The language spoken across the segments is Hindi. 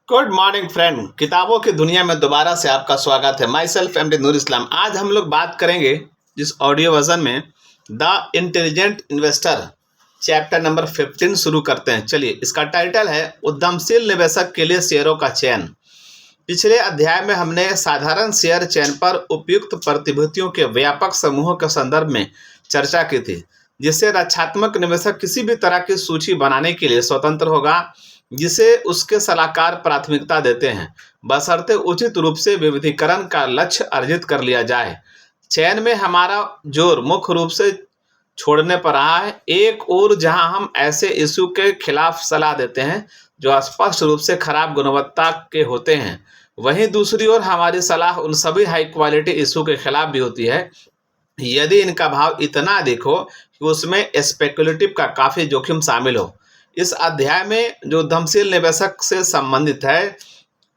Good morning friend. किताबों की दुनिया में दोबारा से आपका स्वागत है। माई सेल्फ एमडी नूर इस्लाम। आज हम लोग बात करेंगे जिस ऑडियो वर्जन में the intelligent investor chapter number 15 शुरू करते हैं। चलिए, इसका टाइटल है उद्यमशील निवेशक के लिए शेयरों का चयन। पिछले अध्याय में हमने साधारण शेयर चयन पर उपयुक्त प्रतिभूतियों के व्यापक समूहों के संदर्भ में चर्चा की थी, जिससे रक्षात्मक निवेशक किसी भी तरह की सूची बनाने के लिए स्वतंत्र होगा जिसे उसके सलाहकार प्राथमिकता देते हैं, बशर्ते उचित रूप से विविधीकरण का लक्ष्य अर्जित कर लिया जाए। चयन में हमारा जोर मुख्य रूप से छोड़ने पर रहा है। एक ओर जहां हम ऐसे इशू के खिलाफ सलाह देते हैं जो स्पष्ट रूप से खराब गुणवत्ता के होते हैं, वहीं दूसरी ओर हमारी सलाह उन सभी हाई क्वालिटी इशू के खिलाफ भी होती है यदि इनका भाव इतना अधिक हो कि उसमें स्पेकुलेटिव का काफ़ी जोखिम शामिल हो। इस अध्याय में जो उद्यमशील निवेशक से संबंधित है,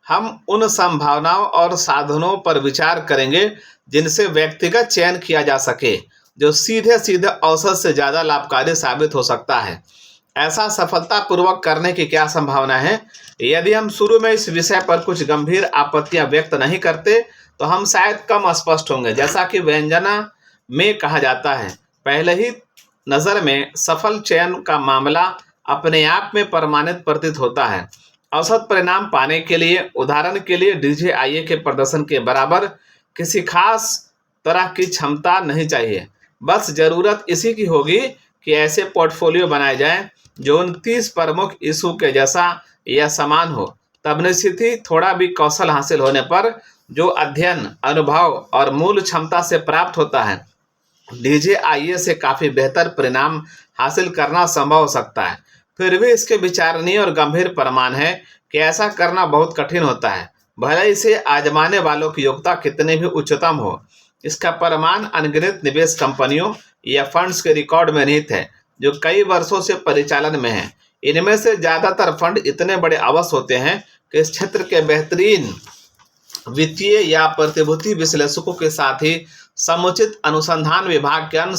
हम उन संभावनाओं और साधनों पर विचार करेंगे जिनसे व्यक्तिगत चयन किया जा सके, जो सीधे सीधे औसत से ज़्यादा लाभकारी साबित हो सकता है। ऐसा सफलतापूर्वक करने की क्या संभावना है? यदि हम शुरू में इस विषय पर कुछ गंभीर आपत्तियां व्यक्त नहीं करते तो हम शायद कम स्पष्ट होंगे। जैसा कि व्यंजना में कहा जाता है, पहले ही नज़र में सफल चयन का मामला अपने आप में प्रमाणित प्रतीत होता है। औसत परिणाम पाने के लिए, उदाहरण के लिए डीजेआईए के प्रदर्शन के बराबर किसी खास तरह की क्षमता नहीं चाहिए। बस ज़रूरत इसी की होगी कि ऐसे पोर्टफोलियो बनाए जाएं जो उन 30 प्रमुख इशू के जैसा या समान हो। तब निश्चित ही थोड़ा भी कौशल हासिल होने पर जो अध्ययन, अनुभव और मूल क्षमता से प्राप्त होता है, डीजेआईए से काफ़ी बेहतर परिणाम हासिल करना संभव हो सकता है। फिर भी इसके विचारणीय और गंभीर प्रमाण है कि ऐसा करना बहुत कठिन होता है, भले इसे आजमाने वालों की योग्यता कितने भी उच्चतम हो। इसका प्रमाण अनगिनत निवेश कंपनियों या फंड्स के रिकॉर्ड में निहित है जो कई वर्षों से परिचालन में हैं। इनमें से ज़्यादातर फंड इतने बड़े अवश्य होते हैं कि इस क्षेत्र के बेहतरीन वित्तीय या प्रतिभूति विश्लेषकों के साथ ही समुचित अनुसंधान विभाग के अन्य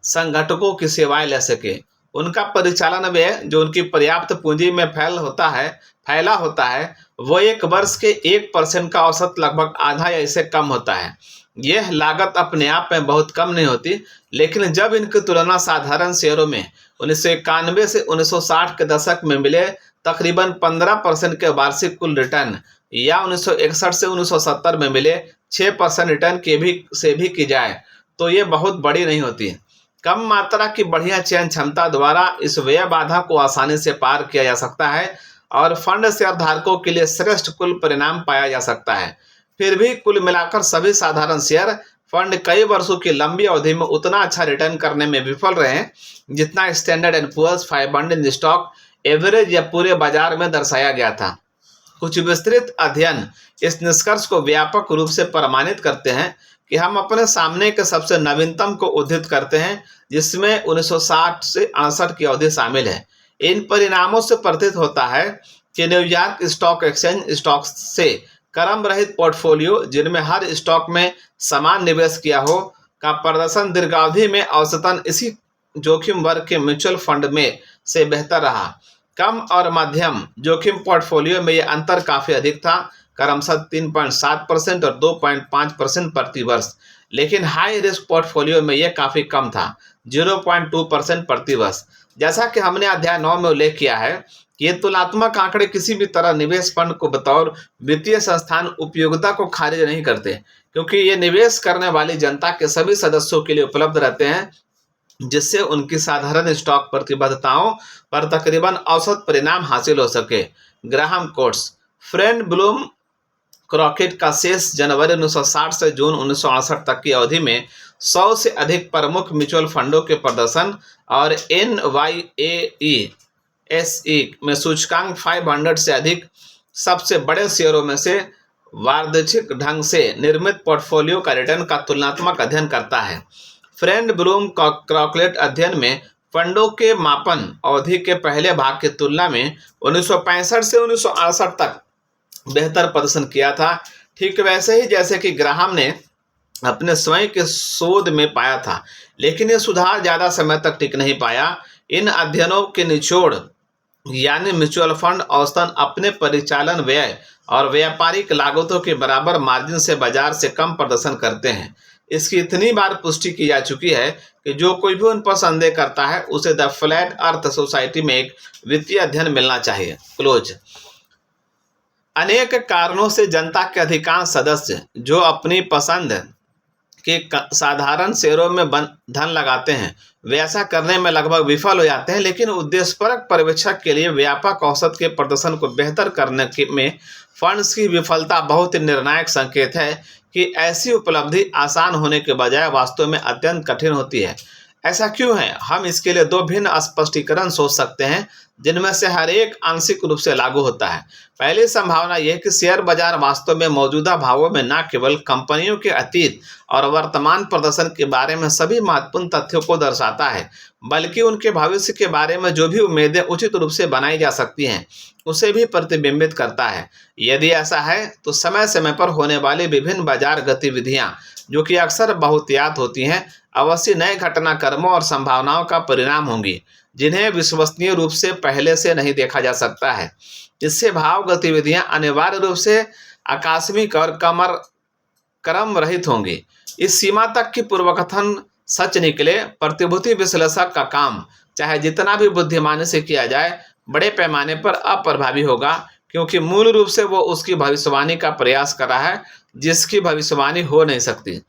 संगठकों की सेवाएं ले सके। उनका परिचालन व्यय जो उनकी पर्याप्त पूंजी में फैला होता है, वो एक वर्ष के 1% का औसत लगभग आधा या इससे कम होता है। यह लागत अपने आप में बहुत कम नहीं होती, लेकिन जब इनकी तुलना साधारण शेयरों में 1991 से 1960 के दशक में मिले तकरीबन 15% के वार्षिक कुल रिटर्न या 1961 से 1970 में मिले 6% रिटर्न से भी की जाए तो ये बहुत बड़ी नहीं होती। कम मात्रा की बढ़िया चयन क्षमता द्वारा इस व्यय बाधा को आसानी से पार किया जा सकता है और फंड शेयर धारकों के लिए श्रेष्ठ कुल परिणाम पाया जा सकता है। फिर भी कुल मिलाकर सभी साधारण शेयर फंड कई वर्षों की लंबी अवधि में उतना अच्छा रिटर्न करने में विफल रहे जितना Standard and Poor's 500 stock average या पूरे बाजार में दर्शाया गया था। कुछ विस्तृत अध्ययन इस निष्कर्ष को व्यापक रूप से प्रमाणित करते हैं कि हम अपने सामने के सबसे नवीनतम को उद्धृत करते हैं, जिसमें 1960 से 68 की अवधि शामिल है। इन परिणामों से प्रतीत होता है कि न्यूयॉर्क स्टॉक एक्सचेंज स्टॉक से क्रम रहित पोर्टफोलियो जिनमें हर स्टॉक में समान निवेश किया हो का प्रदर्शन दीर्घावधि में औसतन इसी जोखिम वर्ग के म्यूचुअल फंड में से बेहतर रहा। कम और मध्यम जोखिम पोर्टफोलियो में यह अंतर काफ़ी अधिक था, क्रमशः 3.7% और 2.5% प्रति वर्ष, लेकिन हाई रिस्क पोर्टफोलियो में यह काफ़ी कम था, 0.2% प्रति वर्ष। जैसा कि हमने अध्याय 9 में उल्लेख किया है, ये तुलनात्मक आंकड़े किसी भी तरह निवेश फंड को बतौर वित्तीय संस्थान उपयोगिता को खारिज नहीं करते, क्योंकि ये निवेश करने वाली जनता के सभी सदस्यों के लिए उपलब्ध रहते हैं, जिससे उनकी साधारण स्टॉक प्रतिबद्धताओं पर तकरीबन औसत परिणाम हासिल हो सके। Graham quotes, friend Bloom croquet का शेष जनवरी 1960 से जून 1968 तक की अवधि में 100 से अधिक प्रमुख म्यूचुअल फंडों के प्रदर्शन और NYSE में सूचकांक 500 से अधिक सबसे बड़े शेयरों में से वार्षिक ढंग से निर्मित पोर्टफोलियो का रिटर्न का तुलनात्मक अध्ययन करता है। फ्रेंड ब्लूम क्रॉकेट अध्ययन में फंडों के मापन अवधि के पहले भाग की तुलना में 1965 से 1968 तक बेहतर प्रदर्शन किया था, ठीक वैसे ही जैसे कि ग्राहम ने अपने स्वयं के शोध में पाया था, लेकिन यह सुधार ज़्यादा समय तक टिक नहीं पाया। इन अध्ययनों के निचोड़ यानी म्यूचुअल फंड औसतन अपने परिचालन व्यय और व्यापारिक लागतों के बराबर मार्जिन से बाजार से कम प्रदर्शन करते हैं। इसकी इतनी बार पुष्टि की जा चुकी है कि जो कोई भी उन पर संदेह करता है उसे द फ्लैट अर्थ सोसाइटी में एक वित्तीय अध्ययन मिलना चाहिए। क्लोज। अनेक कारणों से जनता के अधिकांश सदस्य जो अपनी पसंद के साधारण शेयरों में धन लगाते हैं वे ऐसा करने में लगभग विफल हो जाते हैं, लेकिन उद्देश्यपरक पर्यवेक्षक के लिए व्यापक औसत के प्रदर्शन को बेहतर करने में फंड्स की विफलता बहुत ही निर्णायक संकेत है कि ऐसी उपलब्धि आसान होने के बजाय वास्तव में अत्यंत कठिन होती है। ऐसा क्यों है? हम इसके लिए दो भिन्न स्पष्टीकरण सोच सकते हैं जिनमें से हर एक आंशिक रूप से लागू होता है। पहली संभावना यह कि शेयर बाजार वास्तव में मौजूदा भावों में न केवल कंपनियों के अतीत और वर्तमान प्रदर्शन के बारे में सभी महत्वपूर्ण तथ्यों को दर्शाता है, बल्कि उनके भविष्य के बारे में जो भी उम्मीदें उचित रूप से बनाई जा सकती हैं उसे भी प्रतिबिंबित करता है। यदि ऐसा है तो समय समय पर होने वाली विभिन्न बाजार गतिविधियां, जो कि अक्सर बहुतायत होती हैं, अवश्य नए घटनाक्रमों और संभावनाओं का परिणाम होंगी जिन्हें विश्वसनीय रूप से पहले से नहीं देखा जा सकता है। इससे भाव गतिविधियां अनिवार्य रूप से आकस्मिक और क्रम रहित होंगी। इस सीमा तक कि पूर्वकथन सच निकले, प्रतिभूति विश्लेषक का काम चाहे जितना भी बुद्धिमानी से किया जाए बड़े पैमाने पर अप्रभावी होगा, क्योंकि मूल रूप से वो उसकी भविष्यवाणी का प्रयास कर रहा है जिसकी भविष्यवाणी हो नहीं सकती।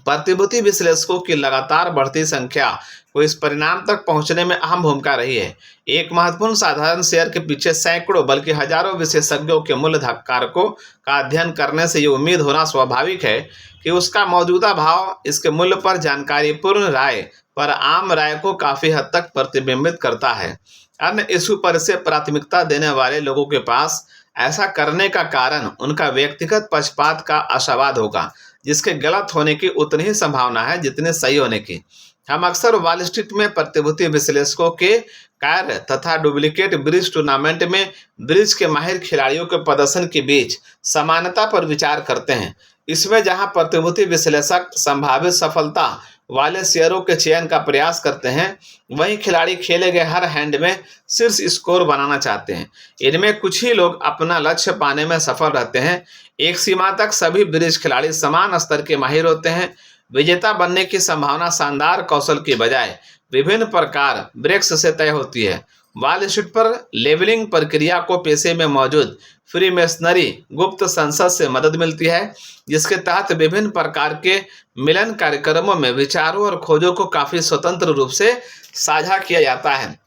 प्रतिभूति विश्लेषकों की लगातार बढ़ती संख्या को इस परिणाम तक पहुंचने में अहम भूमिका रही है। एक महत्वपूर्ण साधारण शेयर के पीछे सैकड़ों बल्कि हजारों विशेषज्ञों के मूल्य कारकों का अध्ययन करने से ये उम्मीद होना स्वाभाविक है कि उसका मौजूदा भाव इसके मूल्य पर जानकारीपूर्ण राय पर आम राय को काफ़ी हद तक प्रतिबिंबित करता है। अन्य इशू पर इसे प्राथमिकता देने वाले लोगों के पास ऐसा करने का कारण उनका व्यक्तिगत पक्षपात का आशावाद होगा, जिसके गलत होने की उतनी ही संभावना है जितने सही होने की। हम अक्सर वॉल स्ट्रीट में प्रतिभूति विश्लेषकों के कार्य तथा डुप्लीकेट ब्रिज टूर्नामेंट में ब्रिज के माहिर खिलाड़ियों के प्रदर्शन के बीच समानता पर विचार करते हैं। इसमें जहां प्रतिभूति विश्लेषक संभावित सफलता वाले शेयरों के चयन का प्रयास करते हैं, वहीं खिलाड़ी खेले गए हर हैंड में शीर्ष स्कोर बनाना चाहते हैं। इनमें कुछ ही लोग अपना लक्ष्य पाने में सफल रहते हैं। एक सीमा तक सभी ब्रिज खिलाड़ी समान स्तर के माहिर होते हैं। विजेता बनने की संभावना शानदार कौशल की बजाय विभिन्न प्रकार ब्रेक्स से तय होती है। वॉल स्ट्रीट पर लेवलिंग प्रक्रिया को पेशे में मौजूद फ्रीमेसनरी गुप्त संसद से मदद मिलती है, जिसके तहत विभिन्न प्रकार के मिलन कार्यक्रमों में विचारों और खोजों को काफ़ी स्वतंत्र रूप से साझा किया जाता है।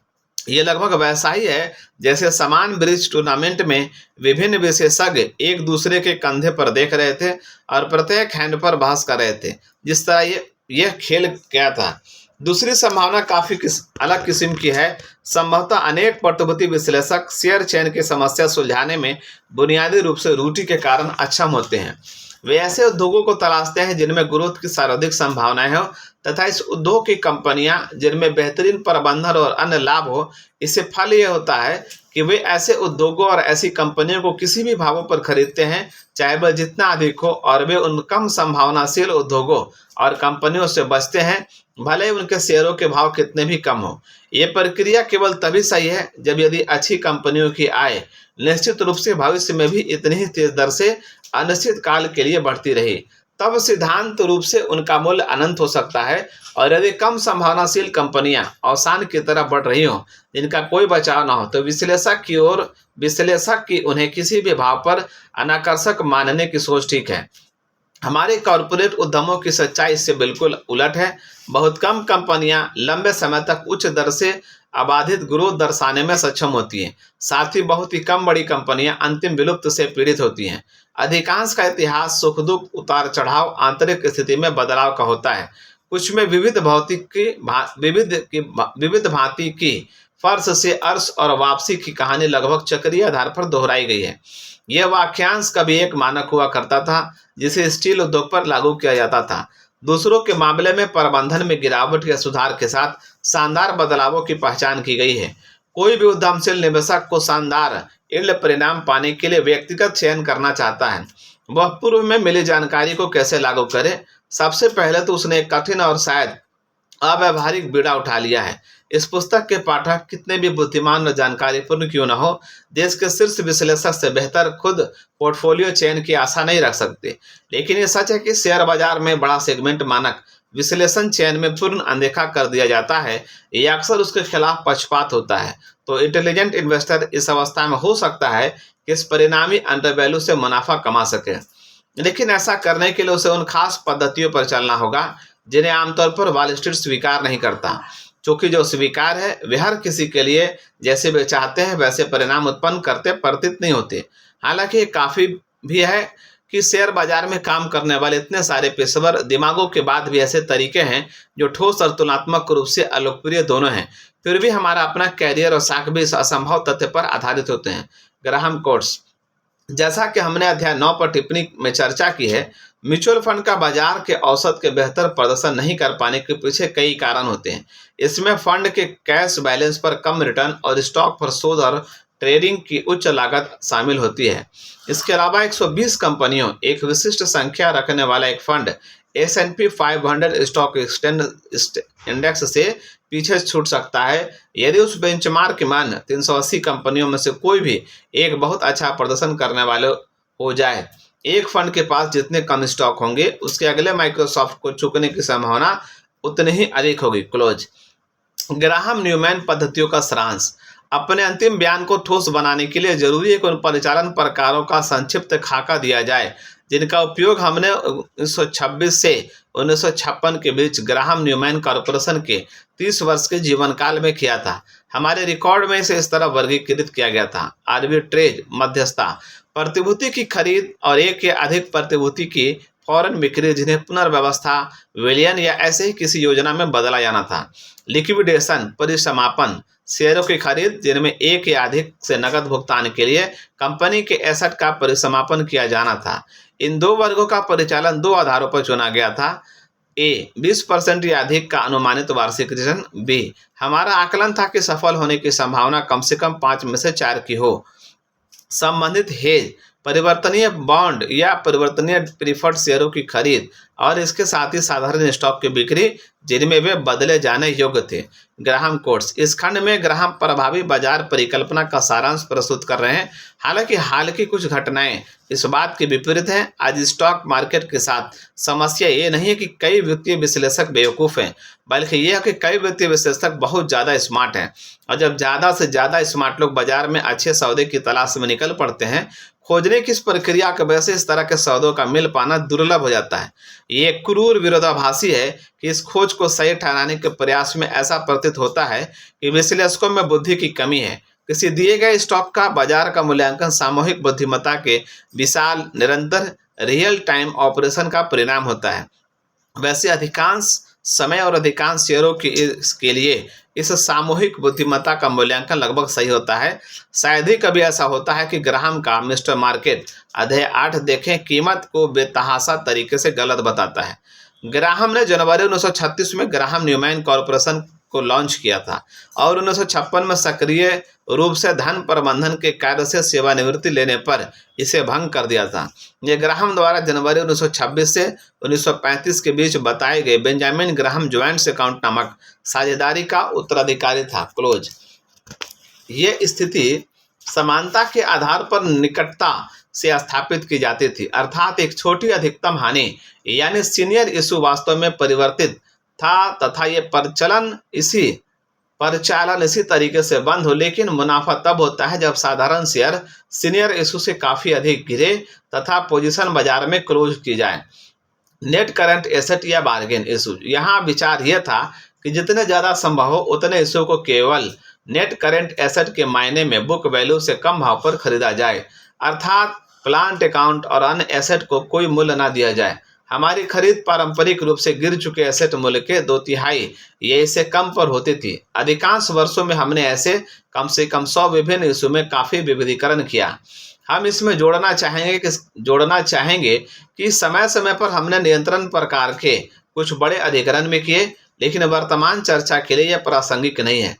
ये लगभग वैसा ही है जैसे समान ब्रिज टूर्नामेंट में विभिन्न विशेषज्ञ एक दूसरे के कंधे पर देख रहे थे और प्रत्येक हैंड पर बहस कर रहे थे, जिस तरह यह खेल गया था। दूसरी संभावना काफ़ी अलग किस्म की है। संभवतः अनेक प्रतिभूति विश्लेषक शेयर चयन की समस्या सुलझाने में बुनियादी रूप से रुचि के कारण अक्षम होते हैं। वे ऐसे उद्योगों को तलाशते हैं जिनमें ग्रोथ की सर्वाधिक संभावनाएं हो तथा इस उद्योग की कंपनियां जिनमें बेहतरीन प्रबंधन और अन्य लाभ हो। इससे फल यह होता है कि वे ऐसे उद्योगों और ऐसी कंपनियों को किसी भी भावों पर खरीदते हैं, चाहे वह जितना अधिक हो, और वे उन कम संभावनाशील उद्योगों और कंपनियों से बचते हैं, भले ही उनके शेयरों के भाव कितने भी कम हो। ये प्रक्रिया केवल तभी सही है जब यदि अच्छी कंपनियों की आय निश्चित रूप से भविष्य में भी इतनी ही तेज दर से अनिश्चित काल के लिए बढ़ती रही, तब सिद्धांत रूप से उनका मूल्य अनंत हो सकता है। और यदि कम संभावनाशील कंपनियां अवसान की तरफ बढ़ रही हों जिनका कोई बचाव न हो, तो विश्लेषक की उन्हें किसी भी भाव पर अनाकर्षक मानने की सोच ठीक है। हमारे कॉरपोरेट उद्यमों की सच्चाई इससे बिल्कुल उलट है। बहुत कम कंपनियां लंबे समय तक उच्च दर से अबाधित ग्रोथ दर्शाने में सक्षम होती हैं। साथ ही बहुत ही कम बड़ी कंपनियां अंतिम विलुप्त से पीड़ित होती हैं। अधिकांश का इतिहास सुख दुख उतार चढ़ाव आंतरिक स्थिति में बदलाव का होता है। कुछ में विविध भांति की फर्श से अर्श और वापसी की कहानी लगभग चक्रीय आधार पर दोहराई गई है। यह वाक्यांश कभी एक मानक हुआ करता था जिसे स्टील उद्योग पर लागू किया जाता था। दूसरों के मामले में प्रबंधन में गिरावट या सुधार के साथ शानदार बदलावों की पहचान की गई है। कोई भी उद्यमशील निवेशक को शानदार यील्ड परिणाम पाने के लिए व्यक्तिगत चयन करना चाहता है। वह पूर्व में मिली जानकारी को कैसे लागू करे। सबसे पहले तो उसने एक कठिन और शायद अव्यावहारिक बीड़ा उठा लिया है। इस पुस्तक के पाठक कितने भी बुद्धिमान और जानकारीपूर्ण क्यों न हो, देश के शीर्ष विश्लेषक से बेहतर खुद पोर्टफोलियो चयन की आशा नहीं रख सकते। लेकिन ये सच है कि शेयर बाजार में बड़ा सेगमेंट मानक विश्लेषण चयन में पूर्ण अनदेखा कर दिया जाता है। ये अक्सर उसके खिलाफ पक्षपात होता है। तो इंटेलिजेंट इन्वेस्टर इस अवस्था में हो सकता है कि इस परिणामी अंडरवैल्यू से मुनाफा कमा सके, लेकिन ऐसा करने के लिए उसे उन खास पद्धतियों पर चलना होगा जिन्हें आमतौर पर वॉल स्ट्रीट स्वीकार नहीं करता, क्योंकि जो स्वीकार है वे हर किसी के लिए जैसे वे चाहते हैं वैसे परिणाम उत्पन्न करते प्रतीत नहीं होते। हालांकि ये काफ़ी भी है कि शेयर बाजार में काम करने वाले इतने सारे पेशेवर दिमागों के बाद भी ऐसे तरीके हैं जो ठोस और तुलनात्मक रूप से अलोकप्रिय दोनों हैं, फिर भी हमारा अपना कैरियर और साख भी इस असंभव तथ्य पर आधारित होते हैं। Graham quotes. जैसा कि हमने अध्याय 9 पर टिप्पणी में चर्चा की है, म्यूचुअल फंड का बाजार के औसत के बेहतर प्रदर्शन नहीं कर पाने के पीछे कई कारण होते हैं। इसमें फंड के कैश बैलेंस पर कम रिटर्न और स्टॉक पर शोध और ट्रेडिंग की उच्च लागत शामिल होती है। इसके अलावा 120 कंपनियों, एक विशिष्ट संख्या रखने वाला एक फंड S&P 500 स्टॉक इंडेक्स से पीछे छूट सकता है यदि उस बेंचमार्क के मान 380 कंपनियों में से कोई भी एक बहुत अच्छा प्रदर्शन करने वाले हो जाए। एक फंड के पास जितने कम स्टॉक होंगे, उसके अगले माइक्रोसॉफ्ट को चूकने की संभावना उतनी ही अधिक होगी। क्लोज। ग्राहम न्यूमैन पद्धतियों का सारांश। अपने अंतिम बयान को ठोस बनाने के लिए जरूरी है कि उन परिचालन प्रकारों का संक्षिप्त खाका दिया जाए जिनका उपयोग हमने 1926 से 1956 के बीच ग्राहम न्यूमैन कॉरपोरेशन के 30 वर्ष के जीवन काल में किया था। हमारे रिकॉर्ड में इसे इस तरह वर्गीकृत किया गया था: आर्बिट्रेज मध्यस्थता, प्रतिभूति की खरीद और एक या अधिक प्रतिभूति की फौरन बिक्री जिन्हें पुनर्व्यवस्था, विलयन या ऐसे ही किसी योजना में बदला जाना था। लिक्विडेशन परिसमापन, शेयरों की खरीद जिनमें एक या अधिक से नकद भुगतान के लिए कंपनी के एसेट का परिसमापन किया जाना था। इन दो वर्गों का परिचालन दो आधारों पर चुना गया था: ए 20% या अधिक का अनुमानित वार्षिक रिटर्न, बी हमारा आकलन था कि सफल होने की संभावना कम से कम 5 में से 4 की हो। संबंधित हेज परिवर्तनीय बॉन्ड या परिवर्तनीय प्रीफर्ड शेयरों की खरीद और इसके साथ ही साधारण स्टॉक की बिक्री जिनमें वे बदले जाने योग्य थे। Graham quotes. इस खंड में ग्राहम प्रभावी बाजार परिकल्पना का सारांश प्रस्तुत कर रहे हैं। हालांकि हाल की कुछ घटनाएं इस बात के विपरीत हैं। आज स्टॉक मार्केट के साथ समस्या ये नहीं है कि कई वित्तीय विश्लेषक बेवकूफ़ हैं, बल्कि यह है कि कई वित्तीय विश्लेषक बहुत ज़्यादा स्मार्ट हैं। और जब ज़्यादा से ज़्यादा स्मार्ट लोग बाजार में अच्छे सौदे की तलाश में निकल पड़ते हैं, खोजने की इस प्रक्रिया की वजह से इस तरह के सौदों का मिल पाना दुर्लभ हो जाता है। ये क्रूर विरोधाभासी है कि इस खोज को सही ठहराने के प्रयास में ऐसा प्रतीत होता है कि विश्लेषकों में बुद्धि की कमी है। किसी दिए गए स्टॉक का बाजार का मूल्यांकन सामूहिक बुद्धिमत्ता के विशाल निरंतर रियल टाइम ऑपरेशन का परिणाम होता है। वैसे अधिकांश समय और अधिकांश शेयरों के लिए इस सामूहिक बुद्धिमत्ता का मूल्यांकन लगभग सही होता है। शायद ही कभी ऐसा होता है कि ग्राहम का मिस्टर मार्केट अध्याय 8 देखें कीमत को बेतहाशा तरीके से गलत बताता है। ग्राहम ने जनवरी 1936 में ग्राहम न्यूमैन कॉरपोरेशन को लॉन्च किया था और 1956 में सक्रिय रूप से धन प्रबंधन के कार्य से सेवानिवृत्ति लेने पर इसे भंग कर दिया था। यह ग्राहम द्वारा जनवरी 1926 से 1935 के बीच बताए गए बेंजामिन ग्राहम ज्वाइंट अकाउंट नामक साझेदारी का उत्तराधिकारी था। क्लोज। ये स्थिति समानता के आधार पर निकटता से स्थापित की जाती थी, अर्थात एक छोटी अधिकतम हानि यानी सीनियर इशू वास्तव में परिवर्तित था तथा ये परिचालन इसी तरीके से बंद हो। लेकिन मुनाफा तब होता है जब साधारण शेयर सीनियर इशू से काफ़ी अधिक गिरे तथा पोजीशन बाजार में क्लोज की जाए। नेट करंट एसेट या बार्गेन इशू। यहाँ विचार यह था कि जितने ज़्यादा संभव हो उतने इशू को केवल नेट करंट एसेट के मायने में बुक वैल्यू से कम भाव पर खरीदा जाए, अर्थात प्लांट अकाउंट और अन्य एसेट को कोई मूल्य न दिया जाए। हमारी खरीद पारंपरिक रूप से गिर चुके एसेट मूल्य के 2/3 या इससे कम पर होती थी। अधिकांश वर्षों में हमने ऐसे कम से कम 100 विभिन्न इशू में काफ़ी विविधीकरण किया। हम इसमें जोड़ना चाहेंगे कि समय समय पर हमने नियंत्रण प्रकार के कुछ बड़े अधिग्रहण में किए, लेकिन वर्तमान चर्चा के लिए यह प्रासंगिक नहीं है।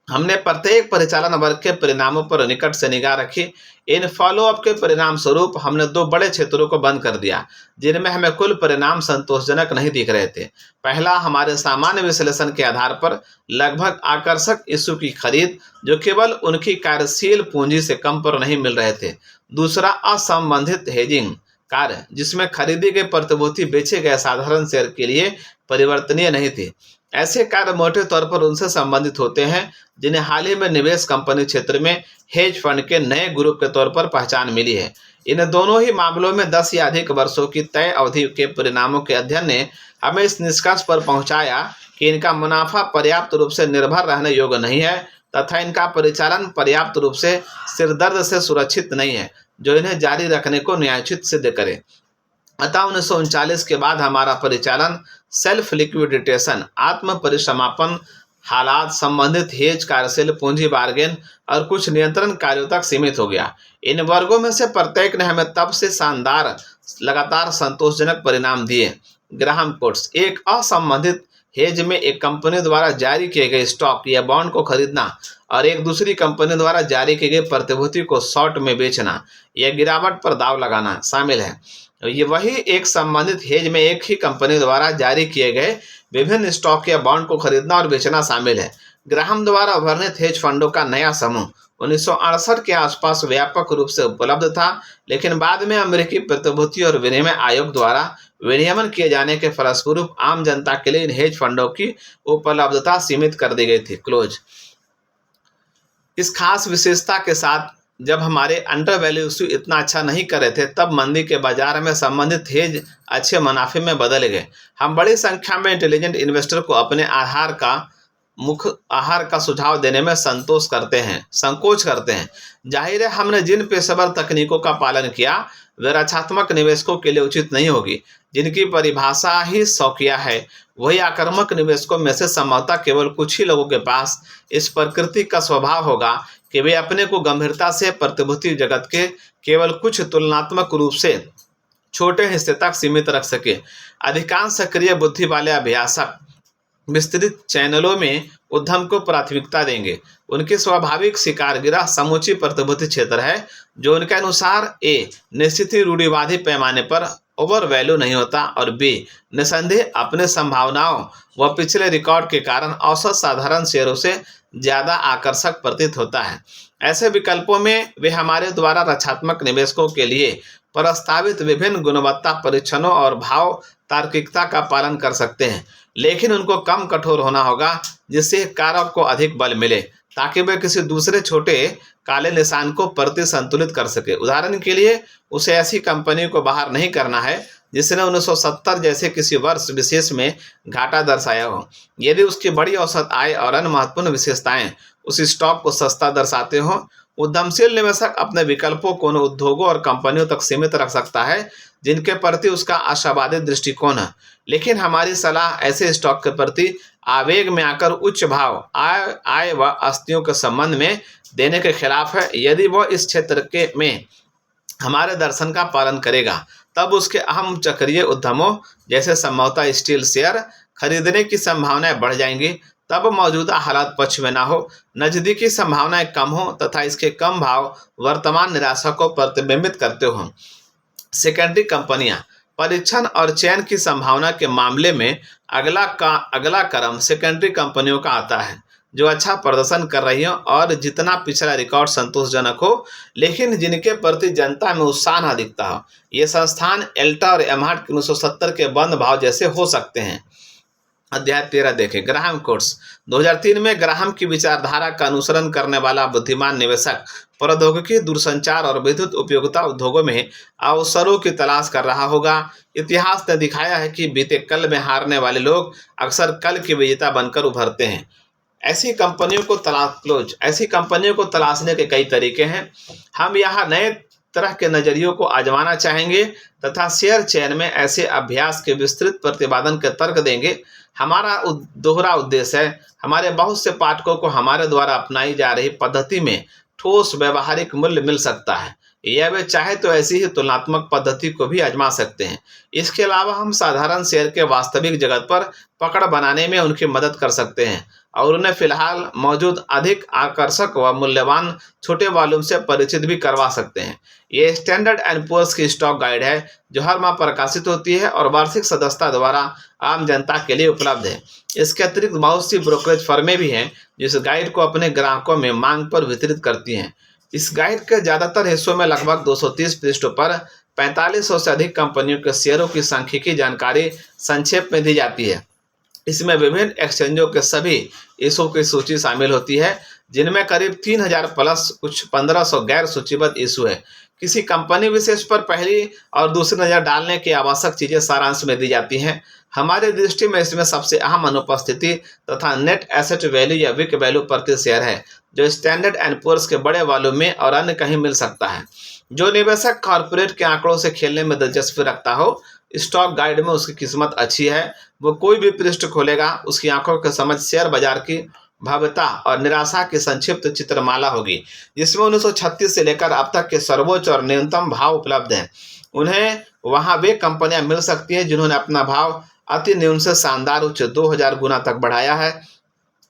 हमने प्रत्येक परिचालन वर्ग के परिणामों पर निकट से निगाह रखी। इन फॉलोअप के परिणाम स्वरूप हमने 2 बड़े क्षेत्रों को बंद कर दिया जिनमें हमें कुल परिणाम संतोषजनक नहीं दिख रहे थे। पहला, हमारे सामान्य विश्लेषण के आधार पर लगभग आकर्षक इशू की खरीद जो केवल उनकी कार्यशील पूंजी से कम पर नहीं मिल रहे थे। दूसरा, असंबंधित हेजिंग कार्य जिसमें खरीदी गई प्रतिभूति बेचे गए साधारण शेयर के लिए परिवर्तनीय नहीं थी। ऐसे कार्य मोटे तौर पर उनसे संबंधित होते हैं जिन्हें हाल ही में निवेश कंपनी क्षेत्र में हेज फंड के नए ग्रुप के तौर पर पहचान मिली है। इन दोनों ही मामलों में 10 या अधिक वर्षों की तय अवधि के परिणामों के अध्ययन ने हमें इस निष्कर्ष पर पहुंचाया कि इनका मुनाफा पर्याप्त रूप से निर्भर रहने योग्य नहीं है तथा इनका परिचालन पर्याप्त रूप से सिरदर्द से सुरक्षित नहीं है जो इन्हें जारी रखने को न्यायोचित सिद्ध करे। अतः 1939 के बाद हमारा परिचालन सेल्फ लिक्विडिटेशन, आत्म परिसमापन हालात संबंधित हेज, कार्यशील पूंजी बार्गेन और कुछ नियंत्रण कार्यों तक सीमित हो गया। इन वर्गों में से प्रत्येक ने हमें तब से शानदार लगातार संतोषजनक परिणाम दिए। ग्राहम कोट्स, एक असंबंधित हेज में एक कंपनी द्वारा जारी किए गए स्टॉक या बॉन्ड को खरीदना और एक दूसरी कंपनी द्वारा जारी की गई प्रतिभूति को शॉर्ट में बेचना या गिरावट पर दाव लगाना शामिल है। ये वही एक संबंधित हेज में एक ही कंपनी द्वारा जारी किए गए विभिन्न स्टॉक या बॉन्ड को खरीदना और बेचना शामिल है। ग्राहम द्वारा वर्णित हेज फंडों का नया समूह 1968 के आसपास व्यापक रूप से उपलब्ध था, लेकिन बाद में अमेरिकी प्रतिभूति और विनिमय आयोग द्वारा विनियमन किए जाने के फलस्वरूप आम जनता के लिए इन हेज फंडों की उपलब्धता सीमित कर दी गई थी। क्लोज। इस खास विशेषता के साथ जब हमारे अंडर वैल्यू इशू इतना अच्छा नहीं कर रहे थे तब मंदी के बाजार में संबंधित हेज अच्छे मुनाफे में बदल गए। हम बड़ी संख्या में इंटेलिजेंट इन्वेस्टर को अपने मुख्य आहार का सुझाव देने में संकोच करते हैं। जाहिर है हमने जिन पेशेवर तकनीकों का पालन किया वे रक्षात्मक निवेशकों के लिए उचित नहीं होगी। जिनकी परिभाषा ही शौकिया है वही आक्रामक निवेशकों में से संभवतः केवल कुछ ही लोगों के पास इस प्रकृति का स्वभाव होगा कि वे अपने को गंभीरता से प्रतिभूति जगत के केवल कुछ तुलनात्मक रूप से छोटे हिस्से तक सीमित रख सके। अधिकांश सक्रिय बुद्धि वाले अभ्यासक विस्तृत चैनलों में उद्यम को प्राथमिकता देंगे। उनकी स्वाभाविक शिकारगिरा समूची प्रतिभूति क्षेत्र है जो उनके अनुसार ए निश्चित ही रूढ़िवादी पैमाने पर ओवर वैल्यू नहीं होता और बी निसंदेह अपने संभावनाओं व पिछले रिकॉर्ड के कारण औसत साधारण शेयरों से ज़्यादा आकर्षक प्रतीत होता है। ऐसे विकल्पों में वे हमारे द्वारा रक्षात्मक निवेशकों के लिए प्रस्तावित विभिन्न गुणवत्ता परीक्षणों और भाव तार्किकता का पालन कर सकते हैं, लेकिन उनको कम कठोर होना होगा जिससे कारक को अधिक बल मिले ताकि वे किसी दूसरे छोटे काले निशान को प्रति संतुलित कर सके। उदाहरण के लिए उसे ऐसी कंपनी को बाहर नहीं करना है जिसने 1970 जैसे किसी वर्ष विशेष में घाटा दर्शाया हो। यदि उसकी बड़ी औसत आय और अन्य महत्वपूर्ण विशेषताएं उस स्टॉक को सस्ता दर्शाते हो, उद्यमशील निवेशक अपने विकल्पों को उन उद्योगों और कंपनियों तक सीमित रख सकता है जिनके प्रति उसका आशावादी दृष्टिकोण है। लेकिन हमारी सलाह ऐसे स्टॉक के प्रति आवेग में आकर उच्च भाव आय व आस्तियों के संबंध में देने के खिलाफ है। यदि वह इस क्षेत्र में हमारे दर्शन का पालन करेगा तब उसके अहम चक्रीय उद्यमों जैसे संभवतः स्टील शेयर खरीदने की संभावनाएं बढ़ जाएंगी। तब मौजूदा हालात पक्ष में ना हो, नजदीकी संभावनाएं कम हो तथा इसके कम भाव वर्तमान निराशा को प्रतिबिंबित करते हो। सेकेंडरी कंपनियां परीक्षण और चयन की संभावना के मामले में अगला क्रम सेकेंडरी कंपनियों का आता है जो अच्छा प्रदर्शन कर रही हो और जितना पिछला रिकॉर्ड संतोषजनक हो, लेकिन जिनके प्रति जनता में उत्साह न दिखता हो। ये संस्थान एल्टा और एमहार्ट के 1970 के बंद भाव जैसे हो सकते हैं। अध्याय 13 देखें। ग्राहम कोट्स 2003 में ग्राहम की विचारधारा का अनुसरण करने वाला बुद्धिमान निवेशक प्रौद्योगिकी, दूरसंचार और विद्युत उपयोगिता उद्योगों में अवसरों की तलाश कर रहा होगा। इतिहास ने दिखाया है कि बीते कल में हारने वाले लोग अक्सर कल के विजेता बनकर उभरते हैं। ऐसी कंपनियों को तलाशने के कई तरीके हैं। हम यहाँ नए तरह के नजरियों को आजमाना चाहेंगे तथा शेयर चयन में ऐसे अभ्यास के विस्तृत प्रतिपादन के तर्क देंगे। हमारा दोहरा उद्देश्य है हमारे बहुत से पाठकों को हमारे द्वारा अपनाई जा रही पद्धति में ठोस व्यवहारिक मूल्य मिल सकता है, या वे चाहे तो ऐसी ही तुलनात्मक पद्धति को भी आजमा सकते हैं। इसके अलावा हम साधारण शेयर के वास्तविक जगत पर पकड़ बनाने में उनकी मदद कर सकते हैं और उन्हें फिलहाल मौजूद अधिक आकर्षक व मूल्यवान छोटे वॉल्यूम से परिचित भी करवा सकते हैं। ये स्टैंडर्ड एंड पुअर्स की स्टॉक गाइड है जो हर माह प्रकाशित होती है और वार्षिक सदस्यता द्वारा आम जनता के लिए उपलब्ध है। इसके अतिरिक्त बहुत सी ब्रोकरेज फर्में भी हैं जो इस गाइड को अपने ग्राहकों में मांग पर वितरित करती हैं। इस गाइड के ज़्यादातर हिस्सों में लगभग 230 पृष्ठों पर 4500 से अधिक कंपनियों के शेयरों की सांख्यिकी जानकारी संक्षेप में दी जाती है। इसमें विभिन्न एक्सचेंजों के सभी इशू की सूची शामिल होती है, जिनमें करीब 3000 प्लस कुछ 1500 गैर सूचीबद्ध इशू है। किसी कंपनी विशेष पर पहली और दूसरी नज़र डालने की आवश्यक चीज़ें सारांश में दी जाती हैं। हमारी दृष्टि में इसमें सबसे अहम अनुपस्थिति तथा नेट एसेट वैल्यू या विक वैल्यू प्रति शेयर है, जो स्टैंडर्ड एंड पुअर्स के बड़े वॉल्यूम में और अन्य कहीं मिल सकता है। जो निवेशक कॉर्पोरेट के आंकड़ों से खेलने में दिलचस्पी रखता हो, स्टॉक गाइड में उसकी किस्मत अच्छी है। वो कोई भी पृष्ठ खोलेगा, उसकी आंखों के समझ शेयर बाजार की भव्यता और निराशा की संक्षिप्त चित्रमाला होगी, जिसमें 1936 से लेकर अब तक के सर्वोच्च और न्यूनतम भाव उपलब्ध हैं। उन्हें वहां वे कंपनियां मिल सकती हैं जिन्होंने अपना भाव अति न्यून से शानदार उच्च 2000 गुना तक बढ़ाया है।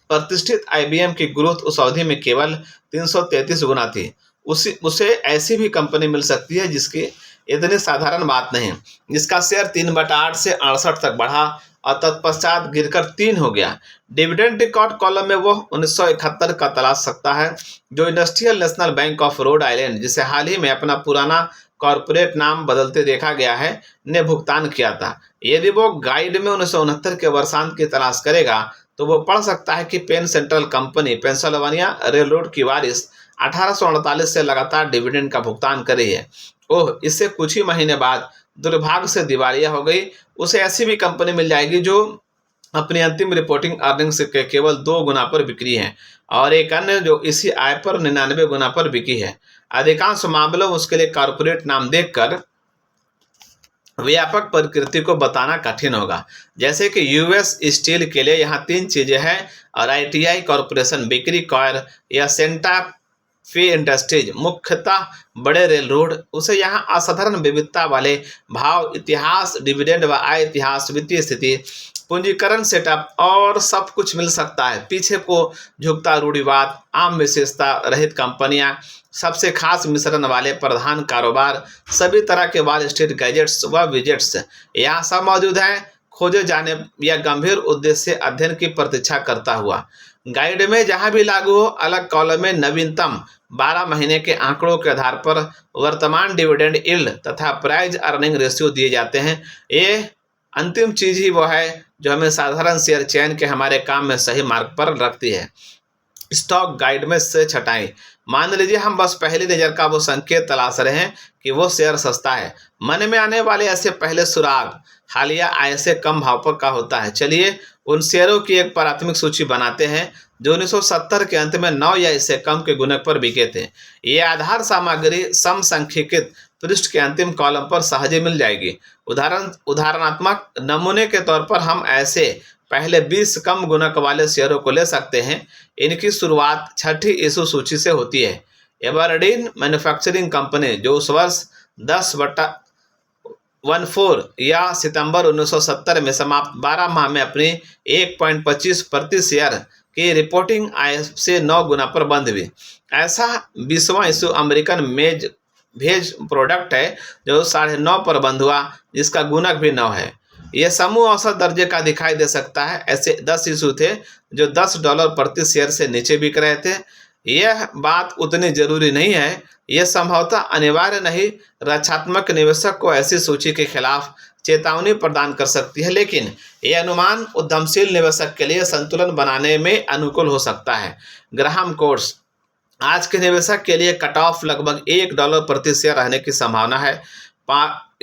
प्रतिष्ठित IBM की ग्रोथ उस अवधि में केवल 333 गुना थी। उसे ऐसी भी कंपनी मिल सकती है जिसकी इतनी साधारण बात नहीं, जिसका शेयर 3/8 से 68 तक बढ़ा और तत्पश्चात गिरकर 3 हो गया। डिविडेंड रिकॉर्ड कॉलम में वो 1971 का तलाश सकता है, जो industrial national bank of Rhode Island, जिसे हाल ही में अपना पुराना कॉरपोरेट नाम बदलते देखा गया है, ने भुगतान किया था। यदि वो गाइड में 1969 के वर्षांत की तलाश करेगा तो वो पढ़ सकता है कि Penn Central company Pennsylvania railroad की वारिस 1848 से लगातार डिविडेंड का भुगतान कर रही है। ओह, इससे कुछ ही महीने बाद दुर्भाग्य से दिवालिया हो गई। उसे ऐसी भी कंपनी मिल जाएगी जो अपनी अंतिम रिपोर्टिंग अर्निंग्स के केवल 2 गुना पर बिक्री है और एक अन्य जो इसी आय पर 99 गुना पर बिकी है। अधिकांश मामलों में उसके लिए कॉर्पोरेट नाम देखकर व्यापक प्रकृति को बताना कठिन होगा, जैसे कि US स्टील के लिए यहाँ 3 चीजें हैं और ITI कॉरपोरेशन, बिक्री कॉयर या सेंटा फी इंडस्ट्रीज मुख्यतः बड़े रेल रोड। उसे यहाँ असाधारण विविधता वाले भाव, इतिहास, डिविडेंड व आय इतिहास, वित्तीय स्थिति, पूंजीकरण सेटअप और सब कुछ मिल सकता है। पीछे को झुकता रूढ़िवाद, आम विशेषता रहित कंपनियां, सबसे खास मिश्रण वाले प्रधान कारोबार, सभी तरह के वॉल स्ट्रीट गैजेट्स व विजेट्स यहाँ सब मौजूद हैं। खोजे जाने या गंभीर उद्देश्य से अध्ययन की प्रतीक्षा करता हुआ गाइड में जहां भी लागू हो, अलग कॉलम में नवीनतम 12 महीने के आंकड़ों के आधार पर वर्तमान डिविडेंड यील्ड तथा प्राइस अर्निंग रेशियो दिए जाते हैं। ये अंतिम चीज ही वो है जो हमें साधारण शेयर चयन के हमारे काम में सही मार्ग पर रखती है। स्टॉक गाइड में से छटाएं। मान लीजिए हम बस पहली नज़र का वो संकेत तलाश रहे हैं कि वो शेयर सस्ता है। मन में आने वाले ऐसे पहले सुराग हालिया आय से कम भाव पर का होता है। चलिए उन शेयरों की एक प्राथमिक सूची बनाते हैं जो 1970 के अंत में 9 या इससे कम के गुणक पर बिके थे। ये आधार सामग्री समसंख्यित पृष्ठ के अंतिम कॉलम पर सहजे मिल जाएगी। उदाहरणात्मक नमूने के तौर पर हम ऐसे पहले 20 कम गुणक वाले शेयरों को ले सकते हैं। इनकी शुरुआत छठी इशू सूची से होती है। एबरडीन मैन्युफैक्चरिंग कंपनी, जो उस वर्ष 10/14 या सितंबर 1970 में समाप्त 12 माह में अपनी 1.25 प्रति शेयर की रिपोर्टिंग आय से 9 गुना पर बंद हुई। ऐसा 20वां इशू अमेरिकन भेज प्रोडक्ट है जो 9.5 पर बंद हुआ, जिसका गुणक भी 9 है। यह समूह औसत दर्जे का दिखाई दे सकता है। ऐसे 10 इशू थे जो $10 प्रति शेयर से नीचे बिक रहे थे। यह बात उतनी जरूरी नहीं है। यह संभवतः अनिवार्य नहीं रक्षात्मक निवेशक को ऐसी सूची के खिलाफ चेतावनी प्रदान कर सकती है, लेकिन यह अनुमान उद्यमशील निवेशक के लिए संतुलन बनाने में अनुकूल हो सकता है। ग्राहम कोर्स, आज के निवेशक के लिए कट ऑफ लगभग $1 प्रति शेयर रहने की संभावना है,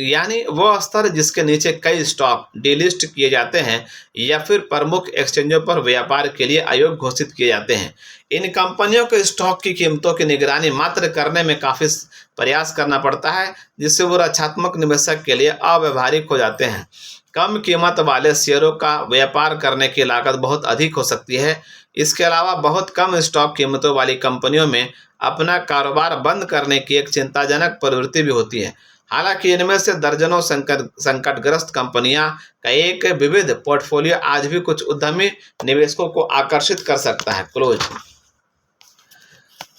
यानी वो स्तर जिसके नीचे कई स्टॉक डीलिस्ट किए जाते हैं या फिर प्रमुख एक्सचेंजों पर व्यापार के लिए अयोग्य घोषित किए जाते हैं। इन कंपनियों के स्टॉक की कीमतों की निगरानी मात्र करने में काफ़ी प्रयास करना पड़ता है, जिससे वो रक्षात्मक निवेशक के लिए अव्यवहारिक हो जाते हैं। कम कीमत वाले शेयरों का व्यापार करने की लागत बहुत अधिक हो सकती है। इसके अलावा बहुत कम स्टॉक कीमतों वाली कंपनियों में अपना कारोबार बंद करने की एक चिंताजनक प्रवृत्ति भी होती है। हालांकि इनमें से दर्जनों संकटग्रस्त कंपनियां का एक विविध पोर्टफोलियो आज भी कुछ उद्यमी निवेशकों को आकर्षित कर सकता है। क्लोज।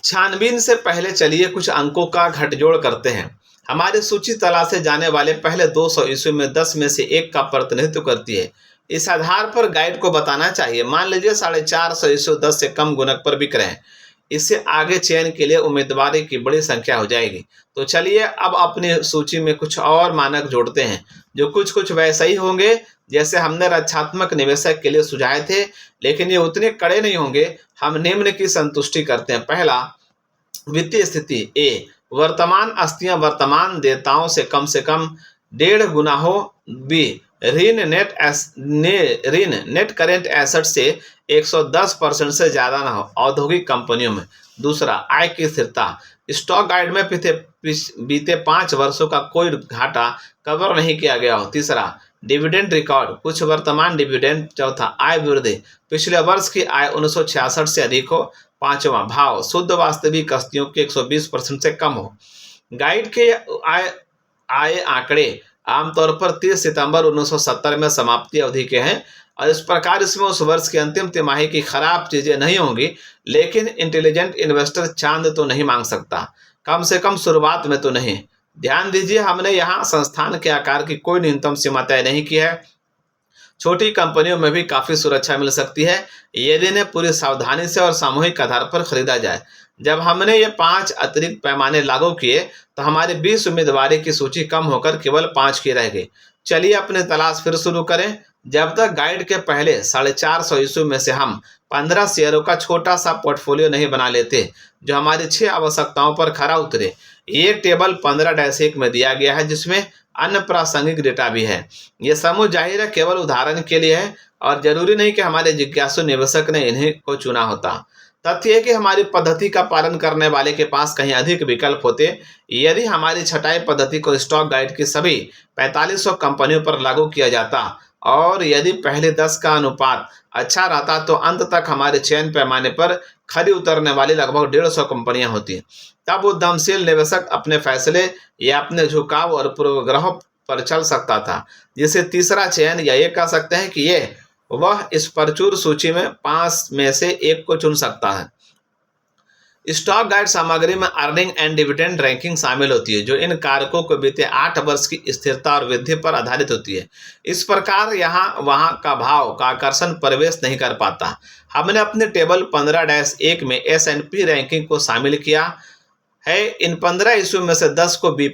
छानबीन से पहले चलिए कुछ अंकों का घटजोड़ करते हैं। हमारी सूची तलाशे जाने वाले पहले 200 इशू में 10 में से 1 का प्रतिनिधित्व करती है। इस आधार पर गाइड को बताना चाहिए। मान लीजिए 450 इशू 10 से कम गुणक पर बिक रहे हैं। इससे आगे चयन के लिए उम्मीदवारों की बड़ी संख्या हो जाएगी। तो चलिए अब अपनी सूची में कुछ और मानक जोड़ते हैं जो कुछ वैसे ही होंगे जैसे हमने रक्षात्मक निवेशक के लिए सुझाए थे, लेकिन ये उतने कड़े नहीं होंगे। हम निम्न की संतुष्टि करते हैं। पहला, वित्तीय स्थिति। ए, वर्तमान आस्तियां वर्तमान देयताओं से कम 1.5 गुना हो। बी, ऋण नेट करेंट एसेट से 110% से ज्यादा ना हो औद्योगिक कंपनियों में। दूसरा, आय की स्थिरता। स्टॉक गाइड में बीते 5 वर्षों का कोई घाटा कवर नहीं किया गया हो। तीसरा, डिविडेंड रिकॉर्ड, कुछ वर्तमान डिविडेंड। चौथा, आय वृद्धि, पिछले वर्ष की आय 1966 से अधिक हो। पांचवा, भाव, शुद्ध वास्तविक आस्तियों के 120% से कम हो। गाइड के आय आंकड़े आमतौर पर 30 सितंबर 1970 में समाप्ति अवधि के हैं और इस प्रकार इसमें उस वर्ष की अंतिम तिमाही की खराब चीजें नहीं होंगी, लेकिन इंटेलिजेंट इन्वेस्टर चांद तो नहीं मांग सकता, कम से कम शुरुआत में तो नहीं। ध्यान दीजिए, हमने यहाँ संस्थान के आकार की कोई न्यूनतम सीमा तय नहीं की है। छोटी कंपनियों में भी काफी सुरक्षा मिल सकती है यदि इन्हें पूरी सावधानी से और सामूहिक आधार पर खरीदा जाए। जब हमने ये 5 अतिरिक्त पैमाने लागू किए तो हमारी 20 उम्मीदवारों की सूची कम होकर केवल 5 की रह गई। चलिए अपनी तलाश फिर शुरू करें। जब तक गाइड के पहले 450 इशू में से हम 15 शेयरों का छोटा सा पोर्टफोलियो नहीं बना लेते जो हमारी 6 आवश्यकताओं पर खरा उतरे। ये टेबल 15-1 में दिया गया है जिसमें अन्य प्रासंगिक डेटा भी है। ये समूह जाहिर है केवल उदाहरण के लिए है और जरूरी नहीं कि हमारे जिज्ञासु निवेशक ने इन्हें को चुना होता। तथ्य है कि हमारी पद्धति का पालन करने वाले के पास कहीं अधिक विकल्प होते। यदि हमारी छटाई पद्धति को स्टॉक गाइड की सभी 4500 कंपनियों पर लागू किया जाता और यदि पहले 10 का अनुपात अच्छा रहता तो अंत तक हमारे चयन पैमाने पर खरी उतरने वाली लगभग 150 कंपनियां होती। तब उद्यमशील निवेशक अपने फैसले या अपने झुकाव और पूर्वाग्रहों पर चल सकता था, जिसे तीसरा चयन या ये कह सकते हैं कि ये वह इस प्रचुर सूची में 5 में से 1 को चुन सकता है। स्टॉक गाइड सामग्री में अर्निंग एंड डिविडेंड रैंकिंग शामिल होती है जो इन कारकों को बीते 8 वर्ष की स्थिरता और वृद्धि पर आधारित होती है। इस प्रकार यहाँ वहाँ का भाव का आकर्षण प्रवेश नहीं कर पाता। हमने अपने टेबल 15-1 में S&P रैंकिंग को शामिल किया है। इन 15 इशू में से 10 को B+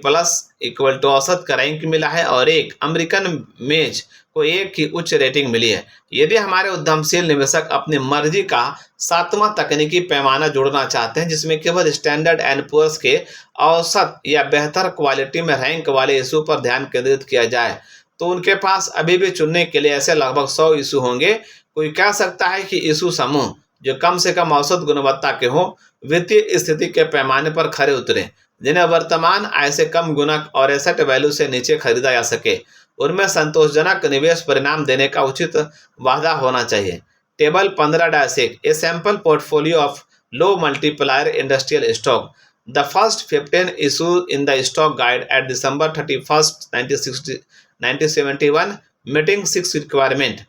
इक्वल टू औसत का रैंक मिला है और एक अमेरिकन मेज को 1 की उच्च रेटिंग मिली है। यदि हमारे उद्यमशील निवेशक अपनी मर्जी का 7वां तकनीकी पैमाना जोड़ना चाहते हैं जिसमें केवल स्टैंडर्ड एंड पुअर्स के औसत या बेहतर क्वालिटी में रैंक वाले इशू पर ध्यान केंद्रित किया जाए तो उनके पास अभी भी चुनने के लिए ऐसे लगभग 100 इशू होंगे। कोई कह सकता है कि इशू समूह जो कम से कम औसत गुणवत्ता के हों, वित्तीय स्थिति के पैमाने पर खरे उतरे, जिन्हें वर्तमान आय से कम गुणक और एसेट वैल्यू से नीचे खरीदा जा सके, उनमें संतोषजनक निवेश परिणाम देने का उचित वादा होना चाहिए। Table 15-1 a sample portfolio of low multiplier industrial stock. The first 15 issue in the stock guide at December 31st, 1971 meeting 6 requirement.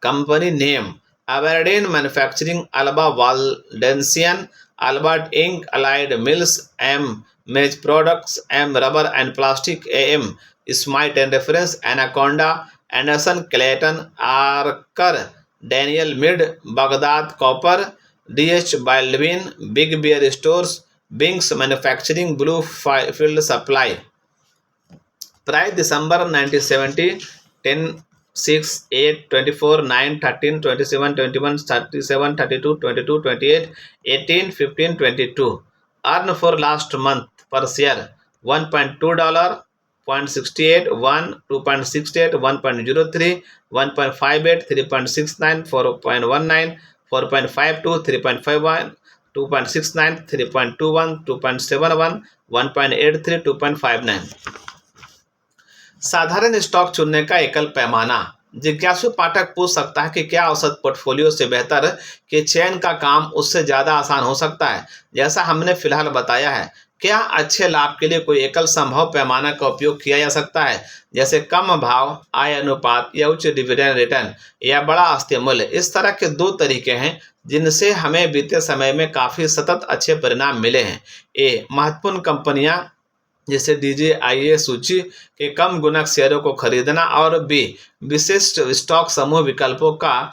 Company name Aberdeen Manufacturing, Alba Waldensian, Albert Inc., Allied Mills, M. Mage Products, M. Rubber and Plastic, AM. Smite and Reference, Anaconda, Anderson, Clayton, Archer, Daniel Mid, Baghdad Copper, DH Baldwin, Big Bear Stores, Binks Manufacturing, Bluefield Supply. Price December 1970, 10, 6, 8, 24, 9, 13, 27, 21, 37, 32, 22, 28, 18, 15, 22. Earn for last month per share $1.2, $0.68, 1, 2.68, 1.03, 1.58, 3.69, 4.19, 4.52, 3.51, 2.69, 3.21, 2.71, 1.83, 2.59. साधारण स्टॉक चुनने का एकल पैमाना जिज्ञासु पाठक पूछ सकता है कि क्या औसत पोर्टफोलियो से बेहतर के चयन का काम उससे ज़्यादा आसान हो सकता है। जैसा हमने फिलहाल बताया है, क्या अच्छे लाभ के लिए कोई एकल संभव पैमाना का उपयोग किया जा सकता है, जैसे कम भाव, आय अनुपात या उच्च डिविडेंड रिटर्न या बड़ा आस्तीय मूल्य। इस तरह के दो तरीके हैं जिनसे हमें बीते समय में काफ़ी सतत अच्छे परिणाम मिले हैं। ए, महत्वपूर्ण कंपनियां जैसे DJIA सूची के कम गुणक शेयरों को खरीदना, और बी, विशिष्ट स्टॉक समूह विकल्पों का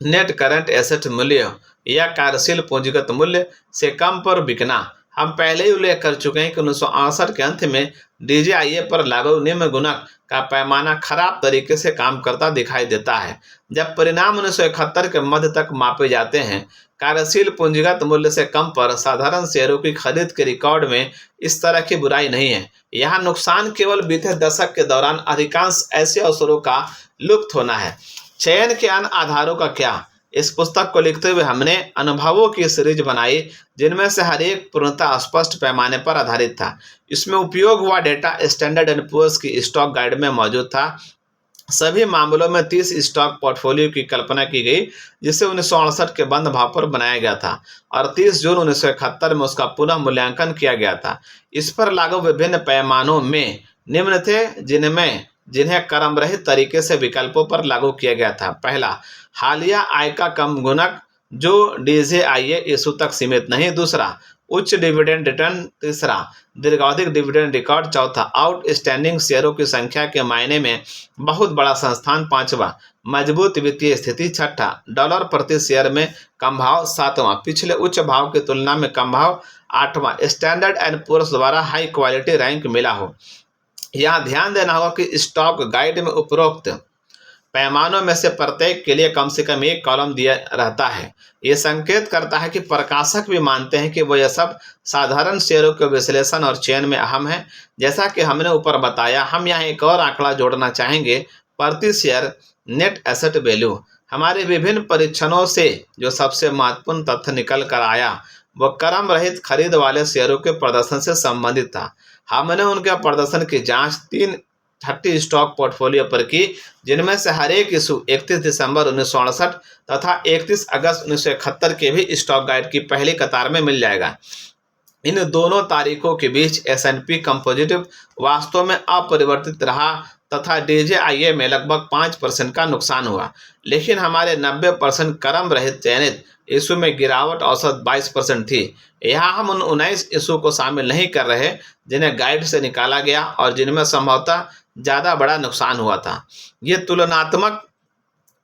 नेट करंट एसेट मूल्य या कार्यशील पूंजीगत मूल्य से कम पर बिकना। हम पहले ही उल्लेख कर चुके हैं कि 1968 के अंत में DJIA पर लागू निम्न गुणक का पैमाना खराब तरीके से काम करता दिखाई देता है। जब परिणाम 1971 के मध्य तक मापे जाते हैं, कार्यशील पूंजीगत मूल्य से कम पर साधारण शेयरों की खरीद के रिकॉर्ड में इस तरह की बुराई नहीं है। यहाँ नुकसान केवल बीते दशक के दौरान अधिकांश ऐसे अवसरों का लुप्त होना है। चयन के अन्य आधारों का क्या? इस पुस्तक को लिखते हुए हमने अनुभवों की सीरीज बनाई जिनमें से हर एक पूर्णतः स्पष्ट पैमाने पर आधारित था। इसमें उपयोग हुआ डेटा स्टैंडर्ड एंड पुअर्स की स्टॉक गाइड में मौजूद था। सभी मामलों में 30 स्टॉक पोर्टफोलियो की कल्पना की गई, जिसे 1968 के बंद भाव पर बनाया गया था और 30 जून 1971 में उसका पुनः मूल्यांकन किया गया था। इस पर लागू विभिन्न पैमानों में निम्न थे, जिन्हें क्रम रहित तरीके से विकल्पों पर लागू किया गया था। पहला, हालिया आय का कम गुणक जो DJIA इशू तक सीमित नहीं। दूसरा, उच्च डिविडेंड रिटर्न। तीसरा, दीर्घावधिक डिविडेंड रिकॉर्ड। चौथा, आउटस्टैंडिंग शेयरों की संख्या के मायने में बहुत बड़ा संस्थान। पांचवा, मजबूत वित्तीय स्थिति। छठा, डॉलर प्रति शेयर में कम भाव। सातवां, पिछले उच्च भाव की तुलना में कम भाव। आठवां, स्टैंडर्ड एंड पुअर्स द्वारा हाई क्वालिटी रैंक मिला हो। यहाँ ध्यान देना होगा कि स्टॉक गाइड में उपरोक्त पैमानों में से प्रत्येक के लिए कम से कम एक कॉलम दिया रहता है। ये संकेत करता है कि प्रकाशक भी मानते हैं कि वो यह सब साधारण शेयरों के विश्लेषण और चयन में अहम है। जैसा कि हमने ऊपर बताया, हम यहाँ एक और आंकड़ा जोड़ना चाहेंगे, प्रति शेयर नेट एसेट वैल्यू। हमारे विभिन्न परीक्षणों से जो सबसे महत्वपूर्ण तथ्य निकल कर आया वह क्रम रहित खरीद वाले शेयरों के प्रदर्शन से संबंधित था। हमने उनके प्रदर्शन की जांच 30 स्टॉक पोर्टफोलियो पर की, जिनमें से हर एक इशू 31 दिसंबर 1968 तथा 31 अगस्त 1971 के भी स्टॉक गाइड की पहली कतार में मिल जाएगा। इन दोनों तारीखों के बीच S&P कंपोजिटिव वास्तव में अपरिवर्तित रहा तथा DJIA में लगभग 5% का नुकसान हुआ, लेकिन हमारे 90% क्रम रहित चयनित इशू में गिरावट औसत 22% थी। यहाँ हम उन 19 इशू को शामिल नहीं कर रहे जिन्हें गाइड से निकाला गया और जिनमें संभवतः ज़्यादा बड़ा नुकसान हुआ था। ये तुलनात्मक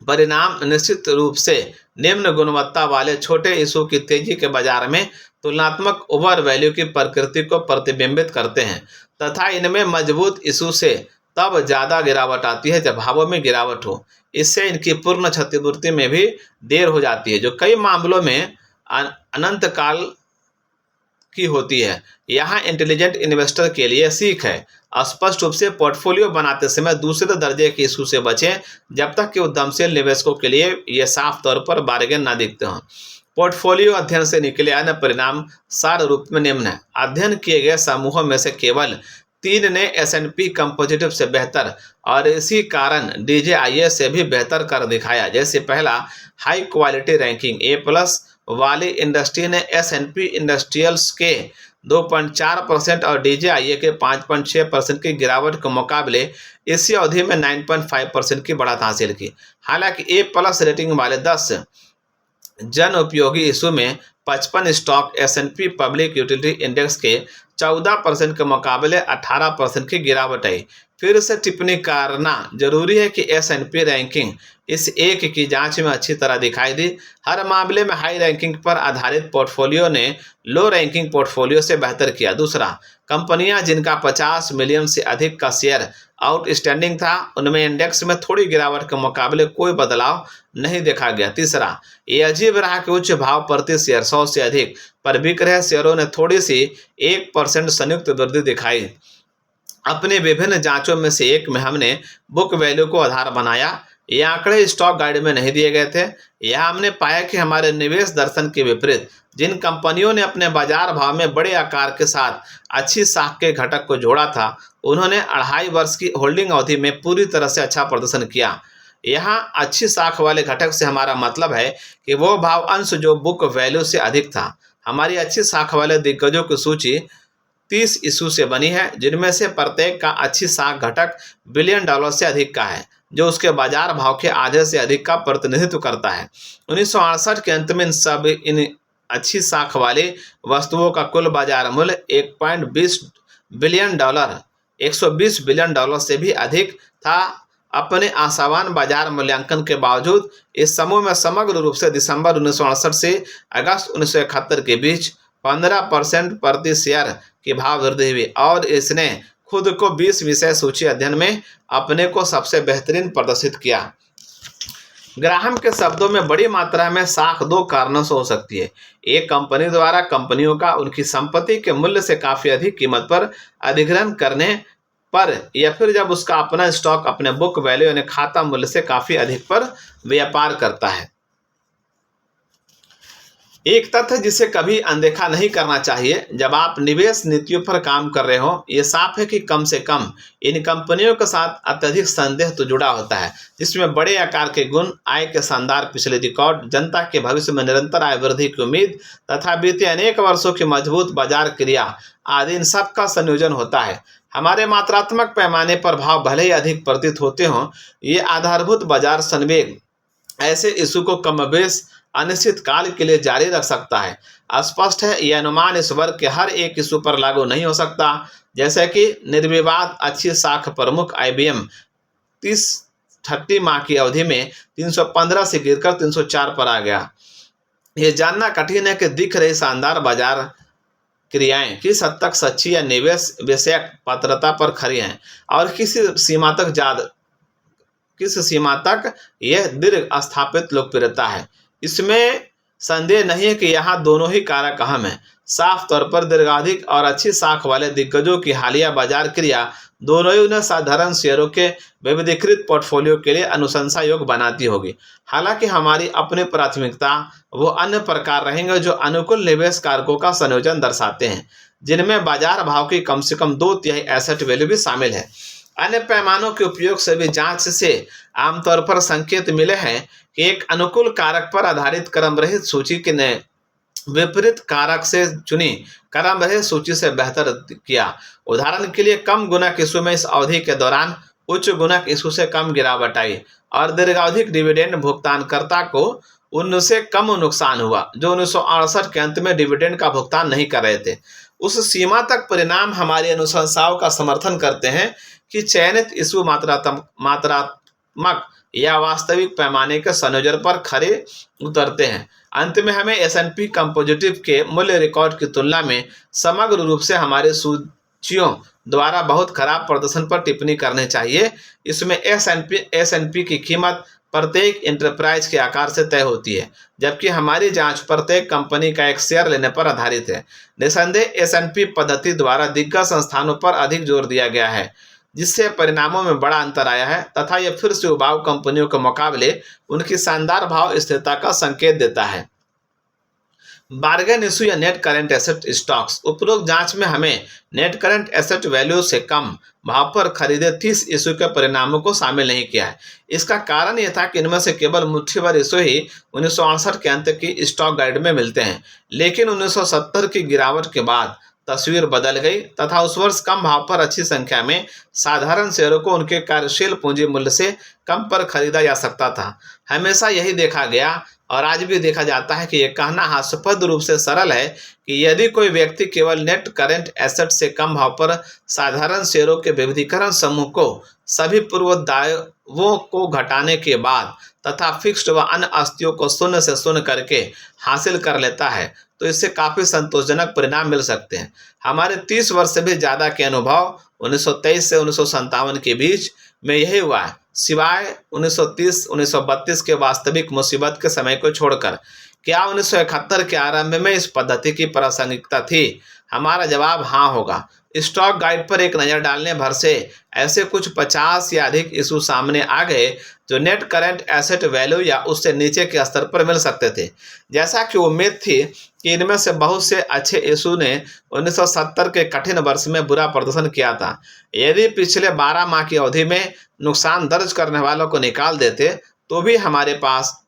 परिणाम निश्चित रूप से निम्न गुणवत्ता वाले छोटे इशू की तेजी के बाजार में तुलनात्मक ओवर वैल्यू की प्रकृति को प्रतिबिंबित करते हैं तथा इनमें मजबूत इशू से तब ज़्यादा गिरावट आती है जब भावों में गिरावट हो। इससे इनकी पूर्ण क्षतिपूर्ति में भी देर हो जाती है, जो कई मामलों में अनंत काल की होती है। यहाँ इंटेलिजेंट इन्वेस्टर के लिए सीख है, स्पष्ट रूप से पोर्टफोलियो बनाते समय दूसरे दर्जे के इशू से बचें जब तक कि उद्यमशील निवेशकों के लिए ये साफ तौर पर बार्गेन ना दिखते हों। पोर्टफोलियो अध्ययन से निकले अन्य परिणाम सार रूप में निम्न है। अध्ययन किए गए समूहों में से केवल 3 ने S&P कंपोजिटिव से बेहतर और इसी कारण DJIA से भी बेहतर कर दिखाया। जैसे पहला, हाई क्वालिटी रैंकिंग A+ वाली इंडस्ट्री ने S&P इंडस्ट्रियल्स के 2.4% और DJIA के 5.6% की गिरावट के मुकाबले इसी अवधि में 9.5% की बढ़त हासिल की। हालांकि A+ रेटिंग वाले 10 जन उपयोगी इशू में 55 stock S&P public utility index के 14% के मुकाबले 18% की गिरावट आई। फिर से टिप्पणी करना जरूरी है कि S&P रैंकिंग इस एक की जांच में अच्छी तरह दिखाई दी। हर मामले में हाई रैंकिंग पर आधारित पोर्टफोलियो ने लो रैंकिंग पोर्टफोलियो से बेहतर किया। दूसरा, कंपनियां जिनका 50 मिलियन से अधिक का शेयर आउटस्टैंडिंग था, उनमें इंडेक्स में थोड़ी गिरावट के मुकाबले कोई बदलाव नहीं देखा गया। तीसरा, ये अजीब रहा कि उच्च भाव प्रति शेयर 100 से अधिक पर बिक रहे शेयरों ने थोड़ी सी 1% संयुक्त वृद्धि दिखाई। अपने विभिन्न जांचों में से एक में हमने बुक वैल्यू को आधार बनाया। ये आंकड़े स्टॉक गाइड में नहीं दिए गए थे। यहाँ हमने पाया कि हमारे निवेश दर्शन के विपरीत जिन कंपनियों ने अपने बाजार भाव में बड़े आकार के साथ अच्छी साख के घटक को जोड़ा था, उन्होंने 2.5 वर्ष की होल्डिंग अवधि में पूरी तरह से अच्छा प्रदर्शन किया। यहाँ अच्छी साख वाले घटक से हमारा मतलब है कि वो भाव अंश जो बुक वैल्यू से अधिक था। हमारी अच्छी साख वाले दिग्गजों की सूची 30 इशू से बनी है, जिनमें से प्रत्येक का अच्छी साख घटक बिलियन डॉलर से अधिक का है, जो उसके बाजार भाव के आधे से अधिक का प्रतिनिधित्व करता है। 1968 के अंत में इन अच्छी साख वाली वस्तुओं का कुल बाजार मूल्य 1.20 बिलियन डॉलर 120 बिलियन डॉलर से भी अधिक था। अपने आशावान बाजार मूल्यांकन के बावजूद इस समूह में समग्र रूप से दिसंबर 1968 से अगस्त 1971 के बीच 15% प्रति शेयर की भाव वृद्धि हुई और इसने खुद को 20 विषय सूची अध्ययन में अपने को सबसे बेहतरीन प्रदर्शित किया। ग्राहम के शब्दों में बड़ी मात्रा में साख दो कारणों से हो सकती है। एक कंपनी द्वारा कंपनियों का उनकी संपत्ति के मूल्य से काफी अधिक कीमत पर अधिग्रहण करने पर, या फिर जब उसका अपना स्टॉक अपने बुक वैल्यू यानी खाता मूल्य से काफी अधिक पर व्यापार करता है। एक तथ्य जिसे कभी अनदेखा नहीं करना चाहिए जब आप निवेश नीतियों पर काम कर रहे हो, ये साफ है कि कम से कम इन कंपनियों के साथ अत्यधिक संदेह तो जुड़ा होता है, जिसमें बड़े आकार के गुण, आय के शानदार पिछले रिकॉर्ड, जनता के भविष्य में निरंतर आय वृद्धि की उम्मीद तथा बीते अनेक वर्षों की मजबूत बाजार क्रिया आदि इन सब का संयोजन होता है। हमारे मात्रात्मक पैमाने पर भाव भले ही अधिक प्रतीत होते हों, ये आधारभूत बाजार संवेग ऐसे इशू को कमोबेश अनिश्चित काल के लिए जारी रख सकता है। स्पष्ट है यह अनुमान इस वर्ग के हर एक इशू पर लागू नहीं हो सकता, जैसे कि निर्विवाद अच्छी साख प्रमुख IBM 30 माह की अवधि में 315 से गिरकर 304 पर आ गया। यह जानना कठिन है कि दिख रही शानदार बाजार क्रियाएं किस हद तक सच्ची या निवेश विषयक पात्रता पर खरी हैं और किस सीमा तक यह दीर्घ स्थापित लोकप्रियता है। इसमें संदेह नहीं है कि यहाँ दोनों ही कारक अहम हैं। साफ तौर पर दीर्घाधिक और अच्छी साख वाले दिग्गजों की हालिया बाजार क्रिया दोनों ही उन्हें साधारण शेयरों के विविधीकृत पोर्टफोलियो के लिए अनुशंसा योग्य बनाती होगी। हालांकि हमारी अपनी प्राथमिकता वो अन्य प्रकार रहेंगे जो अनुकूल निवेश कारकों का संयोजन दर्शाते हैं, जिनमें बाजार भाव की कम से कम 2/3 एसेट वैल्यू भी शामिल है। अन्य पैमानों के उपयोग से भी जांच से आमतौर पर संकेत मिले हैं कि एक अनुकूल कारक पर आधारित क्रम रहित सूची के ने विपरीत कारक से चुनी क्रम रहित सूची से बेहतर किया। उदाहरण के लिए कम गुणक इशू में इस अवधि के दौरान उच्च गुणक इशू से कम गिरावट आई और दीर्घावधिक डिविडेंड भुगतानकर्ता को उनसे कम नुकसान हुआ जो 1968 के अंत में डिविडेंड का भुगतान नहीं कर रहे थे। उस सीमा तक परिणाम हमारी अनुशंसाओं का समर्थन करते हैं कि चयनित इशू मात्रात्मक या वास्तविक पैमाने के संयोजन पर खरे उतरते हैं। अंत में हमें S&P कंपोजिटिव के मूल्य रिकॉर्ड की तुलना में समग्र रूप से हमारे सूचियों द्वारा बहुत खराब प्रदर्शन पर टिप्पणी करनी चाहिए। इसमें S&P की कीमत प्रत्येक एंटरप्राइज के आकार से तय होती है, जबकि हमारी जांच प्रत्येक कंपनी का एक शेयर लेने पर आधारित है। निसंदेह S&P पद्धति द्वारा दिग्गज संस्थानों पर अधिक जोर दिया गया है, जिससे परिणामों में बड़ा अंतर आया है तथा यह फिर से उबाऊ कंपनियों के मुकाबले उनकी शानदार भाव स्थिरता का संकेत देता है। बार्गेन इशू या नेट करेंट एसेट स्टॉक्स। उपरोक्त जांच में हमें नेट करेंट एसेट वैल्यू से कम भाव पर खरीदे 30 इशू के परिणामों को शामिल नहीं किया है। इसका कारण यह था कि इनमें से केवल मुट्ठी भर इशू ही 1968 के अंत की स्टॉक गाइड में मिलते हैं, लेकिन 1970 की गिरावट के बाद तस्वीर बदल गई तथा उस वर्ष कम भाव पर अच्छी संख्या में साधारण शेयरों को उनके कार्यशील पूंजी मूल्य से कम पर खरीदा जा सकता था। हमेशा यही देखा गया और आज भी देखा जाता है कि यह कहना हास्यास्पद रूप से सरल है कि यदि कोई व्यक्ति केवल नेट करेंट एसेट से कम भाव पर साधारण शेयरों के विविधीकरण समूह को सभी पूर्व दायित्वों को घटाने के बाद तथा फिक्स्ड व अन्य आस्तियों को शून्य से शून्य करके हासिल कर लेता है, तो इससे काफ़ी संतोषजनक परिणाम मिल सकते हैं। हमारे 30 वर्ष से भी ज़्यादा के अनुभव 1923 से 1957 के बीच में यही हुआ है, सिवाय 1930-1932 के वास्तविक मुसीबत के समय को छोड़कर। क्या 1971 के आरंभ में इस पद्धति की प्रासंगिकता थी? हमारा जवाब हाँ होगा। स्टॉक गाइड पर एक नज़र डालने भर से ऐसे कुछ 50 या अधिक इशू सामने आ गए जो नेट करंट एसेट वैल्यू या उससे नीचे के स्तर पर मिल सकते थे। जैसा कि उम्मीद थी कि इनमें से बहुत से अच्छे इशू ने 1970 के कठिन वर्ष में बुरा प्रदर्शन किया था। यदि पिछले 12 माह की अवधि में नुकसान दर्ज करने वालों को निकाल देते तो भी हमारे पास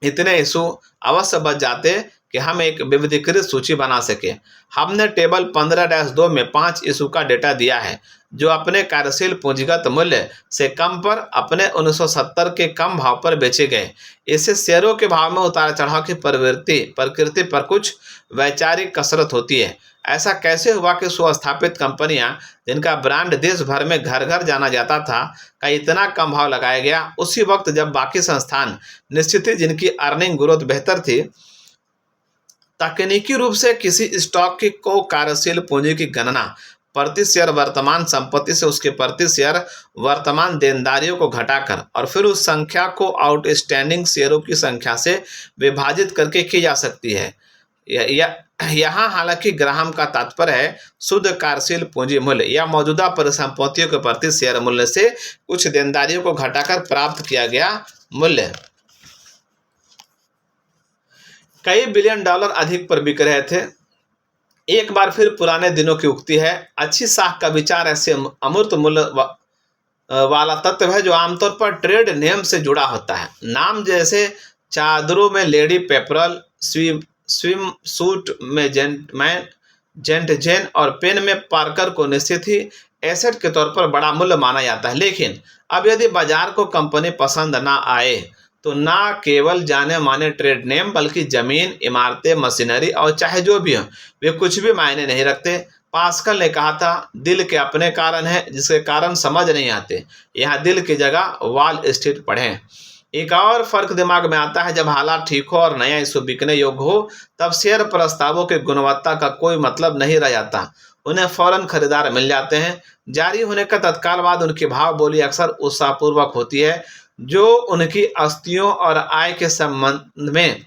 इतने इशू अवश्य बच जाते कि हम एक विविधीकृत सूची बना सके। हमने टेबल 15-2 में 5 इशू का डेटा दिया है जो अपने कार्यशील पूंजीगत मूल्य से कम पर अपने 1970 के कम भाव पर बेचे गए। इससे शेयरों के भाव में उतार चढ़ाव की प्रकृति पर कुछ वैचारिक कसरत होती है। ऐसा कैसे हुआ कि सुस्थापित कंपनियां जिनका ब्रांड देश भर में घर घर जाना जाता था का इतना कम भाव लगाया गया, उसी वक्त जब बाकी संस्थान निश्चित ही जिनकी अर्निंग ग्रोथ बेहतर थी। तकनीकी रूप से किसी स्टॉक की को कार्यशील पूंजी की गणना प्रति शेयर वर्तमान संपत्ति से उसके प्रति शेयर वर्तमान देनदारियों को घटाकर और फिर उस संख्या को आउटस्टैंडिंग शेयरों की संख्या से विभाजित करके की जा सकती है। यहाँ हालांकि ग्राहम का तात्पर्य है शुद्ध कार्यशील पूंजी मूल्य या मौजूदा परिसंपत्तियों के प्रति शेयर मूल्य से कुछ देनदारियों को घटाकर प्राप्त किया गया मूल्य। कई बिलियन डॉलर अधिक पर बिक रहे थे। एक बार फिर पुराने दिनों की उक्ति है, अच्छी साख का विचार ऐसे अमूर्त मूल्य वाला तत्व है जो आमतौर पर ट्रेड नेम से जुड़ा होता है। नाम जैसे चादरों में लेडी पेपरल, स्विम सूट में जेंटजेन और पेन में पार्कर को निश्चित ही एसेट के तौर पर बड़ा मूल्य माना जाता है। लेकिन अब यदि बाजार को कंपनी पसंद ना आए तो ना केवल जाने माने ट्रेड नेम बल्कि जमीन, इमारतें, मशीनरी और चाहे जो भी हो वे कुछ भी मायने नहीं रखते। पास्कल ने कहा था, दिल के अपने कारण हैं जिसके कारण समझ नहीं आते। यहाँ दिल की जगह वॉल स्ट्रीट पढ़ें। एक और फर्क दिमाग में आता है, जब हालात ठीक हो और नया इशू बिकने योग्य हो तब शेयर प्रस्तावों की गुणवत्ता का कोई मतलब नहीं रह जाता। उन्हें फौरन खरीदार मिल जाते हैं। जारी होने का तत्काल बाद उनकी भाव बोली अक्सर उत्साहपूर्वक होती है जो उनकी अस्तियों और आय के संबंध में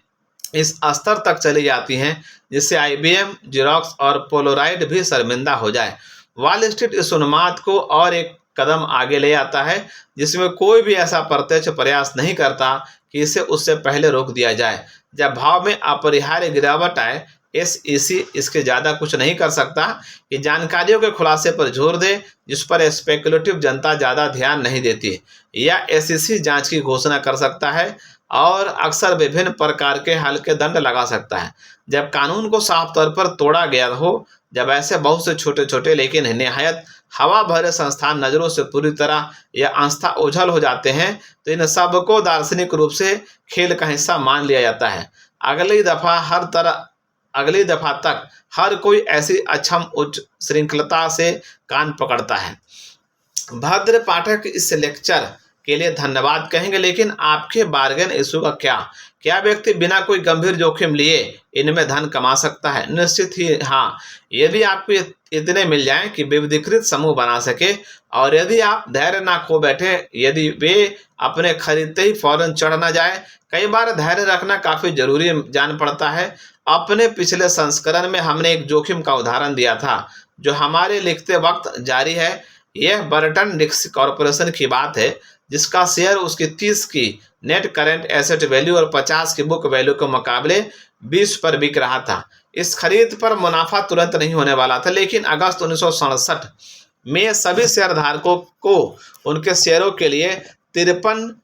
इस स्तर तक चली जाती हैं जिससे IBM, जेरॉक्स और पोलोराइड भी शर्मिंदा हो जाए। वॉल स्ट्रीट इस उन्माद को और एक कदम आगे ले आता है जिसमें कोई भी ऐसा प्रत्यक्ष प्रयास नहीं करता कि इसे उससे पहले रोक दिया जाए। जब भाव में अपरिहार्य गिरावट आए, SEC इसके ज़्यादा कुछ नहीं कर सकता कि जानकारियों के खुलासे पर जोर दे जिस पर स्पेकुलेटिव जनता ज़्यादा ध्यान नहीं देती, या SEC जांच की घोषणा कर सकता है और अक्सर विभिन्न प्रकार के हल्के दंड लगा सकता है। जब कानून को साफ तौर पर तोड़ा गया हो, जब ऐसे बहुत से छोटे छोटे लेकिन निहायत हवा भरे संस्थान नज़रों से पूरी तरह या अंशतः ओझल हो जाते हैं तो इन सबको दार्शनिक रूप से खेल का हिस्सा मान लिया जाता है। अगली दफा तक हर कोई ऐसी अक्षम उच्च श्रृंखलता से कान पकड़ता है। भद्र पाठक इस लेक्चर के लिए धन्यवाद कहेंगे, लेकिन आपके बार्गेन इशू का क्या व्यक्ति बिना कोई गंभीर जोखिम लिए इनमें धन कमा सकता है? निश्चित ही हाँ, यदि आपको इतने मिल जाएं कि विविधीकृत समूह बना सके और यदि आप धैर्य ना खो बैठे, यदि वे अपने खरीदते ही फौरन चढ़ ना जाए। कई बार धैर्य रखना काफ़ी जरूरी जान पड़ता है। अपने पिछले संस्करण में हमने एक जोखिम का उदाहरण दिया था जो हमारे लिखते वक्त जारी है। यह बर्टन डिक्स कॉरपोरेशन की बात है जिसका शेयर उसकी 30 की नेट करंट एसेट वैल्यू और 50 की बुक वैल्यू के मुकाबले 20 पर बिक रहा था। इस खरीद पर मुनाफा तुरंत नहीं होने वाला था, लेकिन अगस्त 1967 में सभी शेयरधारकों को उनके शेयरों के लिए 53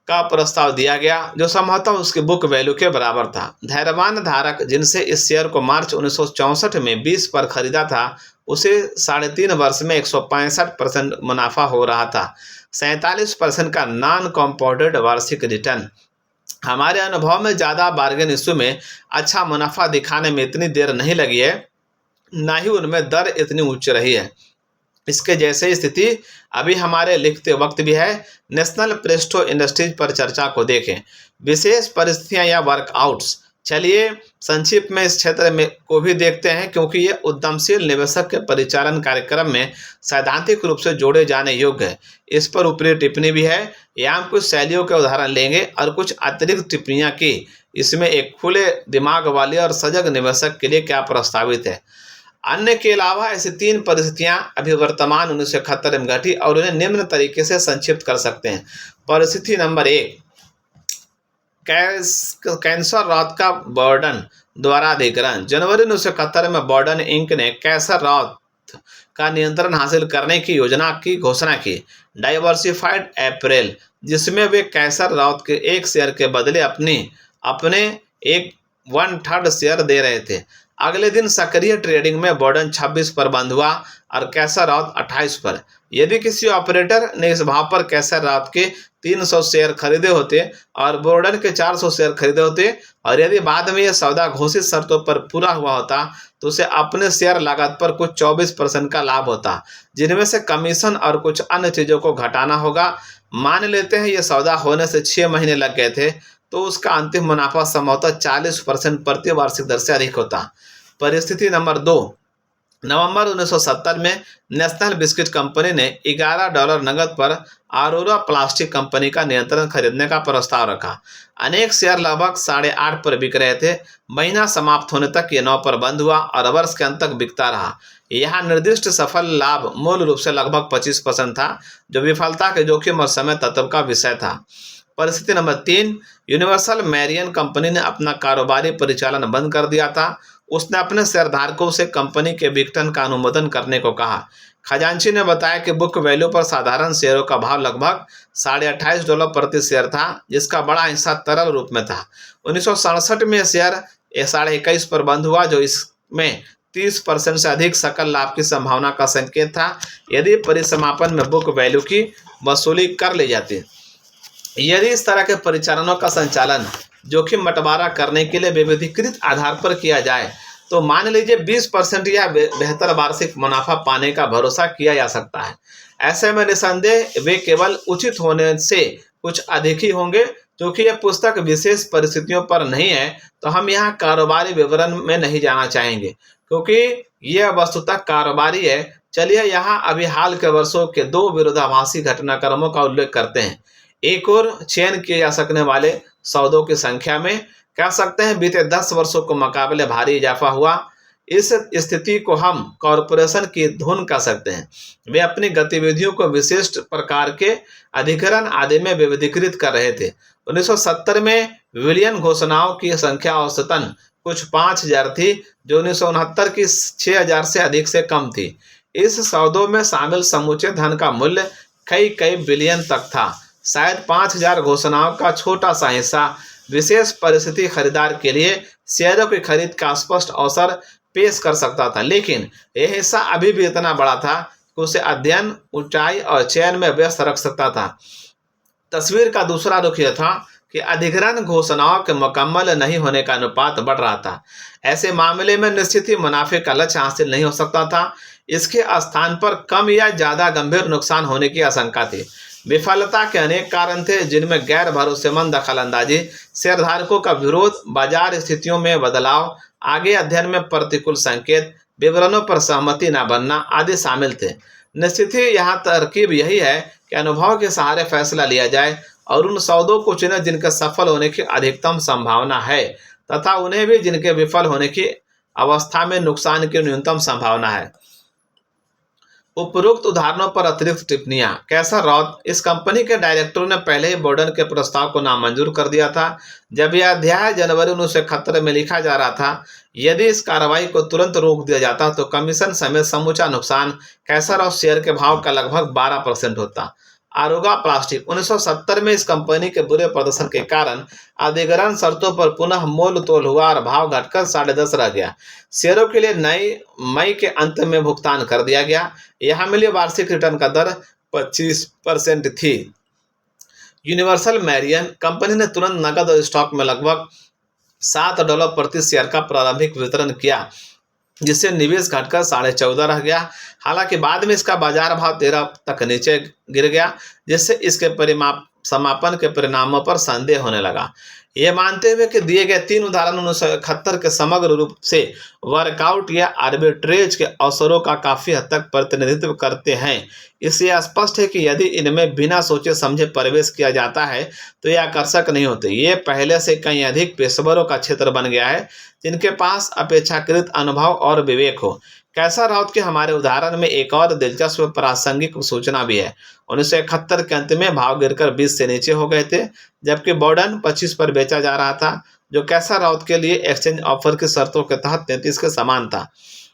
का प्रस्ताव दिया गया जो संभवतः उसकी बुक वैल्यू के बराबर था। धैर्यवान धारक जिनसे इस शेयर को मार्च 1964 में 20 पर खरीदा था उसे 3.5 वर्ष में 165% मुनाफा हो रहा था, 47% का नॉन कंपाउंडेड वार्षिक रिटर्न। हमारे अनुभव में ज़्यादा बार्गेन इशू में अच्छा मुनाफा दिखाने में इतनी देर नहीं लगी है, ना ही उनमें दर इतनी उच्च रही है। इसके जैसे स्थिति अभी हमारे लिखते वक्त भी है। नेशनल प्रेस्टो इंडस्ट्रीज पर चर्चा को देखें। विशेष परिस्थितियां या वर्कआउट्स। चलिए संक्षिप्त में इस क्षेत्र में को भी देखते हैं क्योंकि ये उद्यमशील निवेशक के परिचालन कार्यक्रम में सैद्धांतिक रूप से जोड़े जाने योग्य है। इस पर ऊपरी टिप्पणी भी है। यहाँ हम कुछ शैलियों के उदाहरण लेंगे और कुछ अतिरिक्त टिप्पणियाँ की। इसमें एक खुले दिमाग वाले और सजग निवेशक के लिए क्या प्रस्तावित है। अन्य के अलावा ऐसी 3 परिस्थितियां अभी वर्तमान 1971 में घटी और उन्हें निम्न तरीके से संक्षिप्त कर सकते हैं। परिस्थिति नंबर 1, कैंसर रॉथ का बॉर्डन द्वारा अधिग्रहण। जनवरी 1971 में बॉर्डन इंक ने कैंसर रॉथ का नियंत्रण हासिल करने की योजना की घोषणा की, डाइवर्सिफाइड अप्रैल, जिसमें वे कैंसर रॉथ के 1 शेयर के बदले अपने एक 1/3 शेयर दे रहे थे। अगले दिन सक्रिय ट्रेडिंग में बॉर्डन 26 पर बंद हुआ और कैंसर रॉथ 28 पर। यदि किसी ऑपरेटर ने इस भाव पर कैंसर रॉथ के 300 शेयर खरीदे होते और बॉर्डन के 400 शेयर खरीदे होते और यदि बाद में यह सौदा घोषित शर्तों पर पूरा हुआ होता तो उसे अपने शेयर लागत पर कुछ 24% का लाभ होता, जिनमें से कमीशन और कुछ अन्य चीजों को घटाना होगा। मान लेते हैं यह सौदा होने से 6 महीने लग गए थे तो उसका अंतिम मुनाफा संभवतः 40% प्रति वार्षिक दर से अधिक होता। परिस्थिति नंबर 2, नवंबर 1970 में नेशनल बिस्किट कंपनी ने $11 नकद पर अरोरा प्लास्टिक कंपनी का नियंत्रण खरीदने का प्रस्ताव रखा। अनेक शेयर लगभग 8.5 पर बिक रहे थे। महीना समाप्त होने तक ये 9 पर बंद हुआ और वर्ष के अंत तक बिकता रहा। यहाँ निर्दिष्ट सफल लाभ मूल रूप से लगभग 25% था, जो विफलता के जोखिम और समय तत्व का विषय था। परिस्थिति नंबर 3, यूनिवर्सल मैरियन कंपनी ने अपना कारोबारी परिचालन बंद कर दिया था। उसने अपने शेयरधारकों से कंपनी के विघटन का अनुमोदन करने को कहा। खजांची ने बताया कि बुक वैल्यू पर साधारण शेयरों का भाव लगभग $28.5 प्रति शेयर था, जिसका बड़ा हिस्सा तरल रूप में था। 1967 में शेयर 21.5 पर बंद हुआ, जो इसमें 30% से अधिक सकल लाभ की संभावना का संकेत था यदि परिसमापन में बुक वैल्यू की वसूली कर ली जाती। यदि इस तरह के परिचालनों का संचालन जोखिम बंटवारा करने के लिए विविधीकृत आधार पर किया जाए तो मान लीजिए 20% या बेहतर वार्षिक मुनाफा पाने का भरोसा किया जा सकता है। ऐसे में निसंदेह वे केवल उचित होने से कुछ अधिक ही होंगे। क्योंकि यह पुस्तक विशेष परिस्थितियों पर नहीं है तो हम यहाँ कारोबारी विवरण में नहीं जाना चाहेंगे, क्योंकि यह वस्तुतः कारोबारी है। चलिए यहाँ अभी हाल के वर्षों के 2 विरोधाभासी घटनाक्रमों का उल्लेख करते हैं। एक और चयन किए जा सकने वाले सौदों की संख्या में कह सकते हैं बीते 10 वर्षों के मुकाबले भारी इजाफा हुआ। इस स्थिति को हम कॉरपोरेशन की धुन कह सकते हैं। वे अपनी गतिविधियों को विशिष्ट प्रकार के अधिग्रहण आदि में विविधीकृत कर रहे थे। 1970 में विलियन घोषणाओं की संख्या औसतन कुछ 5000 थी, जो 1969 की 6000 से अधिक से कम थी। इस सौदों में शामिल समूचे धन का मूल्य कई बिलियन तक था। शायद 5000 घोषणाओं का छोटा सा हिस्सा विशेष परिस्थिति खरीदार के लिए शेयरों की खरीद का स्पष्ट अवसर पेश कर सकता था, लेकिन यह हिस्सा अभी भी इतना बड़ा था कि उसे अध्ययन, ऊंचाई और चयन में व्यस्त रख सकता था। तस्वीर का दूसरा रुख यह था कि अधिग्रहण घोषणाओं के मुकम्मल नहीं होने का अनुपात बढ़ रहा था। ऐसे मामले में निश्चित ही मुनाफे का लक्ष्य हासिल नहीं हो सकता था। इसके स्थान पर कम या ज़्यादा गंभीर नुकसान होने की आशंका थी। विफलता के अनेक कारण थे, जिनमें गैर भरोसेमंद दखलंदाजी, शेयरधारकों का विरोध, बाजार स्थितियों में बदलाव, आगे अध्ययन में प्रतिकूल संकेत, विवरणों पर सहमति न बनना आदि शामिल थे। निश्चित ही यहाँ तरकीब यही है कि अनुभव के सहारे फैसला लिया जाए और उन सौदों को चुने जिनके सफल होने की अधिकतम संभावना है, तथा उन्हें भी जिनके विफल होने की अवस्था में नुकसान की न्यूनतम संभावना है। उपरोक्त उदाहरणों पर अतिरिक्त टिप्पणियां। कैंसर रॉथ, इस कंपनी के डायरेक्टरों ने पहले ही बॉर्डन के प्रस्ताव को नामंजूर कर दिया था जब यह अध्याय जनवरी 1971 में लिखा जा रहा था। यदि इस कार्रवाई को तुरंत रोक दिया जाता तो कमीशन समेत समूचा नुकसान कैंसर और शेयर के भाव का लगभग 12% होता। अरोरा प्लास्टिक, 1970 में इस कंपनी के बुरे प्रदर्शन के कारण अधिग्रहण शर्तों पर पुनः मोल तोल हुआ और भाव घटकर 10.5 रह गया। शेयरों के लिए मई के अंत में भुगतान कर दिया गया। यहाँ मिली वार्षिक रिटर्न का दर 25% थी। यूनिवर्सल मैरियन कंपनी ने तुरंत नकद और स्टॉक में लगभग $7 प्रति शेयर का प्रारंभिक वितरण किया, जिससे निवेश घटकर 14.5 रह गया। हालांकि बाद में इसका बाजार भाव 13 तक नीचे गिर गया, जिससे इसके समापन के परिणामों पर संदेह होने लगा। यह मानते हुए कि दिए गए 3 उदाहरण 1971 के समग्र रूप से वर्कआउट या आर्बिट्रेज के अवसरों का काफ़ी हद तक प्रतिनिधित्व करते हैं, इससे स्पष्ट है कि यदि इनमें बिना सोचे समझे प्रवेश किया जाता है तो ये आकर्षक नहीं होते। ये पहले से कहीं अधिक पेशेवरों का क्षेत्र बन गया है, जिनके पास अपेक्षाकृत अनुभव और विवेक हो। कैसा राउत के हमारे उदाहरण में एक और दिलचस्प प्रासंगिक सूचना भी है। 1971 के अंत में भाव गिरकर 20 से नीचे हो गए थे, जबकि बॉर्डन 25 पर बेचा जा रहा था, जो कैसा राउत के लिए एक्सचेंज ऑफर की शर्तों के तहत 33 के समान था।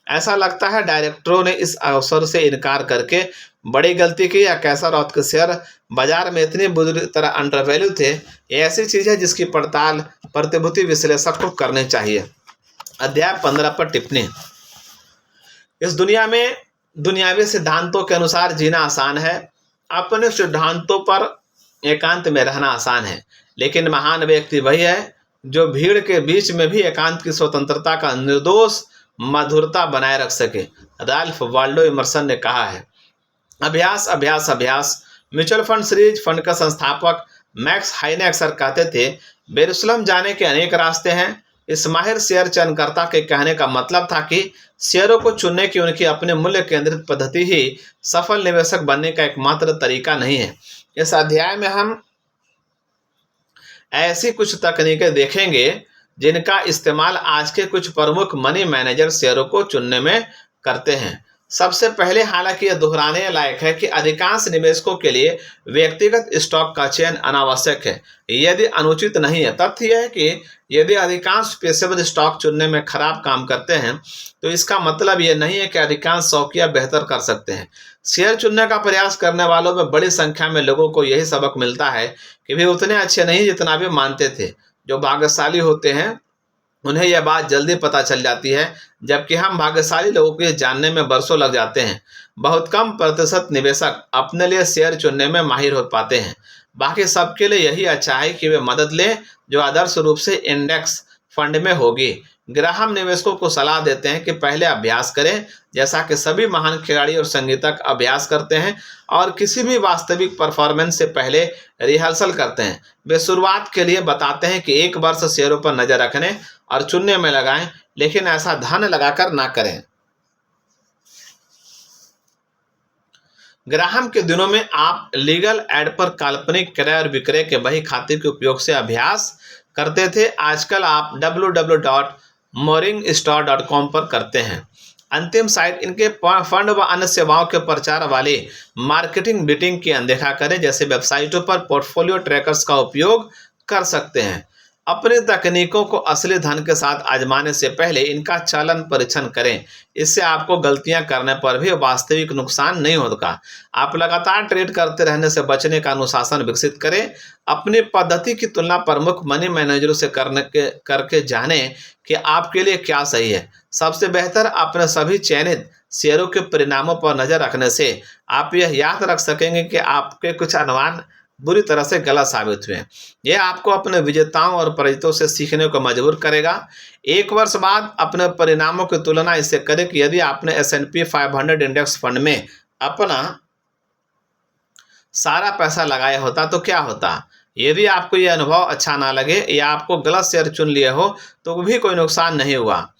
ऐसा लगता है डायरेक्टरों ने इस अवसर से इनकार करके बड़ी गलती की, या कैसा राउत के शेयर बाजार में इतनी बुरी तरह अंडरवैल्यू थे। ये ऐसी चीज है जिसकी पड़ताल प्रतिभूति विश्लेषक को करनी चाहिए। अध्याय 15 पर टिप्पणी। इस दुनिया में दुनियावी सिद्धांतों के अनुसार जीना आसान है, अपने सिद्धांतों पर एकांत में रहना आसान है, लेकिन महान व्यक्ति वही है जो भीड़ के बीच में भी एकांत की स्वतंत्रता का निर्दोष मधुरता बनाए रख सके। राल्फ वाल्डो इमर्सन ने कहा है, अभ्यास अभ्यास अभ्यास। म्यूचुअल फंड सीरीज फंड का संस्थापक मैक्स हाई अक्सर कहते थे, बेरुसलम जाने के अनेक रास्ते हैं। इस माहिर शेयर चयनकर्ता के कहने का मतलब था कि शेयरों को चुनने की उनकी अपने मूल्य केंद्रित पद्धति ही सफल निवेशक बनने का एकमात्र तरीका नहीं है। इस अध्याय में हम ऐसी कुछ तकनीकें देखेंगे जिनका इस्तेमाल आज के कुछ प्रमुख मनी मैनेजर शेयरों को चुनने में करते हैं। सबसे पहले, हालांकि यह दोहराने लायक है कि अधिकांश निवेशकों के लिए व्यक्तिगत स्टॉक का चयन अनावश्यक है यदि अनुचित नहीं है। तथ्य यह है कि यदि अधिकांश पेशेवर स्टॉक चुनने में खराब काम करते हैं तो इसका मतलब यह नहीं है कि अधिकांश शौकिया बेहतर कर सकते हैं। शेयर चुनने का प्रयास करने वालों में बड़ी संख्या में लोगों को यही सबक मिलता है कि वे उतने अच्छे नहीं जितना वे मानते थे। जो भाग्यशाली होते हैं उन्हें यह बात जल्दी पता चल जाती है, जबकि हम भाग्यशाली लोगों को यह जानने में बरसों लग जाते हैं। बहुत कम प्रतिशत निवेशक अपने लिए शेयर चुनने में माहिर हो पाते हैं। बाकी सबके लिए यही अच्छा है कि वे मदद लें जो आदर्श रूप से इंडेक्स फंड में होगी। ग्राहम निवेशकों को सलाह देते हैं कि पहले अभ्यास करें, जैसा कि सभी महान खिलाड़ी और संगीतक अभ्यास करते हैं और किसी भी वास्तविक परफॉर्मेंस से पहले रिहर्सल करते हैं। वे शुरुआत के लिए बताते हैं कि 1 वर्ष शेयरों पर नजर रखने और चुनने में लगाएं, लेकिन ऐसा धन लगाकर ना करें। ग्राहम के दिनों में आप लीगल एड पर काल्पनिक क्रय और विक्रय के बही खाते के उपयोग से अभ्यास करते थे। आजकल आप www.morningstar.com पर करते हैं। अंतिम साइट इनके फंड व अन्य सेवाओं के प्रचार वाले मार्केटिंग बीटिंग की अनदेखा करें। जैसे वेबसाइटों पर पोर्टफोलियो ट्रैकर्स का उपयोग कर सकते हैं। अपनी तकनीकों को असली धन के साथ आजमाने से पहले इनका चालन परीक्षण करें। इससे आपको गलतियां करने पर भी वास्तविक नुकसान नहीं होगा। आप लगातार ट्रेड करते रहने से बचने का अनुशासन विकसित करें। अपनी पद्धति की तुलना प्रमुख मनी मैनेजरों से करके जानें कि आपके लिए क्या सही है। सबसे बेहतर, अपने सभी चयनित शेयरों के परिणामों पर नजर रखने से आप यह याद रख सकेंगे कि आपके कुछ अनुमान बुरी तरह से गलत साबित हुए। यह आपको अपने विजेताओं और पराजितों से सीखने को मजबूर करेगा। 1 वर्ष बाद अपने परिणामों की तुलना इससे करें कि यदि आपने S&P 500 इंडेक्स फंड में अपना सारा पैसा लगाया होता तो क्या होता। यदि आपको यह अनुभव अच्छा ना लगे या आपको गलत शेयर चुन लिए हो तो भी कोई नुकसान नहीं हुआ।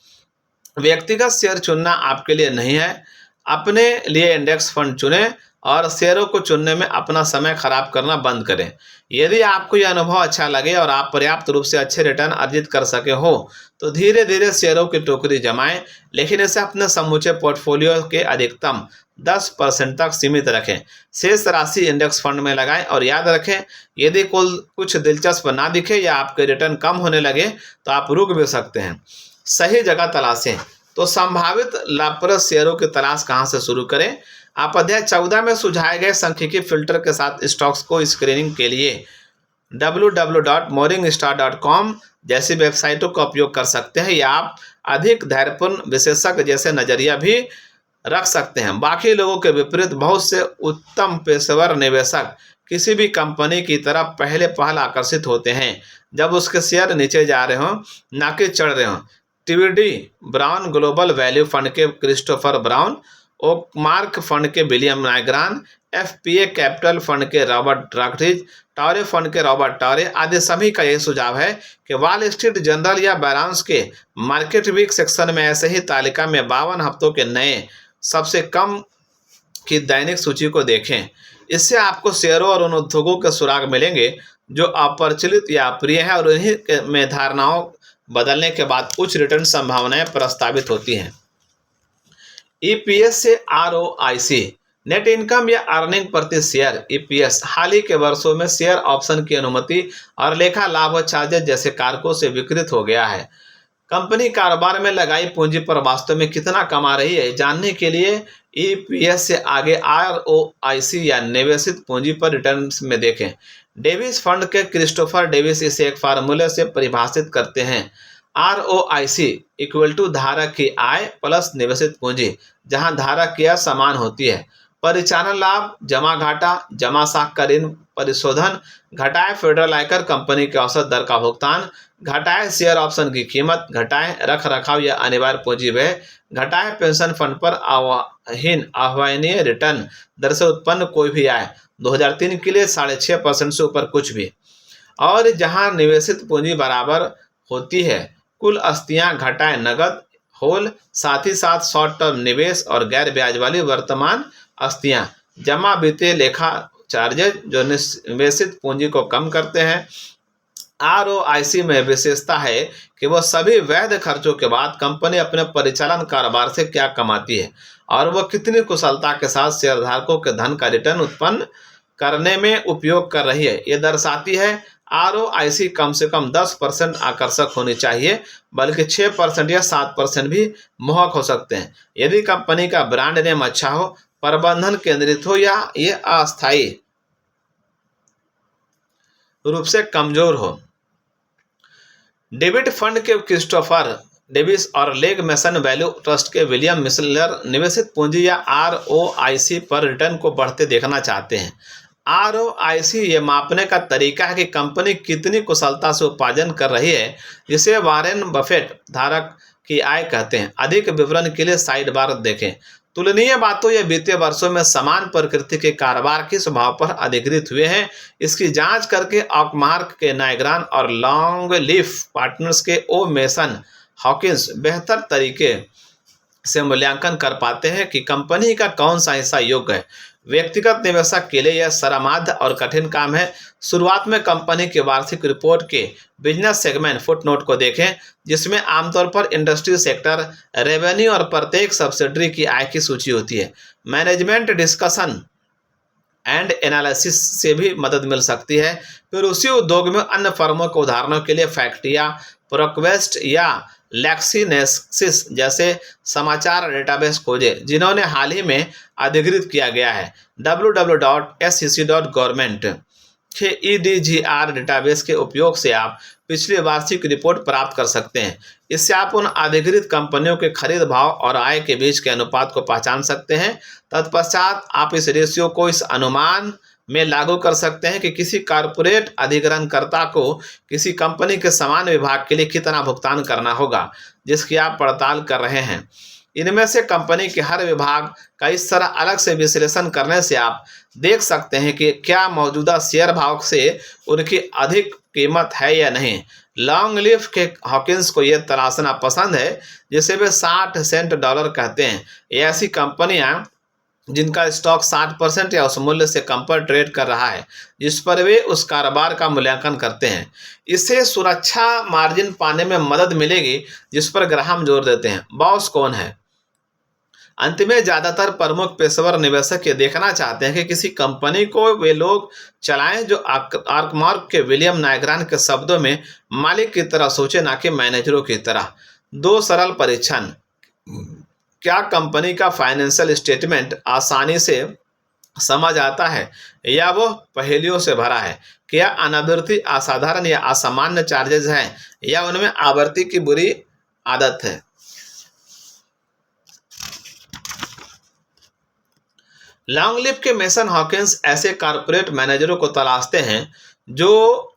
व्यक्तिगत शेयर चुनना आपके लिए नहीं है। अपने लिए इंडेक्स फंड चुनें और शेयरों को चुनने में अपना समय खराब करना बंद करें। यदि आपको यह अनुभव अच्छा लगे और आप पर्याप्त रूप से अच्छे रिटर्न अर्जित कर सके हो तो धीरे धीरे शेयरों की टोकरी जमाएं, लेकिन इसे अपने समूचे पोर्टफोलियो के अधिकतम 10% तक सीमित रखें। शेष राशि इंडेक्स फंड में लगाएं और याद रखें, यदि कुछ दिलचस्प ना दिखे या आपके रिटर्न कम होने लगे तो आप रुक भी सकते हैं। सही जगह तलाशें। तो संभावित लाभप्रद शेयरों की तलाश कहाँ से शुरू करें। आप अध्याय 14 में सुझाए गए सांख्यिकीय फिल्टर के साथ स्टॉक्स को स्क्रीनिंग के लिए www.morningstar.com जैसी वेबसाइटों का उपयोग कर सकते हैं, या आप अधिक धैर्यपूर्ण विशेषज्ञ जैसे नजरिया भी रख सकते हैं। बाकी लोगों के विपरीत बहुत से उत्तम पेशेवर निवेशक किसी भी कंपनी की तरफ पहल आकर्षित होते हैं जब उसके शेयर नीचे जा रहे हों, ना कि चढ़ रहे हों। TVD brown global value fund के क्रिस्टोफर ब्राउन, ओकमार्क फंड के विलियम नाइग्रान, FPA कैपिटल फंड के रॉबर्ट रॉकरिज, टॉरे फंड के रॉबर्ट टॉरे आदि सभी का यह सुझाव है कि वॉल स्ट्रीट जर्नल या बैरांस के मार्केट वीक सेक्शन में ऐसे ही तालिका में 52 हफ्तों के नए सबसे कम की दैनिक सूची को देखें। इससे आपको शेयरों और उन उद्योगों के सुराग मिलेंगे जो अप्रचलित या अप्रिय हैं और इन्हीं में धारणाओं बदलने के बाद उच्च रिटर्न संभावनाएं प्रस्तावित होती हैं। ईपीएस से आरओआईसी, नेट इनकम या अर्निंग प्रति शेयर। ईपीएस हाल ही के वर्षों में शेयर ऑप्शन की अनुमति और लेखा लाभ और चार्जेज जैसे कारकों से विकृत हो गया है। कंपनी कारोबार में लगाई पूंजी पर वास्तव में कितना कमा रही है, जानने के लिए ईपीएस से आगे आरओआईसी या निवेशित पूंजी पर रिटर्न में देखें। डेविस फंड के क्रिस्टोफर डेविस इसे एक फार्मूले से परिभाषित करते हैं। आरओआईसी इक्वल टू धारक की आय प्लस निवेशित पूंजी, जहां धारक की आय समान होती है। परिचालन लाभ जमा घाटा जमा साख का ऋण परिशोधन घटाए फेडरल आयकर कंपनी के औसत दर का भुगतान घटाए शेयर ऑप्शन की कीमत घटाए रख रखाव या अनिवार्य पूंजी व्यय घटाए पेंशन फंड पर आह्वानीय रिटर्न दर से उत्पन्न कोई भी आय 2003 के लिए 6.5% से ऊपर कुछ भी। और जहां निवेशित पूंजी बराबर होती है कुल अस्तियां घटाए नगद होल, साथ ही साथ शॉर्ट टर्म निवेश और गैर ब्याज वाली वर्तमान अस्तियां जमा वित्तीय लेखा चार्जेज जो निवेशित पूंजी को कम करते हैं। आरओआईसी में विशेषता है कि वह सभी वैध खर्चों के बाद कंपनी अपने परिचालन कारोबार से क्या कमाती है और वह कितनी कुशलता के साथ शेयरधारकों के धन का रिटर्न उत्पन्न करने में उपयोग कर रही है। यह दर्शाती है आरओआईसी कम से कम 10% आकर्षक होनी चाहिए, बल्कि 6% या 7% भी मोहक हो सकते हैं यदि कंपनी का ब्रांड नेम अच्छा हो, प्रबंधन केंद्रित हो या ये अस्थायी रूप से कमजोर हो। डेविड फंड के क्रिस्टोफर डेविस और लेग मेसन वैल्यू ट्रस्ट के विलियम मिसलर निवेशित पूंजी या आरओआईसी पर रिटर्न को बढ़ते देखना चाहते हैं। आरओआईसी ये मापने का तरीका है कि कंपनी कितनी कुशलता से उपार्जन कर रही है, जिसे वॉरेन बफेट धारक की आय कहते हैं। अधिक विवरण के लिए साइड बार देखें। तुलनीय बातों या वित्तीय वर्षों में समान प्रकृति के कारोबार किस भाव पर अधिकृत हुए हैं, इसकी जांच करके ऑकमार्क के नाइग्रान और लॉन्ग लीफ पार्टनर्स के ओ मेसन हॉकिंस बेहतर तरीके से मूल्यांकन कर पाते हैं कि कंपनी का कौन सा हिस्सा योग्य है। व्यक्तिगत निवेशक के लिए यह श्रमाध्य और कठिन काम है। शुरुआत में कंपनी की वार्षिक रिपोर्ट के बिजनेस सेगमेंट फुटनोट को देखें, जिसमें आमतौर पर इंडस्ट्री सेक्टर, रेवेन्यू और प्रत्येक सब्सिडरी की आय की सूची होती है। मैनेजमेंट डिस्कशन एंड एनालिसिस से भी मदद मिल सकती है। फिर उसी उद्योग में अन्य फर्मों के उदाहरणों के लिए फैक्टिया, प्रोक्वेस्ट या लैक्सीनेसिस जैसे समाचार डेटाबेस खोजें, जिन्होंने हाल ही में अधिकृत किया गया है। www.sec.government के EDGR डेटाबेस के उपयोग से आप पिछली वार्षिक रिपोर्ट प्राप्त कर सकते हैं। इससे आप उन अधिकृत कंपनियों के खरीद भाव और आय के बीच के अनुपात को पहचान सकते हैं। तत्पश्चात आप इस रेशियो को इस अनुमान में लागू कर सकते हैं कि किसी कॉर्पोरेट अधिग्रहणकर्ता को किसी कंपनी के समान विभाग के लिए कितना भुगतान करना होगा जिसकी आप पड़ताल कर रहे हैं। इनमें से कंपनी के हर विभाग का इस तरह अलग से विश्लेषण करने से आप देख सकते हैं कि क्या मौजूदा शेयर भाव से उनकी अधिक कीमत है या नहीं। लॉन्ग लीफ के हॉकिंस को यह तलाशना पसंद है जिसे वे 60 सेंट डॉलर कहते हैं। ये ऐसी कंपनियां जिनका स्टॉक 60% या उस मूल्य से कम पर ट्रेड कर रहा है जिस पर वे उस कारोबार का मूल्यांकन करते हैं। इससे सुरक्षा मार्जिन पाने में मदद मिलेगी जिस पर ग्राहम जोर देते हैं। बॉस कौन है? अंत में ज्यादातर प्रमुख पेशेवर निवेशक ये देखना चाहते हैं कि किसी कंपनी को वे लोग चलाएं जो आर्कमार्क के विलियम नाइग्रान के शब्दों में मालिक की तरह सोचे, ना कि मैनेजरों की तरह। 2 सरल परीक्षण। क्या कंपनी का फाइनेंशियल स्टेटमेंट आसानी से समझ आता है या वो पहेलियों से भरा है? क्या अनावृत्ति असाधारण या असामान्य चार्जेस हैं या उनमें आवृत्ति की बुरी आदत है? लॉन्ग लीफ के मेसन हॉकिंस ऐसे कॉर्पोरेट मैनेजरों को तलाशते हैं जो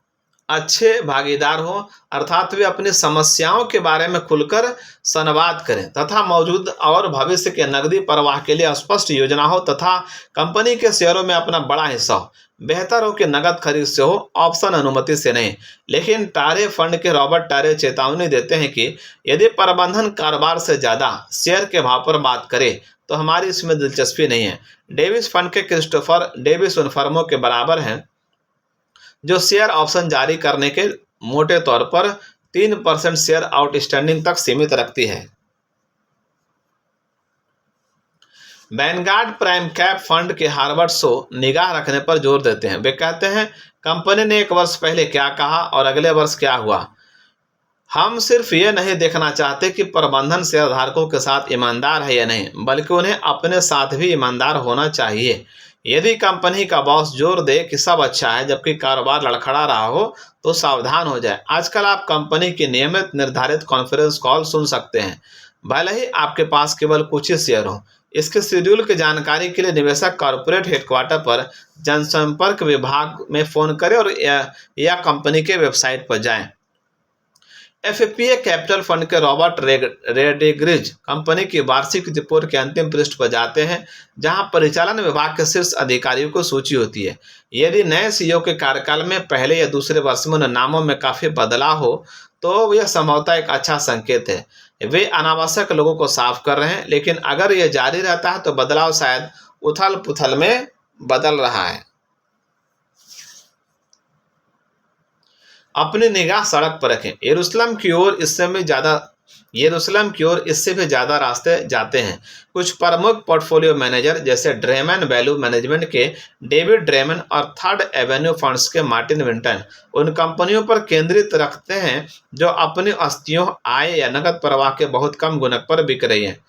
अच्छे भागीदार हो, अर्थात वे अपनी समस्याओं के बारे में खुलकर संवाद करें तथा मौजूद और भविष्य के नकदी प्रवाह के लिए स्पष्ट योजना हो तथा कंपनी के शेयरों में अपना बड़ा हिस्सा हो। बेहतर हो कि नगद खरीद से हो, ऑप्शन अनुमति से नहीं। लेकिन टारे फंड के रॉबर्ट टारे चेतावनी देते हैं कि यदि प्रबंधन कारोबार से ज़्यादा शेयर के भाव पर बात करे तो हमारी इसमें दिलचस्पी नहीं है। डेविस फंड के क्रिस्टोफर डेविस उन फर्मों के बराबर हैं जो शेयर ऑप्शन जारी करने के मोटे तौर पर 3% शेयर आउटस्टैंडिंग तक सीमित रखती है। वैनगार्ड प्राइम कैप फंड के हार्वर्ड शो निगाह रखने पर जोर देते हैं। वे कहते हैं, कंपनी ने 1 वर्ष पहले क्या कहा और अगले वर्ष क्या हुआ। हम सिर्फ ये नहीं देखना चाहते कि प्रबंधन शेयरधारकों के साथ ईमानदार है या नहीं, बल्कि उन्हें अपने साथ भी ईमानदार होना चाहिए। यदि कंपनी का बॉस जोर दे कि सब अच्छा है जबकि कारोबार लड़खड़ा रहा हो, तो सावधान हो जाए। आजकल आप कंपनी की नियमित निर्धारित कॉन्फ्रेंस कॉल सुन सकते हैं, भले ही आपके पास केवल कुछ ही शेयर हो। इसके शेड्यूल की जानकारी के लिए निवेशक कॉर्पोरेट हेडक्वार्टर पर जनसंपर्क विभाग में फ़ोन करें और या कंपनी के वेबसाइट पर जाएं। एफपीए कैपिटल फंड के रॉबर्ट रेड्रिग्स कंपनी की वार्षिक रिपोर्ट के अंतिम पृष्ठ पर जाते हैं, जहां परिचालन विभाग के शीर्ष अधिकारियों को सूची होती है। यदि नए सीईओ के कार्यकाल में पहले या दूसरे वर्ष में उन नामों में काफ़ी बदलाव हो, तो यह संभवतः एक अच्छा संकेत है। वे अनावश्यक लोगों को साफ कर रहे हैं, लेकिन अगर यह जारी रहता है तो बदलाव शायद उथल पुथल में बदल रहा है। अपनी निगाह सड़क पर रखें। यरूशलेम की ओर इससे भी ज़्यादा रास्ते जाते हैं। कुछ प्रमुख पोर्टफोलियो मैनेजर जैसे ड्रेमन वैल्यू मैनेजमेंट के डेविड ड्रेमन और थर्ड एवेन्यू फंड्स के मार्टिन विंटन उन कंपनियों पर केंद्रित रखते हैं जो अपनी अस्थियों, आय या नकद प्रवाह के बहुत कम गुणक पर बिक रही हैं।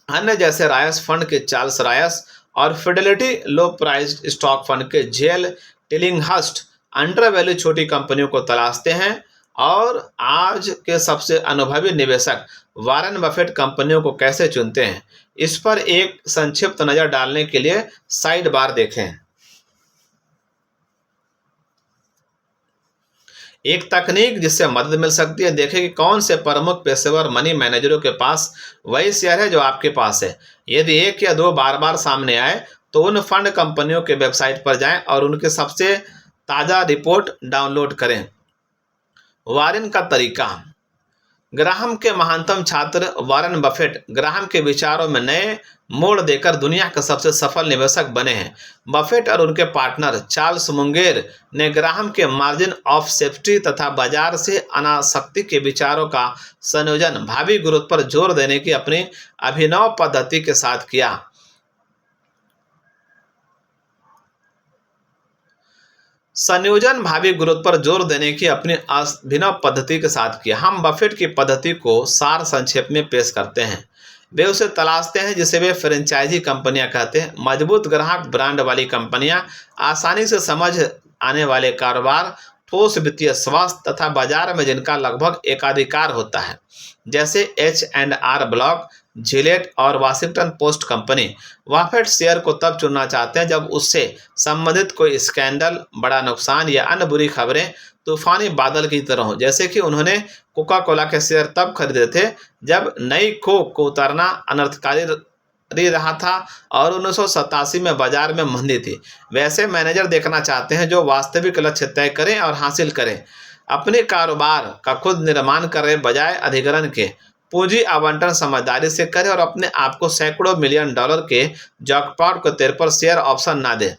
अन्य जैसे रायस फंड के चार्ल्स रायस और फिडेलिटी लो प्राइस्ड स्टॉक फंड के जेल टिलिंगहर्स्ट अंडर वैल्यू छोटी कंपनियों को तलाशते हैं। और आज के सबसे अनुभवी निवेशक वारेन बफेट कंपनियों को कैसे चुनते हैं, इस पर एक संक्षिप्त नज़र डालने के लिए साइड बार देखें। एक तकनीक जिससे मदद मिल सकती है, देखें कि कौन से प्रमुख पेशेवर मनी मैनेजरों के पास वही शेयर है जो आपके पास है। यदि 1 या 2 बार बार सामने आए तो उन फंड कंपनियों के वेबसाइट पर जाएं और उनके सबसे ताज़ा रिपोर्ट डाउनलोड करें। वारेन का तरीका। ग्राहम के महानतम छात्र वारेन बफेट ग्राहम के विचारों में नए मोड़ देकर दुनिया के सबसे सफल निवेशक बने हैं। बफेट और उनके पार्टनर चार्ल्स मुंगेर ने ग्राहम के मार्जिन ऑफ सेफ्टी तथा बाजार से अनासक्ति के विचारों का संयोजन भावी ग्रोथ पर जोर देने की अपनी अभिनव पद्धति के साथ किया। भावी ग्रोथ पर जोर देने की अपनी अभिनव पद्धति के साथ किया। हम बफेट की पद्धति को सार संक्षेप में पेश करते हैं। वे उसे तलाशते हैं जिसे वे फ्रेंचाइजी कंपनियां कहते हैं। मजबूत ग्राहक ब्रांड वाली कंपनियां, आसानी से समझ आने वाले कारोबार, ठोस वित्तीय स्वास्थ्य तथा बाजार में जिनका लगभग एकाधिकार होता है, जैसे H&R ब्लॉक, जिलेट और Washington post company. Buffett share को तब चुनना चाहते हैं जब उससे संबंधित कोई स्कैंडल, बड़ा नुकसान या अन्य बुरी खबरें तूफानी बादल की तरह हो। जैसे कि उन्होंने कोका कोला के शेयर तब खरीदे थे जब नई कोक को उतारना अनर्थकारी रहा था और 1987 में बाजार में मंदी थी। वैसे मैनेजर देखना चाहते हैं जो वास्तविक लक्ष्य तय करें और हासिल करें, अपने कारोबार का खुद निर्माण करें बजाय अधिग्रहण के। पूंजी आवंटन समझदारी से करें और अपने आप को सैकड़ों मिलियन डॉलर के जैकपॉट के तौर पर शेयर ऑप्शन ना दें।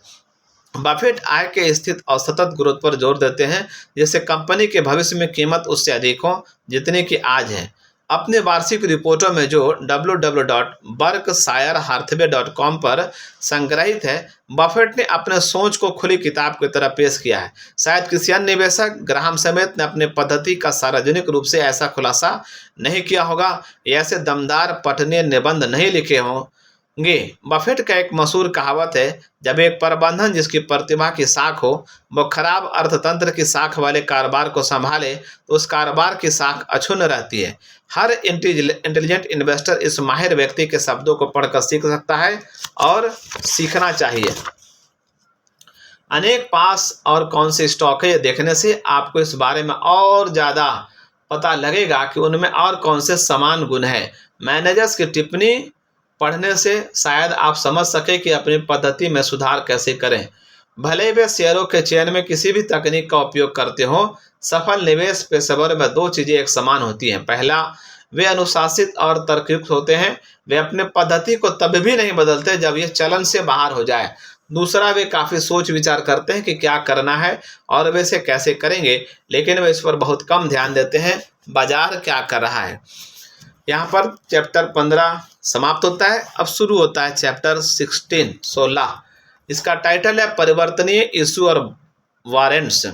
बफेट आय के स्थित और सतत ग्रोथ पर जोर देते हैं, जिससे कंपनी के भविष्य में कीमत उससे अधिक हो जितनी कि आज है। अपने वार्षिक रिपोर्टों में जो www.berkshirehathaway.com पर संग्रहित है, बफेट ने अपने सोच को खुली किताब की तरह पेश किया है। शायद किसी अन्य निवेशक ग्राहम समेत ने अपने पद्धति का सार्वजनिक रूप से ऐसा खुलासा नहीं किया होगा या ऐसे दमदार पठनीय निबंध नहीं लिखे होंगे। बफेट का एक मशहूर कहावत है, जब एक प्रबंधन जिसकी प्रतिभा की शाख हो वो खराब अर्थतंत्र की शाख वाले कारोबार को संभाले तो उस कारोबार की शाख अछून्न रहती है। हर इंटेलिजेंट इन्वेस्टर इस माहिर व्यक्ति के शब्दों को पढ़कर सीख सकता है और सीखना चाहिए। अनेक पास और कौन से स्टॉक है, ये देखने से आपको इस बारे में और ज़्यादा पता लगेगा कि उनमें और कौन से समान गुण हैं। मैनेजर्स की टिप्पणी पढ़ने से शायद आप समझ सके कि अपनी पद्धति में सुधार कैसे करें। भले वे शेयरों के चयन में किसी भी तकनीक का उपयोग करते हो, सफल निवेश पेशेवर में 2 चीज़ें एक समान होती हैं। पहला, वे अनुशासित और तर्कयुक्त होते हैं। वे अपने पद्धति को तब भी नहीं बदलते जब यह चलन से बाहर हो जाए। दूसरा, वे काफ़ी सोच विचार करते हैं कि क्या करना है और वे इसे कैसे करेंगे, लेकिन वे इस पर बहुत कम ध्यान देते हैं बाजार क्या कर रहा है। यहाँ पर चैप्टर 15 समाप्त होता है। अब शुरू होता है चैप्टर 16। इसका टाइटल है परिवर्तनीय इशू और वारंट्स।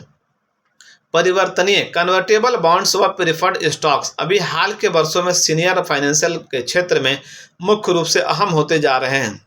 परिवर्तनीय कन्वर्टेबल बॉन्ड्स व प्रिफर्ड स्टॉक्स अभी हाल के वर्षों में सीनियर फाइनेंशियल के क्षेत्र में मुख्य रूप से अहम होते जा रहे हैं।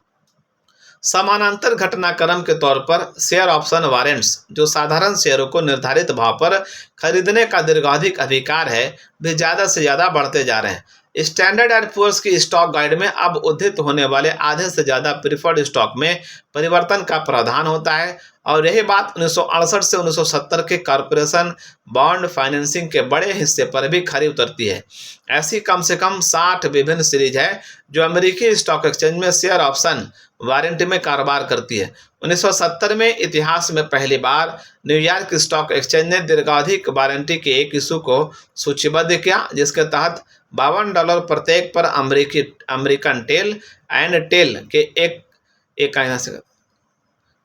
समानांतर घटनाक्रम के तौर पर शेयर ऑप्शन वारंट्स, जो साधारण शेयरों को निर्धारित भाव पर खरीदने का दीर्घावधिक अधिकार है, भी ज़्यादा से ज़्यादा बढ़ते जा रहे हैं। स्टैंडर्ड एंड पुअर्स की स्टॉक गाइड में अब उद्धृत होने वाले आधे से ज़्यादा प्रिफर्ड स्टॉक में परिवर्तन का प्रावधान होता है, और यही बात 1968 से 1970 के कॉरपोरेशन बॉन्ड फाइनेंसिंग के बड़े हिस्से पर भी खरी उतरती है। ऐसी कम से कम 60 विभिन्न सीरीज है जो अमेरिकी स्टॉक एक्सचेंज में शेयर ऑप्शन वारंटी में कारोबार करती है। 1970 में इतिहास में पहली बार न्यूयॉर्क स्टॉक एक्सचेंज ने दीर्घावधिक वारंटी के एक इशू को सूचीबद्ध किया, जिसके तहत $52 प्रत्येक पर अमेरिकन टेल एंड टेल के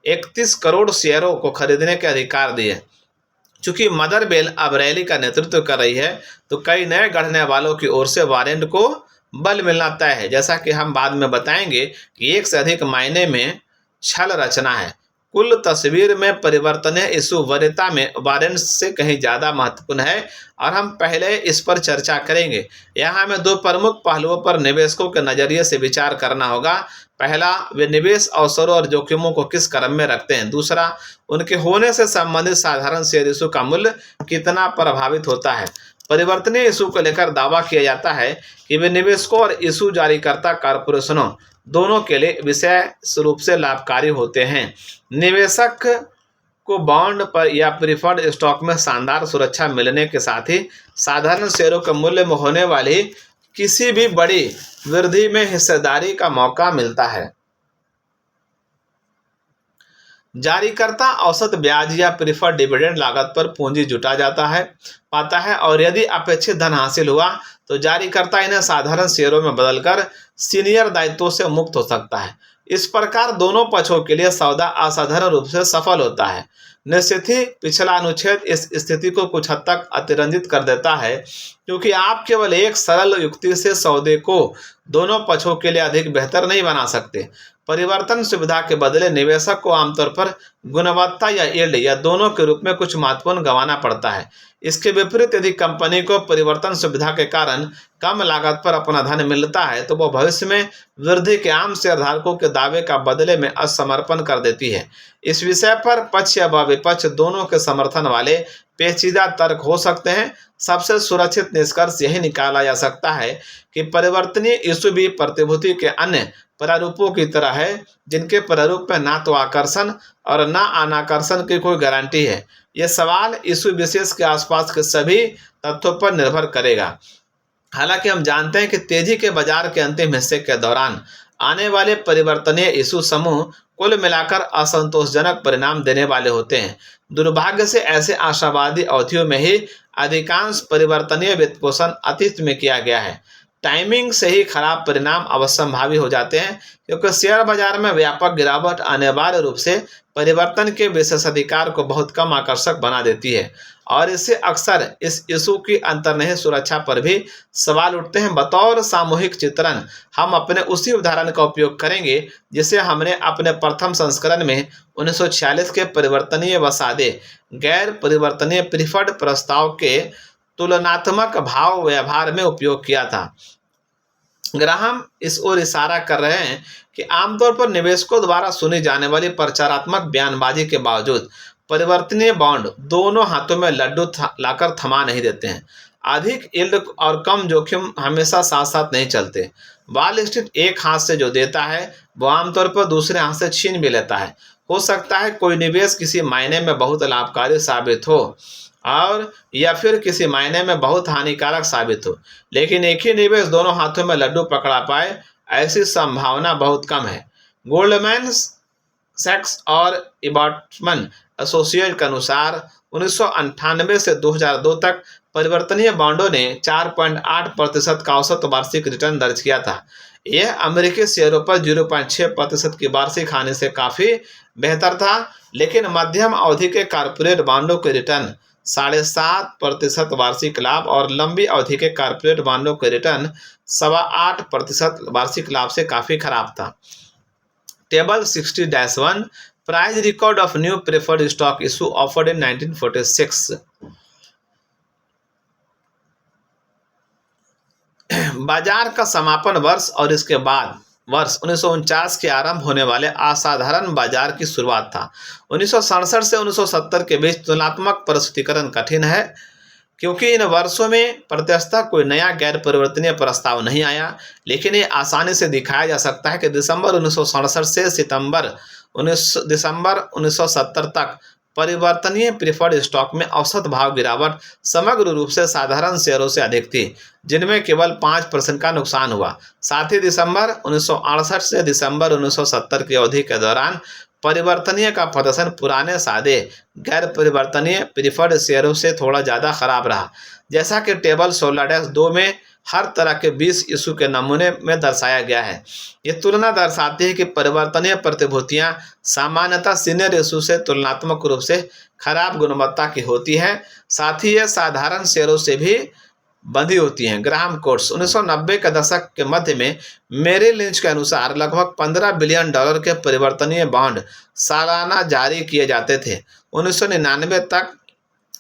31 करोड़ शेयरों को खरीदने के अधिकार दिए। चूंकि मदर बेल अब रैली का नेतृत्व कर रही है, तो कई नए गढ़ने वालों की ओर से वारंट को बल मिलना तय है। जैसा कि हम बाद में बताएंगे कि एक से अधिक मायने में छल रचना है। कुल तस्वीर में परिवर्तनीय इशू वरीयता में वारंट से कहीं ज़्यादा महत्वपूर्ण है, और हम पहले इस पर चर्चा करेंगे। यहाँ हमें दो प्रमुख पहलुओं पर निवेशकों के नज़रिए से विचार करना होगा। पहला, वे निवेश अवसरों और जोखिमों को किस क्रम में रखते हैं। दूसरा, उनके होने से संबंधित साधारण शेयर इशू का मूल्य कितना प्रभावित होता है। परिवर्तनीय इशू को लेकर दावा किया जाता है कि वे निवेशकों और इशू जारीकर्ता कॉरपोरेशनों दोनों के लिए विशेष रूप से लाभकारी होते हैं। निवेशक को बॉन्ड पर या प्रिफर्ड स्टॉक में शानदार सुरक्षा मिलने के साथ ही साधारण शेयरों के मूल्य में होने वाली किसी भी बड़ी वृद्धि में हिस्सेदारी का मौका मिलता है। जारीकर्ता औसत ब्याज या प्रिफर्ड डिविडेंड लागत पर पूंजी जुटा पाता है, और यदि अपेक्षित धन हासिल हुआ तो जारीकर्ता इन्हें साधारण शेयरों में बदलकर सीनियर दायित्वों से मुक्त हो सकता है। इस प्रकार दोनों पक्षों के लिए सौदा असाधारण रूप से सफल होता है। निश्चित ही पिछला अनुच्छेद इस स्थिति को कुछ हद तक अतिरंजित कर देता है, क्योंकि आप केवल एक सरल युक्ति से सौदे को दोनों पक्षों के लिए अधिक बेहतर नहीं बना सकते। परिवर्तन सुविधा के बदले निवेशक को आमतौर पर गुणवत्ता या यील्ड या दोनों के रूप में कुछ महत्वपूर्ण गंवाना पड़ता है। इसके विपरीत, यदि कंपनी को परिवर्तन सुविधा के कारण कम लागत पर अपना धन मिलता है, तो वह भविष्य में वृद्धि के आम शेयरधारकों के दावे का बदले में असमर्पण कर देती है। इस विषय पर पक्ष या विपक्ष दोनों के समर्थन वाले पेचीदा तर्क हो सकते हैं। सबसे सुरक्षित निष्कर्ष यही निकाला जा सकता है कि परिवर्तनीय इशू भी प्रतिभूति के अन्य प्रारूपों की तरह है, जिनके प्रारूप में ना तो आकर्षण और ना अनाकर्षण की कोई गारंटी है। यह सवाल इशू विशेष के आसपास के सभी तथ्यों पर निर्भर करेगा। हालांकि हम जानते हैं कि तेजी के बाजार के अंतिम हिस्से के दौरान आने वाले परिवर्तनीय इशू समूह कुल मिलाकर असंतोषजनक परिणाम देने वाले होते हैं। दुर्भाग्य से ऐसे आशावादी अवधियों में ही अधिकांश परिवर्तनीय वित्तपोषण अतीत में किया गया है। टाइमिंग से ही खराब परिणाम अवश्यंभावी हो जाते हैं, क्योंकि शेयर बाजार में व्यापक गिरावट अनिवार्य रूप से परिवर्तन के विशेषाधिकार को बहुत कम आकर्षक बना देती है, और इससे अक्सर इस इशू की अंतर्निहित सुरक्षा पर भी सवाल उठते हैं। बतौर सामूहिक चित्रण हम अपने उसी उदाहरण का उपयोग करेंगे जिसे हमने अपने प्रथम संस्करण में 1946 के परिवर्तनीय व सादे गैर परिवर्तनीय प्रिफर्ड प्रस्ताव के तुलनात्मक भाव व्यवहार में उपयोग किया था। ग्राहम इस ओर इशारा कर रहे हैं कि आमतौर पर निवेशकों द्वारा सुनी जाने वाली प्रचारात्मक बयानबाजी के बावजूद परिवर्तनीय बॉन्ड दोनों हाथों में लड्डू लाकर थमा नहीं देते हैं। अधिक यील्ड और कम जोखिम हमेशा साथ साथ नहीं चलते। वॉल स्ट्रीट एक हाथ से जो देता है वो आमतौर पर दूसरे हाथ से छीन भी लेता है। हो सकता है कोई निवेश किसी मायने में बहुत लाभकारी साबित हो और या फिर किसी मायने में बहुत हानिकारक साबित हो, लेकिन एक ही निवेश दोनों हाथों में लड्डू पकड़ा पाए, ऐसी संभावना बहुत कम है। गोल्डमैन सैक्स और इबार्टमन एसोसिएट के अनुसार 1998 से 2002 तक परिवर्तनीय बॉन्डों ने 4.8% का औसत वार्षिक रिटर्न दर्ज किया था। यह अमेरिकी शेयरों पर 0.6% की वार्षिक हानि से काफ़ी बेहतर था, लेकिन मध्यम अवधि के कॉर्पोरेट बॉन्डों के रिटर्न 7.5% वार्षिक लाभ और लंबी अवधि के कॉर्पोरेट बांडों के रिटर्न 8.25% वार्षिक लाभ से काफी खराब था। Table 60-1 price record of new preferred stock issue offered in 1946। बाजार का समापन वर्ष और इसके बाद वर्ष 1949 के आरंभ होने वाले असाधारण बाजार की शुरुआत था। 1967 से 1970 के बीच तुलनात्मक प्रस्तुतिकरण कठिन है क्योंकि इन वर्षों में प्रत्यक्षतः कोई नया गैर परिवर्तनीय प्रस्ताव नहीं आया, लेकिन ये आसानी से दिखाया जा सकता है कि दिसंबर 1967 से दिसंबर 1970 तक परिवर्तनीय प्रीफर्ड स्टॉक में औसत भाव गिरावट समग्र रूप से साधारण शेयरों से अधिक थी, जिनमें केवल 5% का नुकसान हुआ। साथ ही दिसंबर 1968 से दिसंबर 1970 की अवधि के दौरान परिवर्तनीय का प्रदर्शन पुराने सादे गैर परिवर्तनीय प्रीफर्ड शेयरों से थोड़ा ज़्यादा खराब रहा, जैसा कि टेबल 16-2 में हर तरह के 20 इशू के नमूने में दर्शाया गया है। ये तुलना दर्शाती है कि परिवर्तनीय प्रतिभूतियां सामान्यतः सीनियर इशू से तुलनात्मक रूप से खराब गुणवत्ता की होती हैं, साथ ही ये साधारण शेयरों से भी बंधी होती हैं। ग्राहम कोट्स 1990 के दशक के मध्य में मेरिल लिंच के अनुसार लगभग $15 बिलियन के परिवर्तनीय बॉन्ड सालाना जारी किए जाते थे। 1999 तक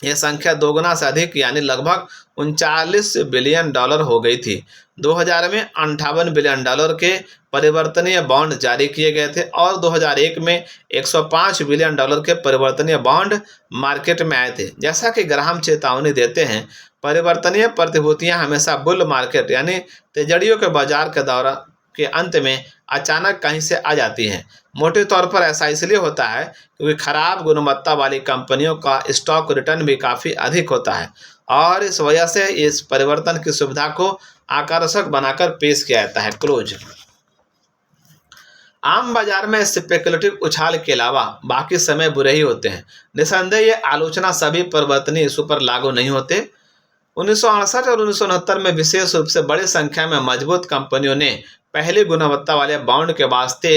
यह संख्या दोगुना से अधिक यानी लगभग $39 बिलियन हो गई थी। 2000 में $58 बिलियन के परिवर्तनीय बॉन्ड जारी किए गए थे और 2001 में $105 बिलियन के परिवर्तनीय बॉन्ड मार्केट में आए थे। जैसा कि ग्राहम चेतावनी देते हैं, परिवर्तनीय प्रतिभूतियां हमेशा बुल मार्केट यानी तेजड़ियों के बाजार के दौरान के अंत में अचानक कहीं से आ जाती हैं। मोटे तौर पर ऐसा इसलिए होता है क्योंकि खराब गुणवत्ता वाली कंपनियों का स्टॉक रिटर्न भी काफ़ी अधिक होता है और इस वजह से इस परिवर्तन की सुविधा को आकर्षक बनाकर पेश किया जाता है। क्लोज। आम बाजार में स्पेकुलेटिव उछाल के अलावा बाकी समय बुरे ही होते हैं। निसंदेह ये आलोचना सभी परिवर्तनीय इशू पर लागू नहीं होते। 1968 और 1969 में विशेष रूप से बड़ी संख्या में मजबूत कंपनियों ने पहली गुणवत्ता वाले बॉन्ड के वास्ते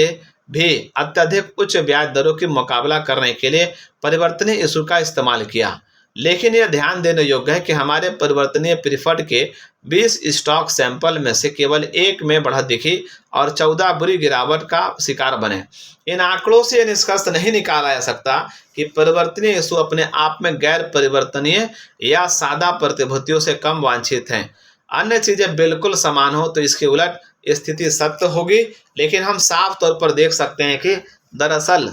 भी अत्यधिक उच्च ब्याज दरों की मुकाबला करने के लिए परिवर्तनीय इशू का इस्तेमाल किया। लेकिन यह ध्यान देने योग्य है कि हमारे परिवर्तनीय प्रीफर्ड के 20 स्टॉक सैंपल में से केवल एक में बढ़त दिखी और 14 बुरी गिरावट का शिकार बने। इन आंकड़ों से निष्कर्ष नहीं निकाला जा सकता कि परिवर्तनीय इशू अपने आप में गैर परिवर्तनीय या सादा प्रतिभूतियों से कम वांछित हैं। अन्य चीजें बिल्कुल समान हो तो इसके उलट स्थिति सत्य होगी, लेकिन हम साफ तौर पर देख सकते हैं कि दरअसल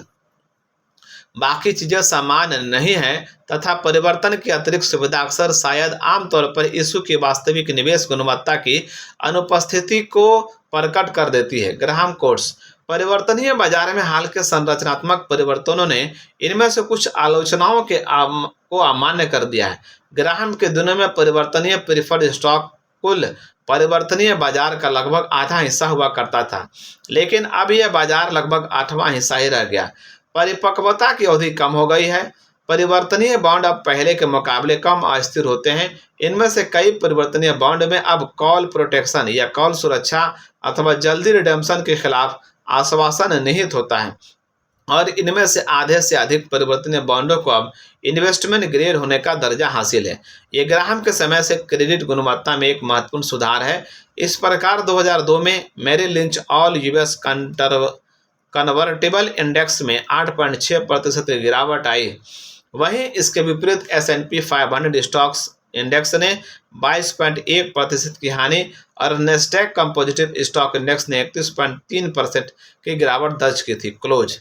बाकी चीजें समान नहीं हैं तथा परिवर्तन की अतिरिक्त सुविधा अक्सर शायद आमतौर पर इशू की वास्तविक निवेश गुणवत्ता की अनुपस्थिति को प्रकट कर देती है। ग्राहम कोट्स परिवर्तनीय बाजार में हाल के संरचनात्मक परिवर्तनों ने इनमें से कुछ आलोचनाओं को अमान्य कर दिया है। ग्राहम के दिनों में परिवर्तनीय प्रीफर्ड स्टॉक कुल परिवर्तनीय बाजार का लगभग आधा हिस्सा हुआ करता था, लेकिन अब यह बाजार लगभग 8वां हिस्सा ही रह गया। परिपक्वता की अवधि कम हो गई है। परिवर्तनीय बॉन्ड अब पहले के मुकाबले कम अस्थिर होते हैं। इनमें से कई परिवर्तनीय बॉन्ड में अब कॉल प्रोटेक्शन या कॉल सुरक्षा अथवा जल्दी रिडेम्पशन के खिलाफ आश्वासन निहित होता है और इनमें से आधे से अधिक परिवर्तनीय बॉन्डों को अब इन्वेस्टमेंट ग्रेड होने का दर्जा हासिल है। ये ग्राहम के समय से क्रेडिट गुणवत्ता में एक महत्वपूर्ण सुधार है। इस प्रकार 2002 में Merrill Lynch all US convertible index में 8.6% की गिरावट आई। वहीं इसके विपरीत S&P 500 स्टॉक्स इंडेक्स ने 22.1% की हानि और नेस्डैक कंपोजिटिव स्टॉक इंडेक्स ने 31.3% की गिरावट दर्ज की थी। क्लोज।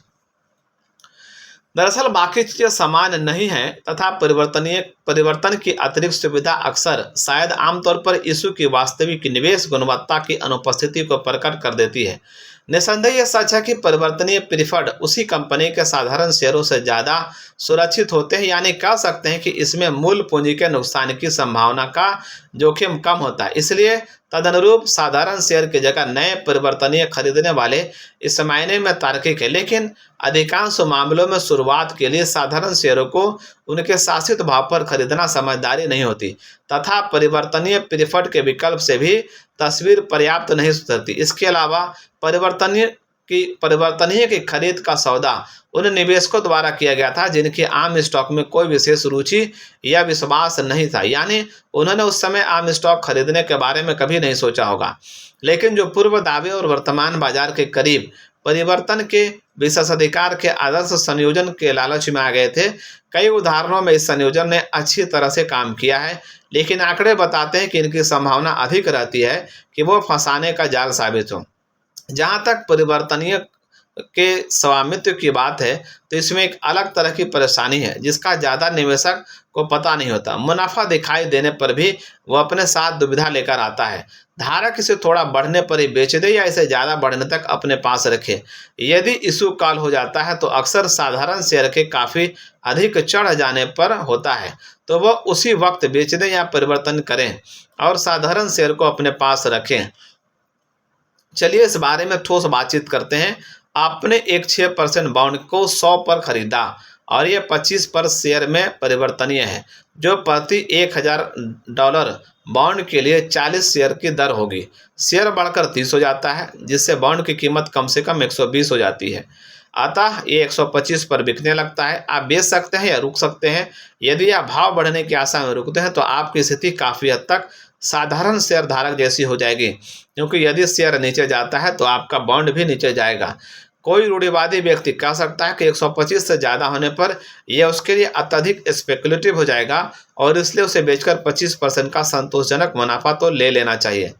दरअसल बाकी चीजें समान नहीं हैं तथा परिवर्तन की अतिरिक्त सुविधा अक्सर शायद आमतौर पर इशू की वास्तविक निवेश गुणवत्ता की अनुपस्थिति को प्रकट कर देती है। निसंदेह यह सच है कि परिवर्तनीय प्रीफर्ड उसी कंपनी के साधारण शेयरों से ज़्यादा सुरक्षित होते हैं, यानी कह सकते हैं कि इसमें मूल पूंजी के नुकसान की संभावना का जोखिम कम होता है। इसलिए तदनुरूप साधारण शेयर की जगह नए परिवर्तनीय खरीदने वाले इस मायने में तार्किक है, लेकिन अधिकांश मामलों में शुरुआत के लिए साधारण शेयरों को उनके शासित भाव पर खरीदना समझदारी नहीं होती तथा परिवर्तनीय प्रीफर्ड के विकल्प से भी तस्वीर पर्याप्त नहीं सुधरती। इसके अलावा परिवर्तनीय कि परिवर्तनीय की खरीद का सौदा उन निवेशकों द्वारा किया गया था जिनकी आम स्टॉक में कोई विशेष रुचि या विश्वास नहीं था, यानी उन्होंने उस समय आम स्टॉक खरीदने के बारे में कभी नहीं सोचा होगा। लेकिन जो पूर्व दावे और वर्तमान बाजार के करीब परिवर्तन के विशेषाधिकार के आदर्श संयोजन के लालच में आ गए थे, कई उदाहरणों में इस संयोजन ने अच्छी तरह से काम किया है, लेकिन आंकड़े बताते हैं कि इनकी संभावना अधिक रहती है कि वो फंसाने का जाल साबित हो। जहाँ तक परिवर्तनीय के स्वामित्व की बात है, तो इसमें एक अलग तरह की परेशानी है जिसका ज़्यादा निवेशक को पता नहीं होता। मुनाफा दिखाई देने पर भी वह अपने साथ दुविधा लेकर आता है। धारक इसे थोड़ा बढ़ने पर ही बेच दे या इसे ज़्यादा बढ़ने तक अपने पास रखे। यदि इशू कॉल हो जाता है तो अक्सर साधारण शेयर के काफ़ी अधिक चढ़ जाने पर होता है, तो वह उसी वक्त बेच दें या परिवर्तन करें और साधारण शेयर को अपने पास रखें। चलिए इस बारे में ठोस बातचीत करते हैं। आपने एक 6% बॉन्ड को 100 पर खरीदा और ये 25 पर शेयर में परिवर्तनीय है, जो प्रति $1000 बॉन्ड के लिए 40 शेयर की दर होगी। शेयर बढ़कर 30 हो जाता है, जिससे बॉन्ड की कीमत कम से कम 120 हो जाती है। अतः ये 125 पर बिकने लगता है। आप बेच सकते हैं या रुक सकते हैं। यदि आप भाव बढ़ने की आशा में रुकते हैं तो आपकी स्थिति काफ़ी हद तक साधारण शेयर धारक जैसी हो जाएगी, क्योंकि यदि शेयर नीचे जाता है तो आपका बॉन्ड भी नीचे जाएगा। कोई रूढ़िवादी व्यक्ति कह सकता है कि 125 से ज़्यादा होने पर यह उसके लिए अत्यधिक स्पेकुलेटिव हो जाएगा और इसलिए उसे बेचकर 25% का संतोषजनक मुनाफा तो ले लेना चाहिए।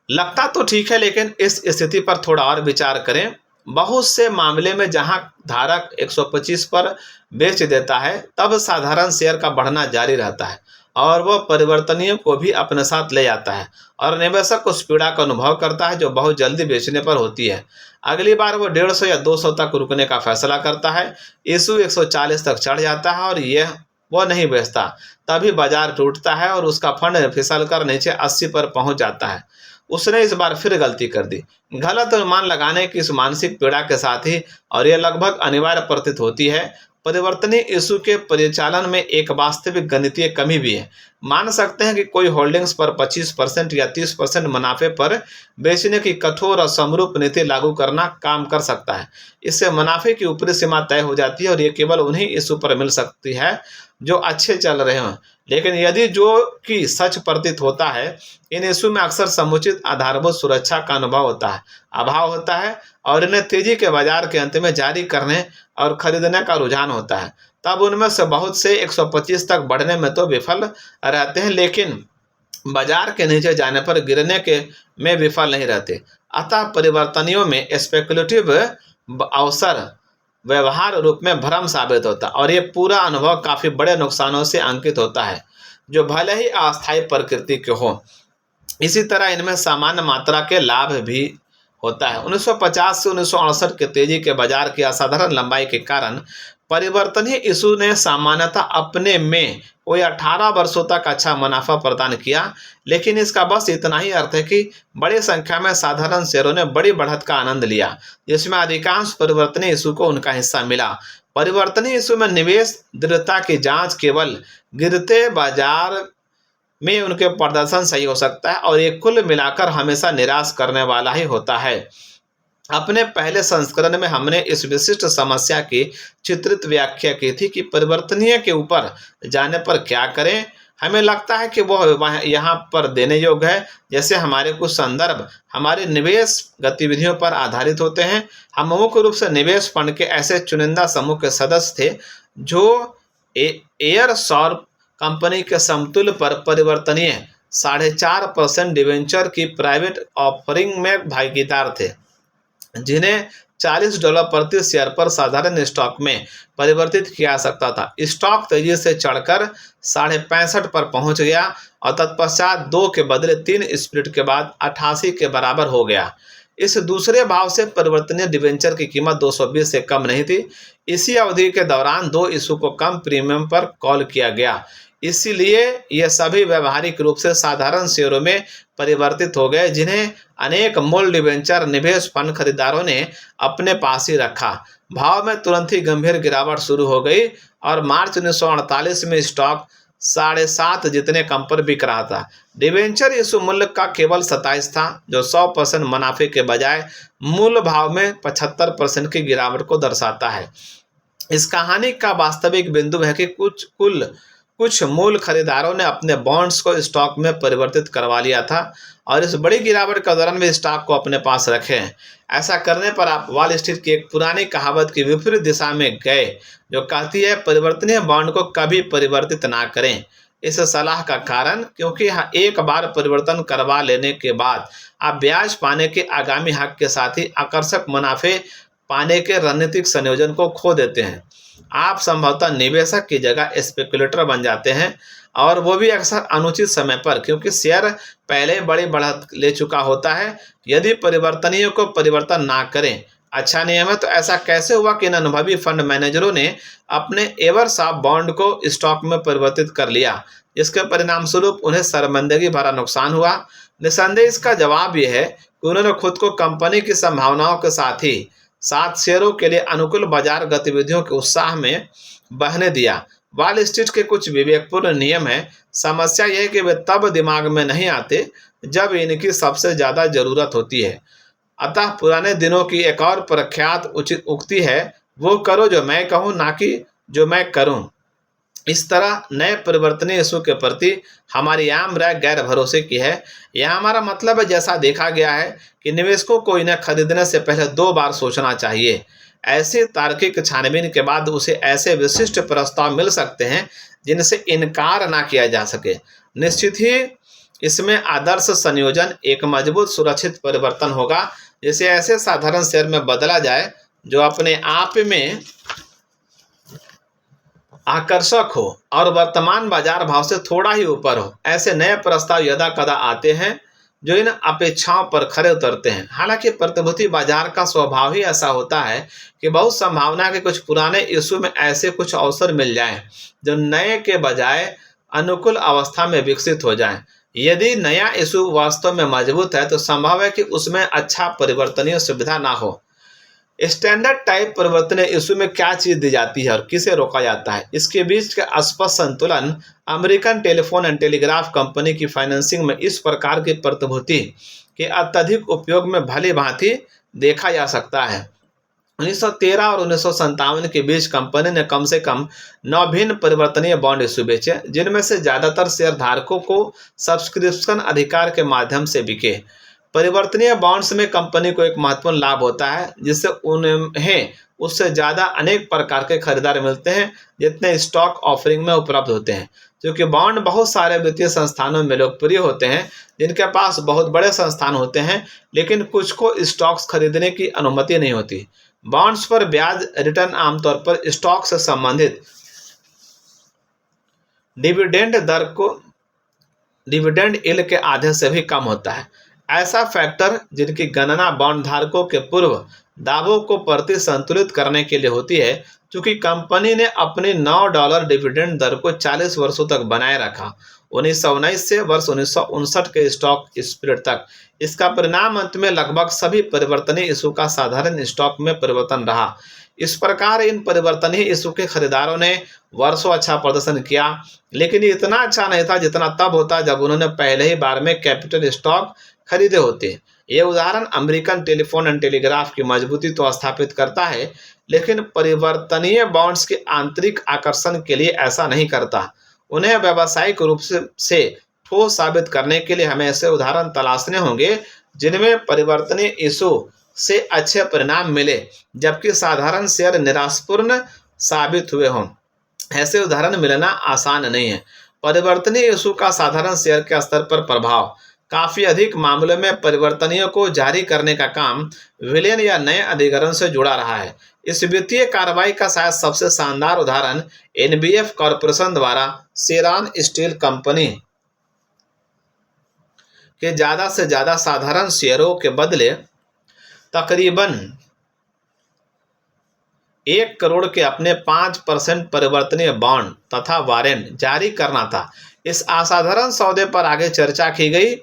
लगता तो ठीक है, लेकिन इस स्थिति पर थोड़ा और विचार करें। बहुत से मामले में जहां धारक 125 पर बेच देता है, तब साधारण शेयर का बढ़ना जारी रहता है और वह परिवर्तनीय को भी अपने साथ ले जाता है और निवेशक उस पीड़ा का अनुभव करता है जो बहुत जल्दी बेचने पर होती है। अगली बार वो 150 या 200 तक रुकने का फैसला करता है। इशू 140 तक चढ़ जाता है और यह वो नहीं बेचता। तभी बाजार टूटता है और उसका फंड फिसल कर नीचे 80 पर पहुंच जाता है। उसने इस बार फिर गलती कर दी। गलत अनुमान लगाने की इस मानसिक पीड़ा के साथ ही, और यह लगभग अनिवार्य प्रतीत होती है, परिवर्तनीय इशू के परिचालन में एक वास्तविक गणितीय कमी भी है। मान सकते हैं कि कोई होल्डिंग्स पर 25% या 30% मुनाफे पर बेचने की कठोर और समरूप नीति लागू करना काम कर सकता है। इससे मुनाफे की ऊपरी सीमा तय हो जाती है और ये केवल उन्हीं इशू पर मिल सकती है जो अच्छे चल रहे हों। लेकिन यदि जो कि सच प्रतीत होता है, इन इशू में अक्सर समुचित आधारभूत सुरक्षा का अभाव होता है और इन्हें तेजी के बाजार के अंत में जारी करने और खरीदने का रुझान होता है। तब उनमें से बहुत से 125 तक बढ़ने में तो विफल रहते हैं, लेकिन बाजार के नीचे जाने पर गिरने के में विफल नहीं रहते। अतः परिवर्तनियों में स्पेकुलेटिव अवसर व्यवहार रूप में भ्रम साबित होता है और ये पूरा अनुभव काफ़ी बड़े नुकसानों से अंकित होता है, जो भले ही अस्थायी प्रकृति के हो। इसी तरह इनमें सामान्य मात्रा के लाभ भी होता है। 1950 से 1968 के तेजी के बाजार की असाधारण लंबाई के कारण परिवर्तनीय इशू ने सामान्यतः अपने में कोई 18 वर्षों तक अच्छा मुनाफा प्रदान किया, लेकिन इसका बस इतना ही अर्थ है कि बड़ी संख्या में साधारण शेयरों ने बड़ी बढ़त का आनंद लिया, जिसमें अधिकांश परिवर्तनीय इशू को उनका हिस्सा मिला। परिवर्तनीय इशू में निवेश दृढ़ता की जांच केवल गिरते बाजार में उनके प्रदर्शन सही हो सकता है और ये कुल मिलाकर हमेशा निराश करने वाला ही होता है। अपने पहले संस्करण में हमने इस विशिष्ट समस्या की चित्रित व्याख्या की थी कि परिवर्तनीय के ऊपर जाने पर क्या करें। हमें लगता है कि वह यहाँ पर देने योग्य है। जैसे हमारे कुछ संदर्भ हमारी निवेश गतिविधियों पर आधारित होते हैं। हम मुख्य रूप से निवेश फंड के ऐसे चुनिंदा समूह के सदस्य थे जो एयरसॉर्प कंपनी के समतुल्य पर परिवर्तनीय 4.5% डिवेंचर की प्राइवेट ऑफरिंग में भागीदार थे, जिन्हें $40 प्रति शेयर पर साधारण स्टॉक में परिवर्तित किया जा सकता था। स्टॉक तेजी से चढ़कर 65.5 पर पहुंच गया और तत्पश्चात 2 के बदले 3 स्प्लिट के बाद 88 के बराबर हो गया। इस दूसरे भाव से परिवर्तनीय डिवेंचर की कीमत 220 से कम नहीं थी। इसी अवधि के दौरान 2 इशू को कम प्रीमियम पर कॉल किया गया, इसलिए ये सभी व्यवहारिक रूप से साधारण शेयरों में परिवर्तित हो गए, जिन्हें अनेक मूल डिवेंचर निवेश फंड खरीदारों ने अपने पास ही रखा। भाव में तुरंत ही गंभीर गिरावट शुरू हो गई और मार्च 1948 में स्टॉक 7.5 जितने कम पर बिक रहा था। डिवेंचर इशू मूल्य का केवल 27 था, जो 100% मुनाफे के बजाय मूल भाव में 75% की गिरावट को दर्शाता है। इस कहानी का वास्तविक बिंदु है कि कुछ मूल खरीदारों ने अपने बॉन्ड्स को स्टॉक में परिवर्तित करवा लिया था और इस बड़ी गिरावट के दौरान भी स्टॉक को अपने पास रखे हैं। ऐसा करने पर आप वॉल स्ट्रीट की एक पुरानी कहावत की विपरीत दिशा में गए, जो कहती है परिवर्तनीय बॉन्ड को कभी परिवर्तित ना करें। इस सलाह का कारण, क्योंकि एक बार परिवर्तन करवा लेने के बाद आप ब्याज पाने के आगामी हक के साथ ही आकर्षक मुनाफे पाने के रणनीतिक संयोजन को खो देते हैं। आप संभवतः निवेशक की जगह स्पेकुलेटर बन जाते हैं, और वो भी अक्सर अनुचित समय पर, क्योंकि शेयर पहले बड़ी बढ़त ले चुका होता है। यदि परिवर्तनीय को परिवर्तन ना करें अच्छा नियम है, तो ऐसा कैसे हुआ कि इन अनुभवी फंड मैनेजरों ने अपने एवरसॉफ्ट बॉन्ड को स्टॉक में परिवर्तित कर लिया, जिसके परिणाम स्वरूप उन्हें शर्मिंदगी भरा नुकसान हुआ? निस्संदेह इसका जवाब यह है कि उन्होंने खुद को कंपनी की संभावनाओं के साथ शेयरों के लिए अनुकूल बाजार गतिविधियों के उत्साह में बहने दिया। वॉल स्ट्रीट के कुछ विवेकपूर्ण नियम हैं। समस्या यह है कि वे तब दिमाग में नहीं आते जब इनकी सबसे ज़्यादा ज़रूरत होती है। अतः पुराने दिनों की एक और प्रख्यात उचित उक्ति है, वो करो जो मैं कहूँ, ना कि जो मैं करूँ। इस तरह नए परिवर्तनीय इशू के प्रति हमारी आम राय गैर भरोसे की है। यह हमारा मतलब है, जैसा देखा गया है, कि निवेशकों को इन्हें खरीदने से पहले 2 बार सोचना चाहिए। ऐसी तार्किक छानबीन के बाद उसे ऐसे विशिष्ट प्रस्ताव मिल सकते हैं जिनसे इनकार ना किया जा सके। निश्चित ही इसमें आदर्श संयोजन एक मजबूत सुरक्षित परिवर्तन होगा, जिसे ऐसे साधारण शेयर में बदला जाए जो अपने आप में आकर्षक हो और वर्तमान बाजार भाव से थोड़ा ही ऊपर हो। ऐसे नए प्रस्ताव यदा कदा आते हैं जो इन अपेक्षाओं पर खरे उतरते हैं। हालांकि प्रतिभूति बाजार का स्वभाव ही ऐसा होता है कि बहुत संभावना है कि कुछ पुराने इशू में ऐसे कुछ अवसर मिल जाएं जो नए के बजाय अनुकूल अवस्था में विकसित हो जाएं। यदि नया इशू वास्तव में मजबूत है तो संभव है कि उसमें अच्छा परिवर्तनीय सुविधा ना हो। स्टैंडर्ड टाइप परिवर्तनीय इशू में क्या चीज़ दी जाती है और किसे रोका जाता है, इसके बीच का स्पष्ट संतुलन American telephone and telegraph company की फाइनेंसिंग में इस प्रकार की प्रतिभूति के अत्यधिक उपयोग में भली भांति देखा जा सकता है। 1913 और 1957 के बीच कंपनी ने कम से कम 9 भिन्न परिवर्तनीय बॉन्ड इशू बेचे, जिनमें से ज़्यादातर शेयर धारकों को सब्सक्रिप्शन अधिकार के माध्यम से बिके। परिवर्तनीय बॉन्ड्स में कंपनी को एक महत्वपूर्ण लाभ होता है, जिससे उन्हें उससे ज़्यादा अनेक प्रकार के खरीदार मिलते हैं जितने स्टॉक ऑफरिंग में उपलब्ध होते हैं। क्योंकि बॉन्ड बहुत सारे वित्तीय संस्थानों में लोकप्रिय होते हैं, जिनके पास बहुत बड़े संस्थान होते हैं, लेकिन कुछ को स्टॉक्स खरीदने की अनुमति नहीं होती। बॉन्ड्स पर ब्याज रिटर्न आमतौर पर स्टॉक से संबंधित डिविडेंड यील्ड के आधे से भी कम होता है। ऐसा फैक्टर जिनकी गणना बॉन्ड धारकों के पूर्व दावों को प्रति संतुलित करने के लिए होती है। चूंकि कंपनी ने अपनी $9 डिविडेंड दर को 40 वर्षों तक बनाए रखा, 1919 से वर्ष 1959 के स्टॉक स्प्लिट तक, इसका परिणाम अंत में लगभग सभी परिवर्तनीय इशू का साधारण स्टॉक में परिवर्तन रहा। इस प्रकार इन परिवर्तनीय इशू के खरीदारों ने वर्षों अच्छा प्रदर्शन किया, लेकिन ये इतना अच्छा नहीं था जितना तब होता जब उन्होंने पहले ही बार में कैपिटल स्टॉक खरीदे होते। ये उदाहरण अमेरिकन टेलीफोन एंड टेलीग्राफ की मजबूती तो स्थापित करता है, लेकिन परिवर्तनीय बॉन्ड्स के आंतरिक आकर्षण के लिए ऐसा नहीं करता। उन्हें व्यावसायिक रूप से ठोस साबित करने के लिए हमें ऐसे उदाहरण तलाशने होंगे जिनमें परिवर्तनीय इशू से अच्छे परिणाम मिले, जबकि साधारण शेयर निराशापूर्ण साबित हुए हों। ऐसे उदाहरण मिलना आसान नहीं है। परिवर्तनीय इशू का साधारण शेयर के स्तर पर प्रभाव काफ़ी अधिक मामलों में परिवर्तनीयों को जारी करने का काम विलयन या नए अधिग्रहण से जुड़ा रहा है। इस वित्तीय कार्रवाई का शायद सबसे शानदार उदाहरण एनबीएफ कॉरपोरेशन द्वारा शेरॉन स्टील कंपनी के ज़्यादा से ज़्यादा साधारण शेयरों के बदले तकरीबन 1 करोड़ के अपने 5% परिवर्तनीय बॉन्ड तथा वारंट जारी करना था। इस असाधारण सौदे पर आगे चर्चा की गई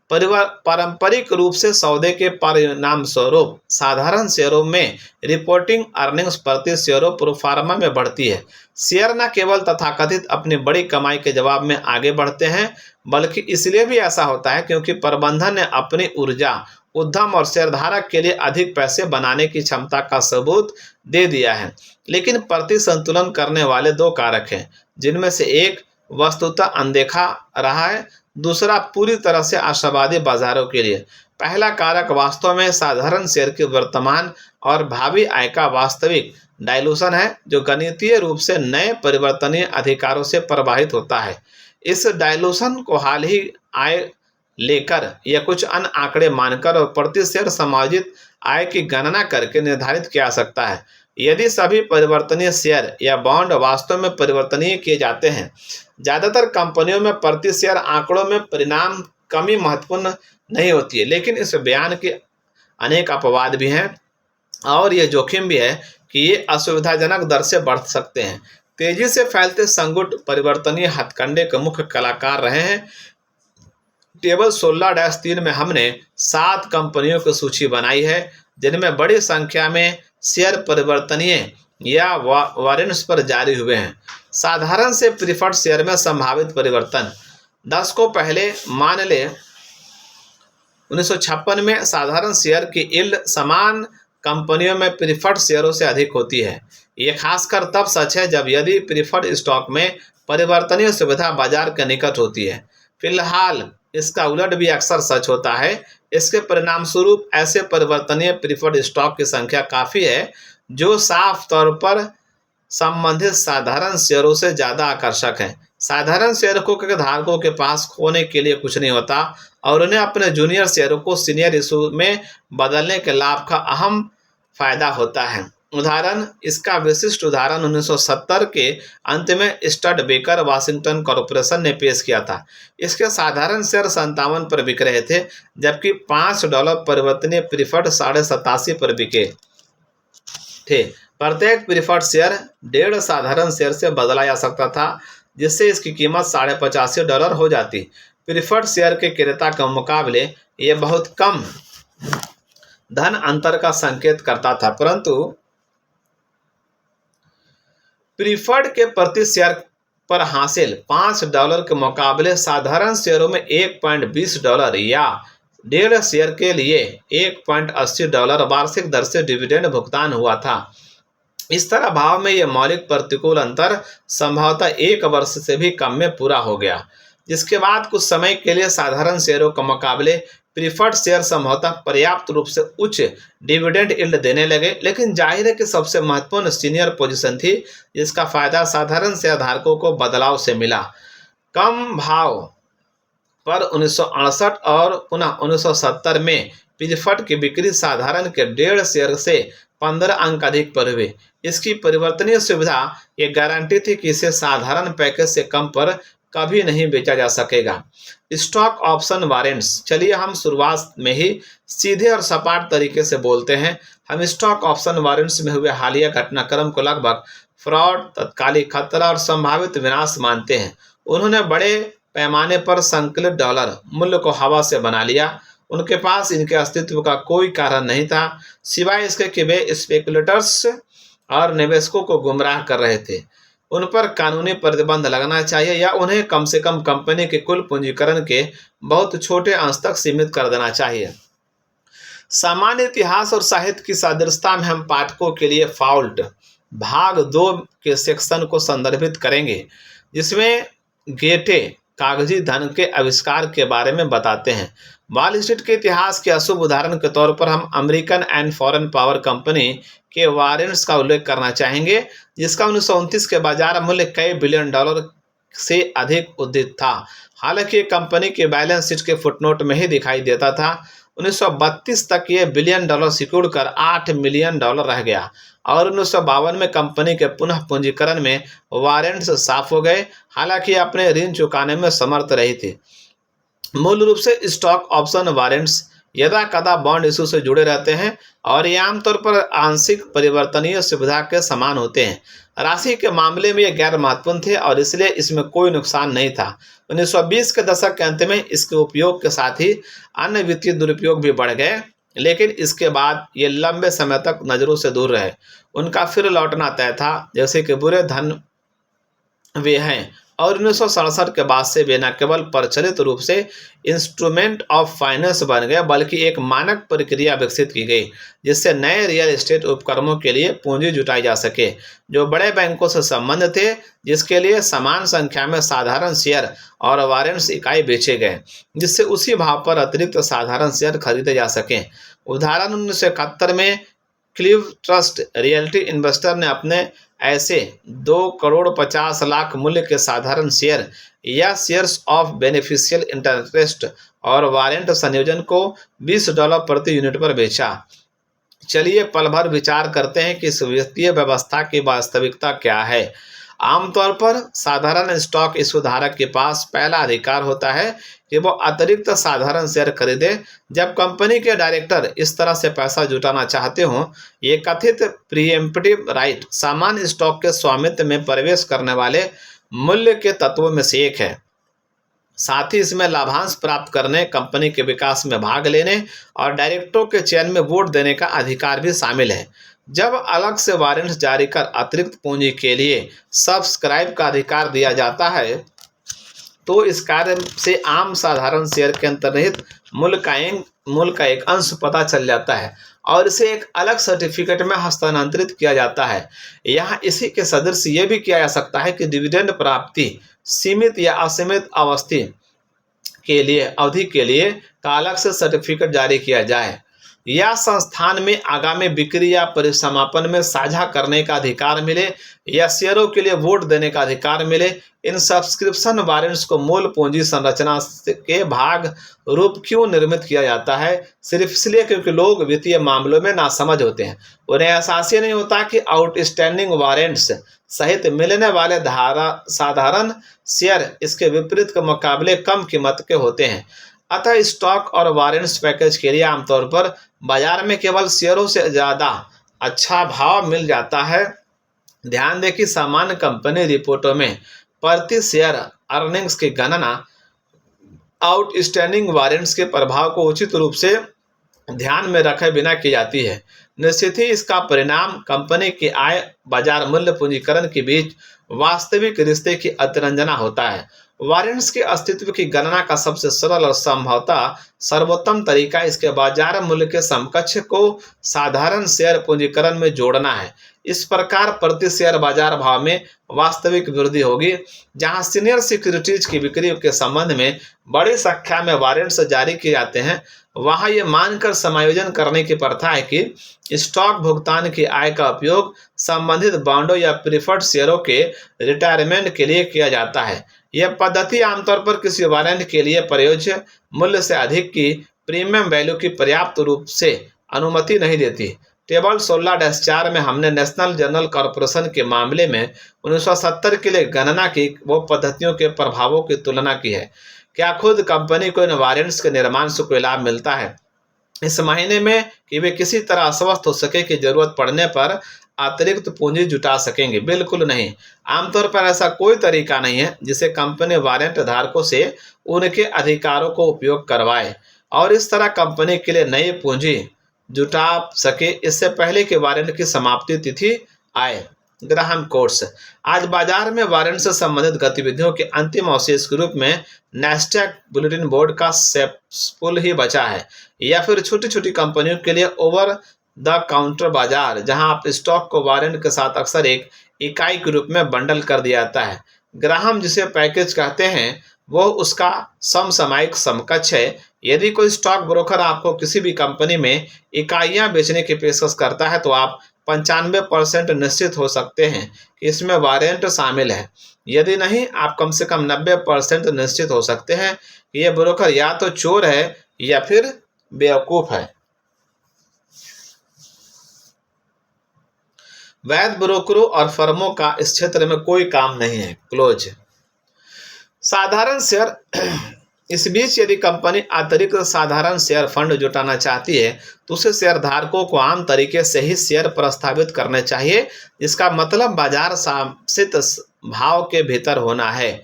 पारंपरिक रूप से सौदे के परिणाम स्वरूप साधारण शेयरों में रिपोर्टिंग अर्निंग्स प्रति शेयरों प्रोफार्मा में बढ़ती है। शेयर न केवल तथाकथित अपनी बड़ी कमाई के जवाब में आगे बढ़ते हैं, बल्कि इसलिए भी ऐसा होता है क्योंकि प्रबंधन ने अपनी ऊर्जा, उद्यम और शेयरधारक के लिए अधिक पैसे बनाने की क्षमता का सबूत दे दिया है। लेकिन प्रति संतुलन करने वाले दो कारक हैं, जिनमें से एक वस्तुतः अनदेखा रहा है, दूसरा पूरी तरह से आशावादी बाजारों के लिए। पहला कारक वास्तव में साधारण शेयर की वर्तमान और भावी आय का वास्तविक डाइल्यूशन है, जो गणितीय रूप से नए परिवर्तनीय अधिकारों से प्रभावित होता है। इस डाइल्यूशन को हाल ही आय लेकर या कुछ अन्य आंकड़े मानकर और प्रति शेयर समायोजित आय की गणना करके निर्धारित किया जा सकता है। यदि सभी परिवर्तनीय शेयर या बॉन्ड वास्तव में परिवर्तनीय किए जाते हैं, ज़्यादातर कंपनियों में प्रति शेयर आंकड़ों में परिणाम कमी महत्वपूर्ण नहीं होती है। लेकिन इस बयान के अनेक अपवाद भी हैं और ये जोखिम भी है कि ये असुविधाजनक दर से बढ़ सकते हैं। तेजी से फैलते संगुट परिवर्तनीय हथकंडे के मुख्य कलाकार रहे हैं। टेबल 16-3 में हमने 7 कंपनियों की सूची बनाई है, जिनमें बड़ी संख्या में शेयर परिवर्तनीय या वारंट्स पर जारी हुए हैं। साधारण से प्रीफर्ड शेयर में संभावित परिवर्तन। 10 को पहले मान ले 1956 में साधारण शेयर की यील्ड समान कंपनियों में प्रीफर्ड शेयरों से अधिक होती है। ये खासकर तब सच है जब यदि प्रीफर्ड स्टॉक में परिवर्तनीय सुविधा बाजार के निकट होती है। फिलहाल इसका उलट भी अक्सर सच होता है। इसके परिणाम स्वरूप ऐसे परिवर्तनीय प्रीफर्ड स्टॉक की संख्या काफ़ी है जो साफ तौर पर संबंधित साधारण शेयरों से ज़्यादा आकर्षक हैं। साधारण शेयरों के धारकों के पास खोने के लिए कुछ नहीं होता और उन्हें अपने जूनियर शेयरों को सीनियर इशू में बदलने के लाभ का अहम फायदा होता है। इसका विशिष्ट उदाहरण 1970 के अंत में स्टड बेकर वाशिंगटन कॉरपोरेशन ने पेश किया था। इसके साधारण शेयर 57 पर बिक रहे थे, जबकि $5 परिवर्तनीय प्रीफर्ड 87.5 पर बिके थे। प्रत्येक प्रीफर्ड शेयर 1.5 साधारण शेयर से बदला जा सकता था, जिससे इसकी कीमत $85 हो जाती। प्रीफर्ड शेयर के क्रेता के मुकाबले यह बहुत कम धन अंतर का संकेत करता था, परंतु प्रीफर्ड के प्रति शेयर पर हासिल $5 के मुकाबले साधारण शेयरों में $1.20 या 1.5 शेयर के लिए $1.80 वार्षिक दर से डिविडेंड भुगतान हुआ था। इस तरह भाव में यह मौलिक प्रतिकूल अंतर संभवतः 1 वर्ष से भी कम में पूरा हो गया, जिसके बाद कुछ समय के लिए साधारण शेयरों के मुकाबले प्रीफर्ड शेयर संभवतः पर्याप्त रूप से उच्च डिविडेंड यील्ड देने लगे। लेकिन जाहिर है कि सबसे महत्वपूर्ण सीनियर पोजीशन थी, जिसका फायदा साधारण शेयर धारकों को बदलाव से मिला। कम भाव पर 1968 और पुनः 1970 में प्रीफर्ड की बिक्री साधारण के 1.5 शेयर से 15 अंक अधिक पर हुए। इसकी परिवर्तनीय सुविधा ये गारंटी थी कि इसे साधारण पैकेज से कम पर कभी नहीं बेचा जा सकेगा। Stock option warrants. चलिए हम शुरुआत में ही सीधे और सपाट तरीके से बोलते हैं। हम स्टॉक ऑप्शन वारंट्स में हुए हालिया घटनाक्रम को लगभग फ्रॉड, तत्कालिक खतरा और संभावित विनाश मानते हैं। उन्होंने बड़े पैमाने पर संकलित डॉलर मूल्य को हवा से बना लिया। उनके पास इनके अस्तित्व का कोई कारण नहीं था, सिवाय इसके कि वे स्पेकुलेटर्स और निवेशकों को गुमराह कर रहे थे। उन पर कानूनी प्रतिबंध लगना चाहिए या उन्हें कम से कम कंपनी के कुल पूंजीकरण के बहुत छोटे अंश तक सीमित कर देना चाहिए। सामान्य इतिहास और साहित्य की सादृश्यता में हम पाठकों के लिए फाउल्ट भाग 2 के सेक्शन को संदर्भित करेंगे, जिसमें गेटे कागजी धन के आविष्कार के बारे में बताते हैं। वॉल स्ट्रीट के इतिहास के अशुभ उदाहरण के तौर पर हम American and foreign power company के वारंट्स का उल्लेख करना चाहेंगे, जिसका 1929 के बाजार मूल्य कई बिलियन डॉलर से अधिक उद्धृत था। हालांकि ये कंपनी के बैलेंस शीट के फुटनोट में ही दिखाई देता था। 1932 तक ये बिलियन डॉलर सिकुड़ कर $8 मिलियन रह गया और 1952 में कंपनी के पुनः पूंजीकरण में वारंट्स साफ हो गए। हालांकि अपने ऋण चुकाने में समर्थ रही थी। मूल रूप से स्टॉक ऑप्शन वारंट्स यदा कदा बॉन्ड इशू से जुड़े रहते हैं और ये आमतौर पर आंशिक परिवर्तनीय सुविधा के समान होते हैं। राशि के मामले में ये गैर महत्वपूर्ण थे और इसलिए इसमें कोई नुकसान नहीं था। 1920 के दशक के अंत में इसके उपयोग के साथ ही अन्य वित्तीय दुरुपयोग भी बढ़ गए, लेकिन इसके बाद ये लंबे समय तक नज़रों से दूर रहे। उनका फिर लौटना तय था। जैसे कि बुरे धन वे हैं और 1967 के बाद से वे न केवल प्रचलित रूप से इंस्ट्रूमेंट ऑफ फाइनेंस बन गए, बल्कि एक मानक प्रक्रिया विकसित की गई जिससे नए रियल एस्टेट उपक्रमों के लिए पूंजी जुटाई जा सके जो बड़े बैंकों से संबंध थे, जिसके लिए समान संख्या में साधारण शेयर और वारंट्स इकाई बेचे गए, जिससे उसी भाव पर अतिरिक्त साधारण शेयर खरीदे जा सकें। उदाहरण 1971 में क्लीव ट्रस्ट रियल्टी इन्वेस्टर ने अपने ऐसे 2,50,00,000 मूल्य के साधारण शेयर या शेयर्स ऑफ बेनिफिशियल इंटरेस्ट और वारंट संयोजन को $20 प्रति यूनिट पर बेचा। चलिए पल भर विचार करते हैं कि इस वित्तीय व्यवस्था की वास्तविकता क्या है। आमतौर पर साधारण स्टॉक इशूधारक के पास पहला अधिकार होता है कि वो अतिरिक्त साधारण शेयर खरीदे। जब कंपनी के डायरेक्टर इस तरह से पैसा जुटाना चाहते हों, ये कथित प्रीएम्प्टिव राइट सामान्य स्टॉक के स्वामित्व में प्रवेश करने वाले मूल्य के तत्वों में से एक है। साथ ही इसमें लाभांश प्राप्त करने, कंपनी के विकास में भाग लेने और डायरेक्टरों के चयन में वोट देने का अधिकार भी शामिल है। जब अलग से वारंट जारी कर अतिरिक्त पूंजी के लिए सब्सक्राइब का अधिकार दिया जाता है, तो इस कार्य से आम साधारण शेयर के अंतर्निहित मूल्य का एक अंश पता चल जाता है और इसे एक अलग सर्टिफिकेट में हस्तांतरित किया जाता है। यहाँ इसी के सदृश ये भी किया जा सकता है कि डिविडेंड प्राप्ति सीमित या असीमित अवधि के लिए का अलग से सर्टिफिकेट जारी किया जाए, या संस्थान में आगामी बिक्री या परिसमापन में साझा करने का अधिकार मिले, या शेयरों के लिए वोट देने का अधिकार मिले। इन सब्सक्रिप्शन वारंट्स को मूल पूंजी संरचना के भाग रूप क्यों निर्मित किया जाता है? सिर्फ इसलिए क्योंकि लोग वित्तीय मामलों में नासमझ होते हैं। उन्हें एहसास ही नहीं होता कि आउटस्टैंडिंग वारंट्स सहित मिलने वाले साधारण शेयर इसके विपरीत के मुकाबले कम कीमत के होते हैं। अतः स्टॉक और वारंट्स पैकेज के लिए आमतौर पर बाजार में केवल शेयरों से ज़्यादा अच्छा भाव मिल जाता है। ध्यान दें कि सामान्य कंपनी रिपोर्टों में प्रति शेयर अर्निंग्स की गणना आउटस्टैंडिंग वारंट्स के प्रभाव को उचित रूप से ध्यान में रखे बिना की जाती है। निश्चित ही इसका परिणाम कंपनी की आय बाजार मूल्य पूंजीकरण के बीच वास्तविक रिश्ते की अतिरंजना होता है। वारंट्स के अस्तित्व की गणना का सबसे सरल और संभवतः सर्वोत्तम तरीका इसके बाजार मूल्य के समकक्ष को साधारण शेयर पूंजीकरण में जोड़ना है। इस प्रकार प्रति शेयर बाजार भाव में वास्तविक वृद्धि होगी। जहां सीनियर सिक्योरिटीज की बिक्री के संबंध में बड़ी संख्या में वारंट्स जारी किए जाते हैं, वहां यह मानकर समायोजन करने की प्रथा है कि स्टॉक भुगतान की आय का उपयोग संबंधित बॉन्डों या प्रीफर्ड शेयरों के रिटायरमेंट के लिए किया जाता है। यह पद्धति आमतौर पर किसी वारंट के लिए प्रयोज्य मूल्य से अधिक की प्रीमियम वैल्यू की पर्याप्त रूप से अनुमति नहीं देती। टेबल 16-4 में हमने नेशनल जनरल कॉर्पोरेशन के मामले में 1970 के लिए गणना की वो पद्धतियों के प्रभावों की तुलना की है। क्या खुद कंपनी को इन वारंट्स के निर्माण से कोई लाभ मिलता है इस महीने में कि वे किसी तरह अस्वस्थ हो सके कि जरूरत पड़ने पर अतिरिक्त पूंजी जुटा सकेंगे? बिल्कुल नहीं। आमतौर पर ऐसा कोई तरीका नहीं है जिसे कंपनी वारंट धारकों से उनके अधिकारों को उपयोग करवाए और इस तरह कंपनी के लिए नई पूंजी जुटा सके इससे पहले कि वारंट की समाप्ति तिथि आए। Graham course. आज बाजार में वारंट से संबंधित गतिविधियों के अंतिम अवशेष के रूप में नैस्डैक बुलेटिन बोर्ड का सेप्सपुल ही बचा है, या फिर छोटी छोटी कंपनियों के लिए ओवर द काउंटर बाजार, जहां आप स्टॉक को वारंट के साथ अक्सर एक इकाई के रूप में बंडल कर दिया जाता है। ग्राहम जिसे पैकेज कहते हैं वो उसका समसामयिक समकक्ष है। यदि कोई स्टॉक ब्रोकर आपको किसी भी कंपनी में इकाइयां बेचने की पेशकश करता है तो आप 95% निश्चित हो सकते हैं कि इसमें वारंट शामिल है। यदि नहीं, आप कम से कम 90% निश्चित हो सकते हैं कि यह ब्रोकर या तो चोर है या फिर बेवकूफ़ है। वैध ब्रोकरों और फर्मों का इस क्षेत्र में कोई काम नहीं है। क्लोज। साधारण शेयर इस बीच यदि कंपनी अतिरिक्त साधारण शेयर फंड जुटाना चाहती है तो उसे शेयरधारकों को आम तरीके से ही शेयर प्रस्तावित करने चाहिए, जिसका मतलब बाजार शासित भाव के भीतर होना है।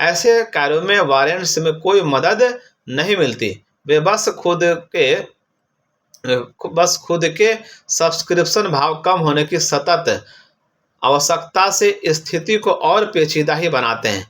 ऐसे कार्यों में वारंट्स में कोई मदद नहीं मिलती। वे बस खुद के सब्सक्रिप्शन भाव कम होने की सतत आवश्यकता से स्थिति को और पेचीदा ही बनाते हैं।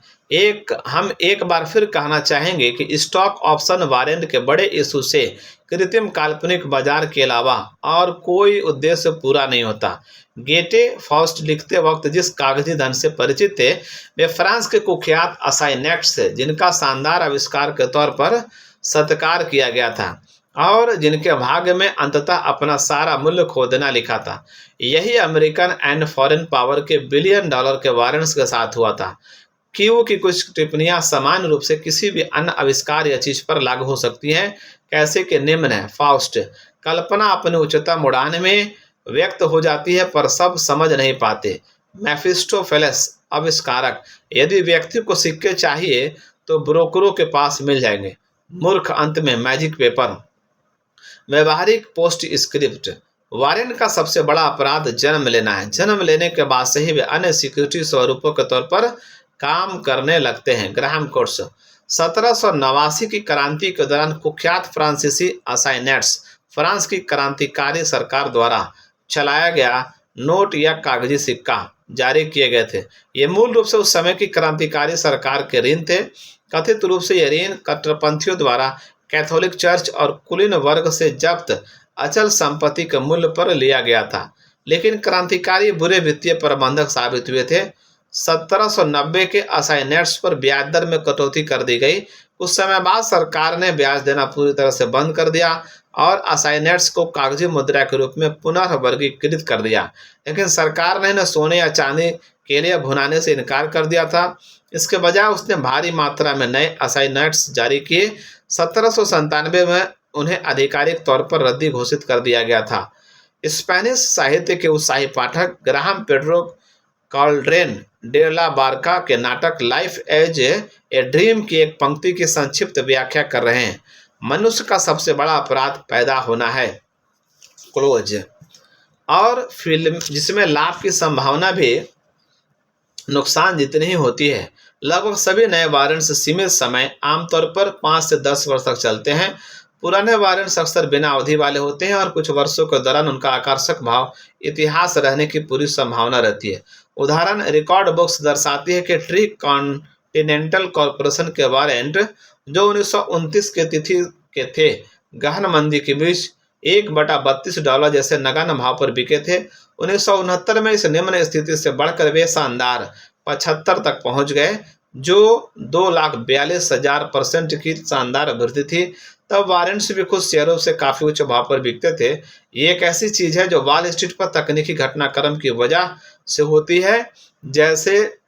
हम एक बार फिर कहना चाहेंगे कि स्टॉक ऑप्शन वारंट के बड़े इशू से कृत्रिम काल्पनिक बाजार के अलावा और कोई उद्देश्य पूरा नहीं होता। गेटे फॉस्ट लिखते वक्त जिस कागजी धन से परिचित थे वे फ्रांस के कुख्यात असाइनेट्स थे, जिनका शानदार आविष्कार के तौर पर सत्कार किया गया था और जिनके भाग्य में अंततः अपना सारा मूल्य खो देना लिखा था। यही अमेरिकन एंड फॉरेन पावर के बिलियन डॉलर के वारंट्स के साथ हुआ था। क्यू की कुछ टिप्पणियां सामान्य रूप से किसी भी अन्य आविष्कार या चीज पर लागू हो सकती हैं। कैसे के निम्न है। फाउस्ट, कल्पना अपनी उच्चतम उड़ान में व्यक्त हो जाती है पर सब समझ नहीं पाते। मेफिस्टोफेलेस, आविष्कारक, यदि व्यक्ति को सिक्के चाहिए तो ब्रोकरों के पास मिल जाएंगे। मूर्ख, अंत में मैजिक पेपर। व्यवहारिक पोस्ट स्क्रिप्ट, वारंट का सबसे बड़ा अपराध जन्म लेना है। जन्म लेने के बाद से ही वे अन्य सिक्योरिटी स्वरूपों के तौर पर काम करने लगते हैं। ग्राहम कोट्स, 1789 की क्रांति के दौरान कुख्यात फ्रांसीसी असाइनेट्स फ्रांस की क्रांतिकारी सरकार द्वारा चलाया गया नोट या कागजी सिक्का जारी किए गए थे। ये मूल रूप से उस समय की क्रांतिकारी सरकार के ऋण थे। कथित रूप से ये ऋण कट्टरपंथियों द्वारा कैथोलिक चर्च और कुलीन वर्ग से जब्त अचल संपत्ति के मूल्य पर लिया गया था, लेकिन क्रांतिकारी बुरे वित्तीय प्रबंधक साबित हुए थे। 1790 के असाइनेट्स पर ब्याज दर में कटौती कर दी गई। कुछ समय बाद सरकार ने ब्याज देना पूरी तरह से बंद कर दिया और असाइनेट्स को कागजी मुद्रा के रूप में पुनः वर्गीकृत कर दिया, लेकिन सरकार ने इन्हें सोने या चांदी के लिए भुनाने से इनकार कर दिया था। इसके बजाय उसने भारी मात्रा में नए असाइनेट्स जारी किए। 1797 में उन्हें आधिकारिक तौर पर रद्दी घोषित कर दिया गया था। स्पेनिश साहित्य के उत्साही पाठक ग्राहम पेड्रो कॉल्ड्रेन डे ला बारका के नाटक लाइफ एज ए ड्रीम की एक पंक्ति की संक्षिप्त व्याख्या कर रहे हैं। मनुष्य का सबसे बड़ा अपराध पैदा होना है। क्लोज, और फिल्म जिसमें लाभ की संभावना भी नुकसान जितनी ही होती है। लगभग सभी नए वारंट्स सीमित समय, आमतौर पर 5 से 10 वर्ष तक चलते हैं। पुराने वारंट्स अक्सर बिना अवधि वाले होते हैं और कुछ वर्षों के दौरान उनका आकर्षक भाव इतिहास रहने की पूरी संभावना रहती है। उदाहरण, रिकॉर्ड बुक्स दर्शाती है कि ट्री कॉन्टिनेंटल कॉरपोरेशन के वारंट जो 1929 के तिथि के थे, गहन मंदी के बीच $1/32 जैसे नगण्य भाव पर बिके थे। 1969 में इस निम्न स्थिति से बढ़कर वे शानदार 75 तक पहुंच गए, जो 2,42,000% की शानदार वृद्धि थी। तब वारंट्स भी कुछ शेयरों से काफी उच्च भाव पर बिकते थे। ये एक ऐसी चीज है जो वॉल स्ट्रीट पर तकनीकी घटनाक्रम की वजह से होती है, जैसे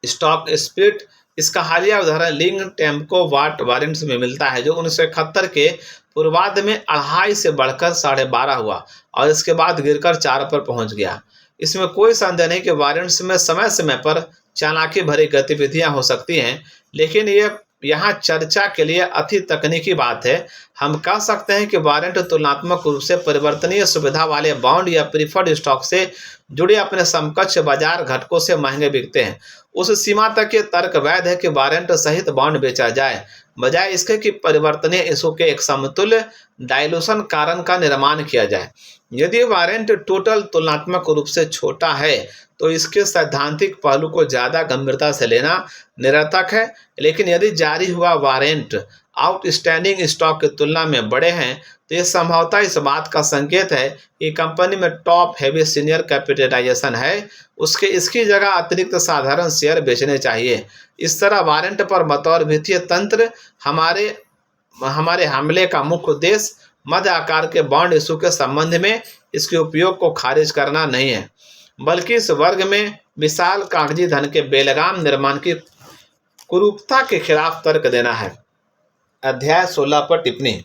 स्टॉक स्प्लिट। इसका हालिया उदाहरण लिंग टेम्को वाट वारंट्स में मिलता है, जो 1971 के पूर्वार्ध में 2.5 से बढ़कर 12.5 हुआ और इसके बाद गिरकर 4 पर पहुंच गया। इसमें कोई संदेह नहीं कि वारंट्स में समय समय पर चालाकी भरी गतिविधियां हो सकती हैं, लेकिन ये यहाँ चर्चा के लिए अति तकनीकी बात है। हम कह सकते हैं कि वारंट तुलनात्मक रूप से परिवर्तनीय सुविधा वाले बॉन्ड या प्रीफर्ड स्टॉक से जुड़े अपने समकक्ष बाजार घटकों से महंगे बिकते हैं। उस सीमा तक ये तर्क वैध है कि वारंट सहित बॉन्ड बेचा जाए, बजाय इसके कि परिवर्तनीय इशू के एक समतुल्य डायलूशन कारण का निर्माण किया जाए। यदि वारंट टोटल तुलनात्मक रूप से छोटा है तो इसके सैद्धांतिक पहलू को ज़्यादा गंभीरता से लेना निरर्थक है, लेकिन यदि जारी हुआ वारंट आउटस्टैंडिंग स्टॉक की तुलना में बड़े हैं तो यह संभवतः इस बात का संकेत है कि कंपनी में टॉप हेवी सीनियर कैपिटलाइजेशन है। इसकी जगह अतिरिक्त साधारण शेयर बेचने चाहिए। इस तरह वारंट पर बतौर वित्तीय तंत्र हमारे हमले का मुख्य उद्देश्य मध्य आकार के बॉन्ड इशू के संबंध में इसके उपयोग को खारिज करना नहीं है, बल्कि इस वर्ग में विशाल कागजी धन के बेलगाम निर्माण की कुरूपता के खिलाफ तर्क देना है। अध्याय 16 पर टिप्पणी।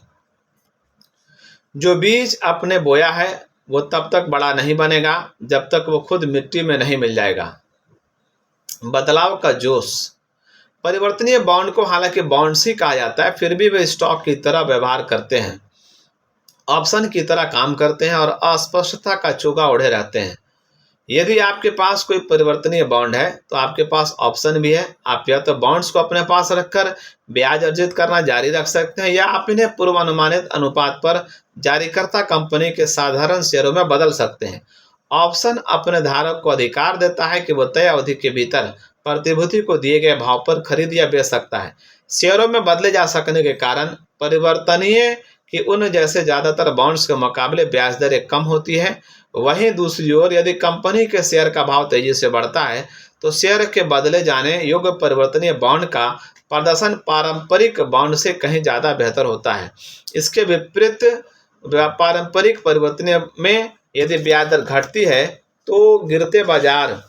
जो बीज आपने बोया है वो तब तक बड़ा नहीं बनेगा जब तक वो खुद मिट्टी में नहीं मिल जाएगा। बदलाव का जोश। परिवर्तनीय बॉन्ड को हालांकि बॉन्ड्स ही कहा जाता है, फिर भी वे स्टॉक की तरह व्यवहार करते हैं, ऑप्शन की तरह काम करते हैं और अस्पष्टता का चोगा ओढ़े रहते हैं। यदि आपके पास कोई परिवर्तनीय बॉन्ड है तो आपके पास ऑप्शन भी है। आप या तो बॉन्ड्स को अपने पास रखकर ब्याज अर्जित करना जारी रख सकते हैं, या आप इन्हें पूर्वानुमानित अनुपात पर जारीकर्ता कंपनी के साधारण शेयरों में बदल सकते हैं। ऑप्शन अपने धारक को अधिकार देता है कि वह तय अवधि के भीतर प्रतिभूति को दिए गए भाव पर खरीद या बेच सकता है। शेयरों में बदले जा सकने के कारण परिवर्तनीय कि उन जैसे ज्यादातर बॉन्ड्स के मुकाबले ब्याज दरें कम होती है। वहीं दूसरी ओर यदि कंपनी के शेयर का भाव तेजी से बढ़ता है तो शेयर के बदले जाने योग्य परिवर्तनीय बॉन्ड का प्रदर्शन पारंपरिक बॉन्ड से कहीं ज्यादा बेहतर होता है। इसके विपरीत पारंपरिक परिवर्तनीय में यदि ब्याज दर घटती है तो गिरते बाजार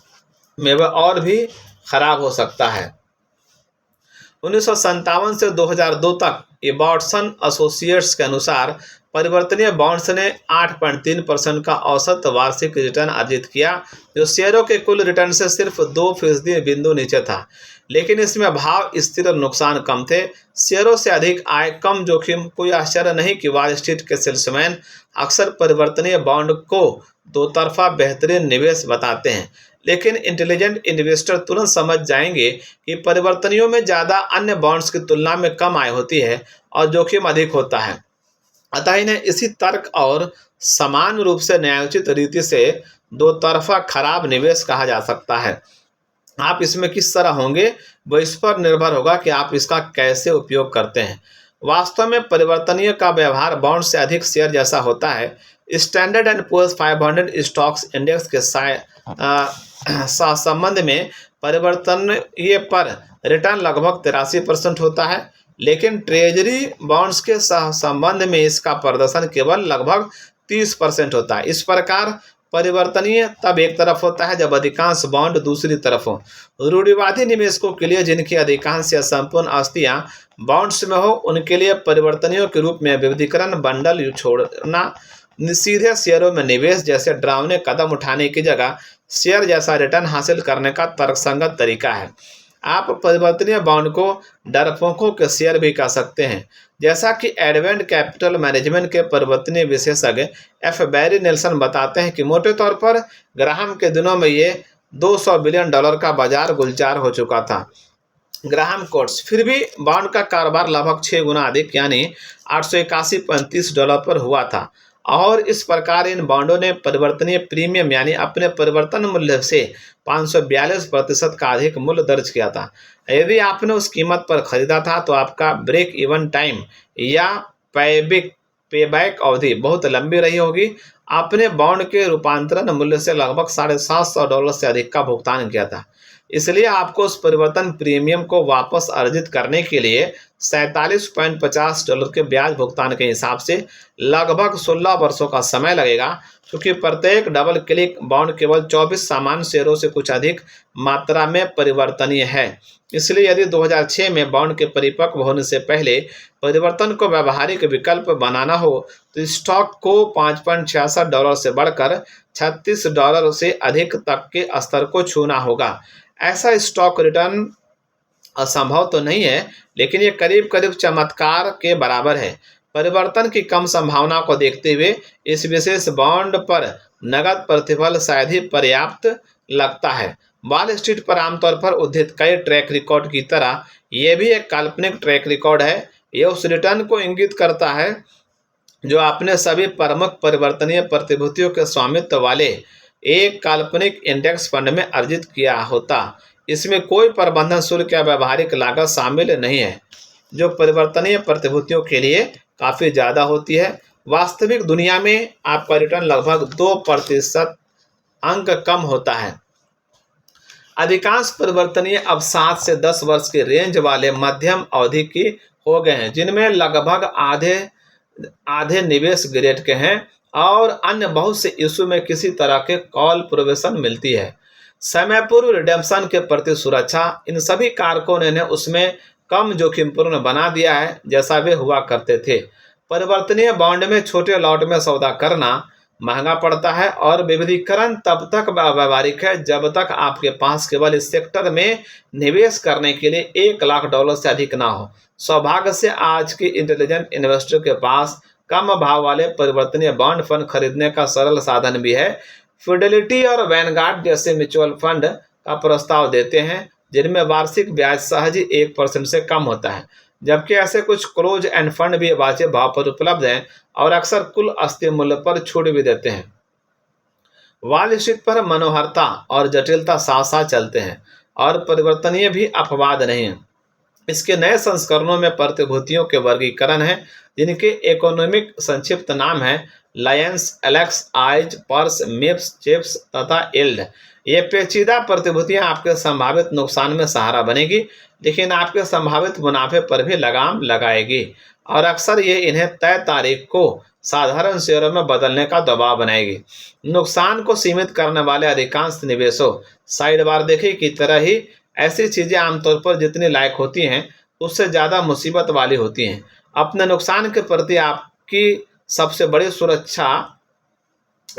में वह और भी खराब हो सकता है। 1957 से 2002 तक इबॉट्सन एसोसिएट्स के अनुसार परिवर्तनीय बॉन्ड्स ने 8.3% का औसत वार्षिक रिटर्न अर्जित किया, जो शेयरों के कुल रिटर्न से सिर्फ 2% बिंदु नीचे था। लेकिन इसमें भाव स्थिर और नुकसान कम थे। शेयरों से अधिक आय, कम जोखिम। कोई आश्चर्य नहीं कि वॉल स्ट्रीट के सेल्समैन अक्सर परिवर्तनीय बॉन्ड को दो तरफा बेहतरीन निवेश बताते हैं, लेकिन इंटेलिजेंट इन्वेस्टर तुरंत समझ जाएंगे कि परिवर्तनियों में ज़्यादा अन्य बॉन्ड्स की तुलना में कम आय होती है और जोखिम अधिक होता है। अतः इन्हें इसी तर्क और समान रूप से न्यायोचित रीति से दो तरफा खराब निवेश कहा जा सकता है। आप इसमें किस तरह होंगे वह इस पर निर्भर होगा कि आप इसका कैसे उपयोग करते हैं। वास्तव में परिवर्तनीय का व्यवहार बॉन्ड से अधिक शेयर जैसा होता है। Standard and Poor's 500 stocks index के संबंध में परिवर्तनीय पर रिटर्न लगभग 83% होता है, लेकिन ट्रेजरी बॉन्ड्स के संबंध में इसका प्रदर्शन केवल लगभग 30% होता है। इस प्रकार परिवर्तनीय तब एक तरफ होता है जब अधिकांश बॉन्ड दूसरी तरफ हो। रूढ़िवादी निवेशकों के लिए, जिनकी अधिकांश या संपूर्ण आस्तियां बॉन्ड्स में हो, उनके लिए परिवर्तनियों के रूप में विविधीकरण बंडल छोड़ना, सीधे शेयरों में निवेश जैसे डरावने कदम उठाने की जगह शेयर जैसा रिटर्न हासिल करने का तर्कसंगत तरीका है। आप परिवर्तनीय बॉन्ड को डरपोकों के शेयर भी कह सकते हैं। जैसा कि एडवेंट कैपिटल मैनेजमेंट के परिवर्तनीय विशेषज्ञ एफ बैरी नेल्सन बताते हैं कि मोटे तौर पर ग्राहम के दिनों में ये $200 बिलियन का बाजार गुलजार हो चुका था। ग्राहम कोट्स, फिर भी बॉन्ड का कारोबार लगभग 6 गुना अधिक यानी $881.35 पर हुआ था, और इस प्रकार इन बॉन्डों ने परिवर्तनीय प्रीमियम यानी अपने परिवर्तन मूल्य से 542% का अधिक मूल्य दर्ज किया था। यदि आपने उस कीमत पर खरीदा था तो आपका ब्रेक इवन टाइम या पेबैक अवधि बहुत लंबी रही होगी। आपने बॉन्ड के रूपांतरण मूल्य से लगभग $750 से अधिक का भुगतान किया था। इसलिए आपको उस परिवर्तन प्रीमियम को वापस अर्जित करने के लिए $47.50 के ब्याज भुगतान के हिसाब से लगभग 16 वर्षों का समय लगेगा, क्योंकि प्रत्येक डबल क्लिक बॉन्ड केवल 24 सामान्य शेयरों से कुछ अधिक मात्रा में परिवर्तनीय है। इसलिए यदि 2006 में बॉन्ड के परिपक्व होने से पहले परिवर्तन को व्यावहारिक विकल्प बनाना हो तो स्टॉक को $5.66 से बढ़कर $36 से अधिक तक के स्तर को छूना होगा। ऐसा स्टॉक रिटर्न असंभव तो नहीं है, लेकिन ये करीब करीब चमत्कार के बराबर है। परिवर्तन की कम संभावना को देखते हुए इस विशेष बॉन्ड पर नगद प्रतिफल शायद ही पर्याप्त लगता है। वॉल स्ट्रीट पर आमतौर पर उद्धृत कई ट्रैक रिकॉर्ड की तरह यह भी एक काल्पनिक ट्रैक रिकॉर्ड है। यह उस रिटर्न को इंगित करता है जो आपने सभी प्रमुख परिवर्तनीय प्रतिभूतियों के स्वामित्व वाले एक काल्पनिक इंडेक्स फंड में अर्जित किया होता। इसमें कोई प्रबंधन शुल्क या व्यावहारिक लागत शामिल नहीं है, जो परिवर्तनीय प्रतिभूतियों के लिए काफ़ी ज़्यादा होती है। वास्तविक दुनिया में आपका रिटर्न लगभग 2% अंक कम होता है। अधिकांश परिवर्तनीय अब 7 से 10 वर्ष के रेंज वाले मध्यम अवधि की हो गए हैं, जिनमें लगभग आधे निवेश ग्रेड के हैं और अन्य बहुत से इशू में किसी तरह के कॉल प्रोविजन मिलती है। समय पूर्व रिडेम्पशन के प्रति सुरक्षा, इन सभी कारकों ने उसमें कम जोखिमपूर्ण बना दिया है जैसा वे हुआ करते थे। परिवर्तनीय बॉन्ड में छोटे लॉट में सौदा करना महंगा पड़ता है और विविधीकरण तब तक व्यावहारिक है जब तक आपके पास केवल इस सेक्टर में निवेश करने के लिए $1 लाख से अधिक ना हो। सौभाग्य से आज के इंटेलिजेंट इन्वेस्टर के पास कम भाव वाले परिवर्तनीय बॉन्ड फंड खरीदने का सरल साधन भी है। फिडेलिटी और वैनगार्ड जैसे म्यूचुअल फंड का प्रस्ताव देते हैं जिनमें वार्षिक ब्याज सहज ही 1% से कम होता है, जबकि ऐसे कुछ क्लोज एंड फंड भी वाजिब भाव पर उपलब्ध हैं और अक्सर कुल अस्थिर मूल्य पर छूट भी देते हैं। वॉल स्ट्रीट पर मनोहरता और जटिलता साथ साथ चलते हैं और परिवर्तनीय भी अपवाद नहीं है। इसके नए संस्करणों में प्रतिभूतियों के वर्गीकरण हैं जिनके इकोनॉमिक संक्षिप्त नाम है Lions, Alex, eyes, purse, मिप्स, chips तथा यील्ड। ये पेचीदा प्रतिभूतियां आपके संभावित नुकसान में सहारा बनेगी लेकिन आपके संभावित मुनाफे पर भी लगाम लगाएगी और अक्सर ये इन्हें तय तारीख को साधारण शेयरों में बदलने का दबाव बनाएगी। नुकसान को सीमित करने वाले अधिकांश निवेशों साइड बार देखी की तरह ही ऐसी चीज़ें आमतौर पर जितनी लायक होती हैं उससे ज़्यादा मुसीबत वाली होती हैं। अपने नुकसान के प्रति आपकी सबसे बड़ी सुरक्षा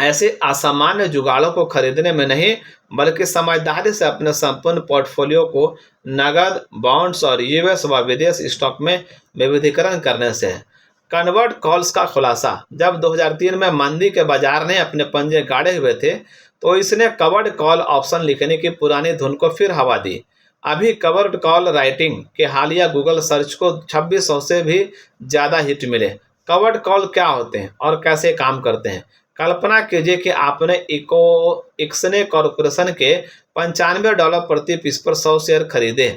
ऐसे असामान्य जुगाड़ों को खरीदने में नहीं बल्कि समझदारी से अपने संपूर्ण पोर्टफोलियो को नगद, बॉन्ड्स और यूएस व विदेश स्टॉक में विविधीकरण करने से है। कन्वर्ट कॉल्स का खुलासा। जब 2003 में मंदी के बाजार ने अपने पंजे गाड़े हुए थे तो इसने कवर्ड कॉल ऑप्शन लिखने की पुरानी धुन को फिर हवा दी। अभी कवर्ड कॉल राइटिंग के हालिया गूगल सर्च को 2600 से भी ज़्यादा हिट मिले। कवर्ड कॉल क्या होते हैं और कैसे काम करते हैं? कल्पना कीजिए कि आपने इक्सने कॉरपोरेशन के $95 प्रति पीस पर 100 शेयर खरीदे।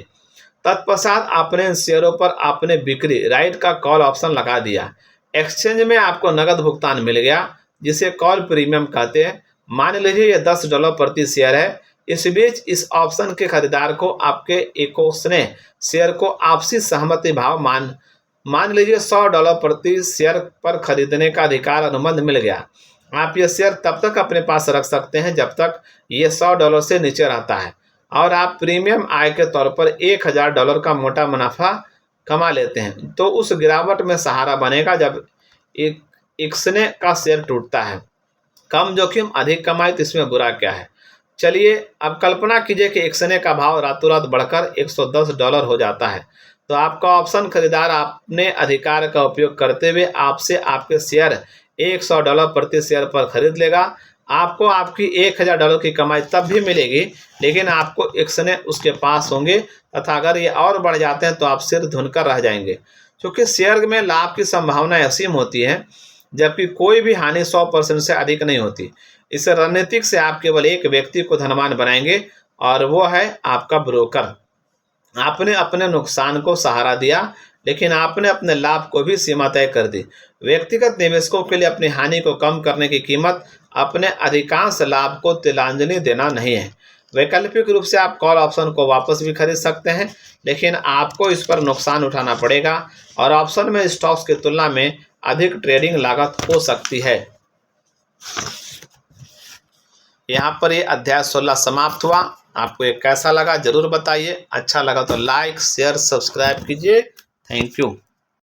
तत्पश्चात आपने इन शेयरों पर आपने बिक्री राइट का कॉल ऑप्शन लगा दिया। एक्सचेंज में आपको नगद भुगतान मिल गया जिसे कॉल प्रीमियम कहते हैं। मान लीजिए यह $10 प्रति शेयर है। इस बीच इस ऑप्शन के खरीदार को आपके इक्सने शेयर को आपसी सहमति भाव मान लीजिए $100 प्रति शेयर पर खरीदने का अधिकार अनुबंध मिल गया। आप ये शेयर तब तक अपने पास रख सकते हैं जब तक ये $100 से नीचे रहता है और आप प्रीमियम आय के तौर पर $1000 का मोटा मुनाफा कमा लेते हैं। तो उस गिरावट में सहारा बनेगा जब इक्सने का शेयर टूटता है। कम जोखिम अधिक कमाई, तो इसमें बुरा क्या है? चलिए अब कल्पना कीजिए कि इक्सने का भाव रातों रात बढ़कर $110 हो जाता है तो आपका ऑप्शन खरीदार अपने अधिकार का उपयोग करते हुए आपसे आपके शेयर $100 प्रति शेयर पर खरीद लेगा। आपको आपकी $1000 की कमाई तब भी मिलेगी लेकिन आपको इक्सने उसके पास होंगे तथा अगर ये और बढ़ जाते हैं तो आप सिर धुनकर रह जाएंगे, क्योंकि शेयर में लाभ की संभावना असीम होती है जबकि कोई भी हानि 100% से अधिक नहीं होती। इस रणनीति से आप केवल एक व्यक्ति को धनवान बनाएंगे और वो है आपका ब्रोकर। आपने अपने नुकसान को सहारा दिया लेकिन आपने अपने लाभ को भी सीमा तय कर दी। व्यक्तिगत निवेशकों के लिए अपनी हानि को कम करने की कीमत अपने अधिकांश लाभ को तिलांजलि देना नहीं है। वैकल्पिक रूप से आप कॉल ऑप्शन को वापस भी खरीद सकते हैं लेकिन आपको इस पर नुकसान उठाना पड़ेगा और ऑप्शन में स्टॉक्स की तुलना में अधिक ट्रेडिंग लागत हो सकती है। यहाँ पर ये अध्याय 16 समाप्त हुआ। आपको ये कैसा लगा जरूर बताइए। अच्छा लगा तो लाइक, शेयर, सब्सक्राइब कीजिए। Thank you.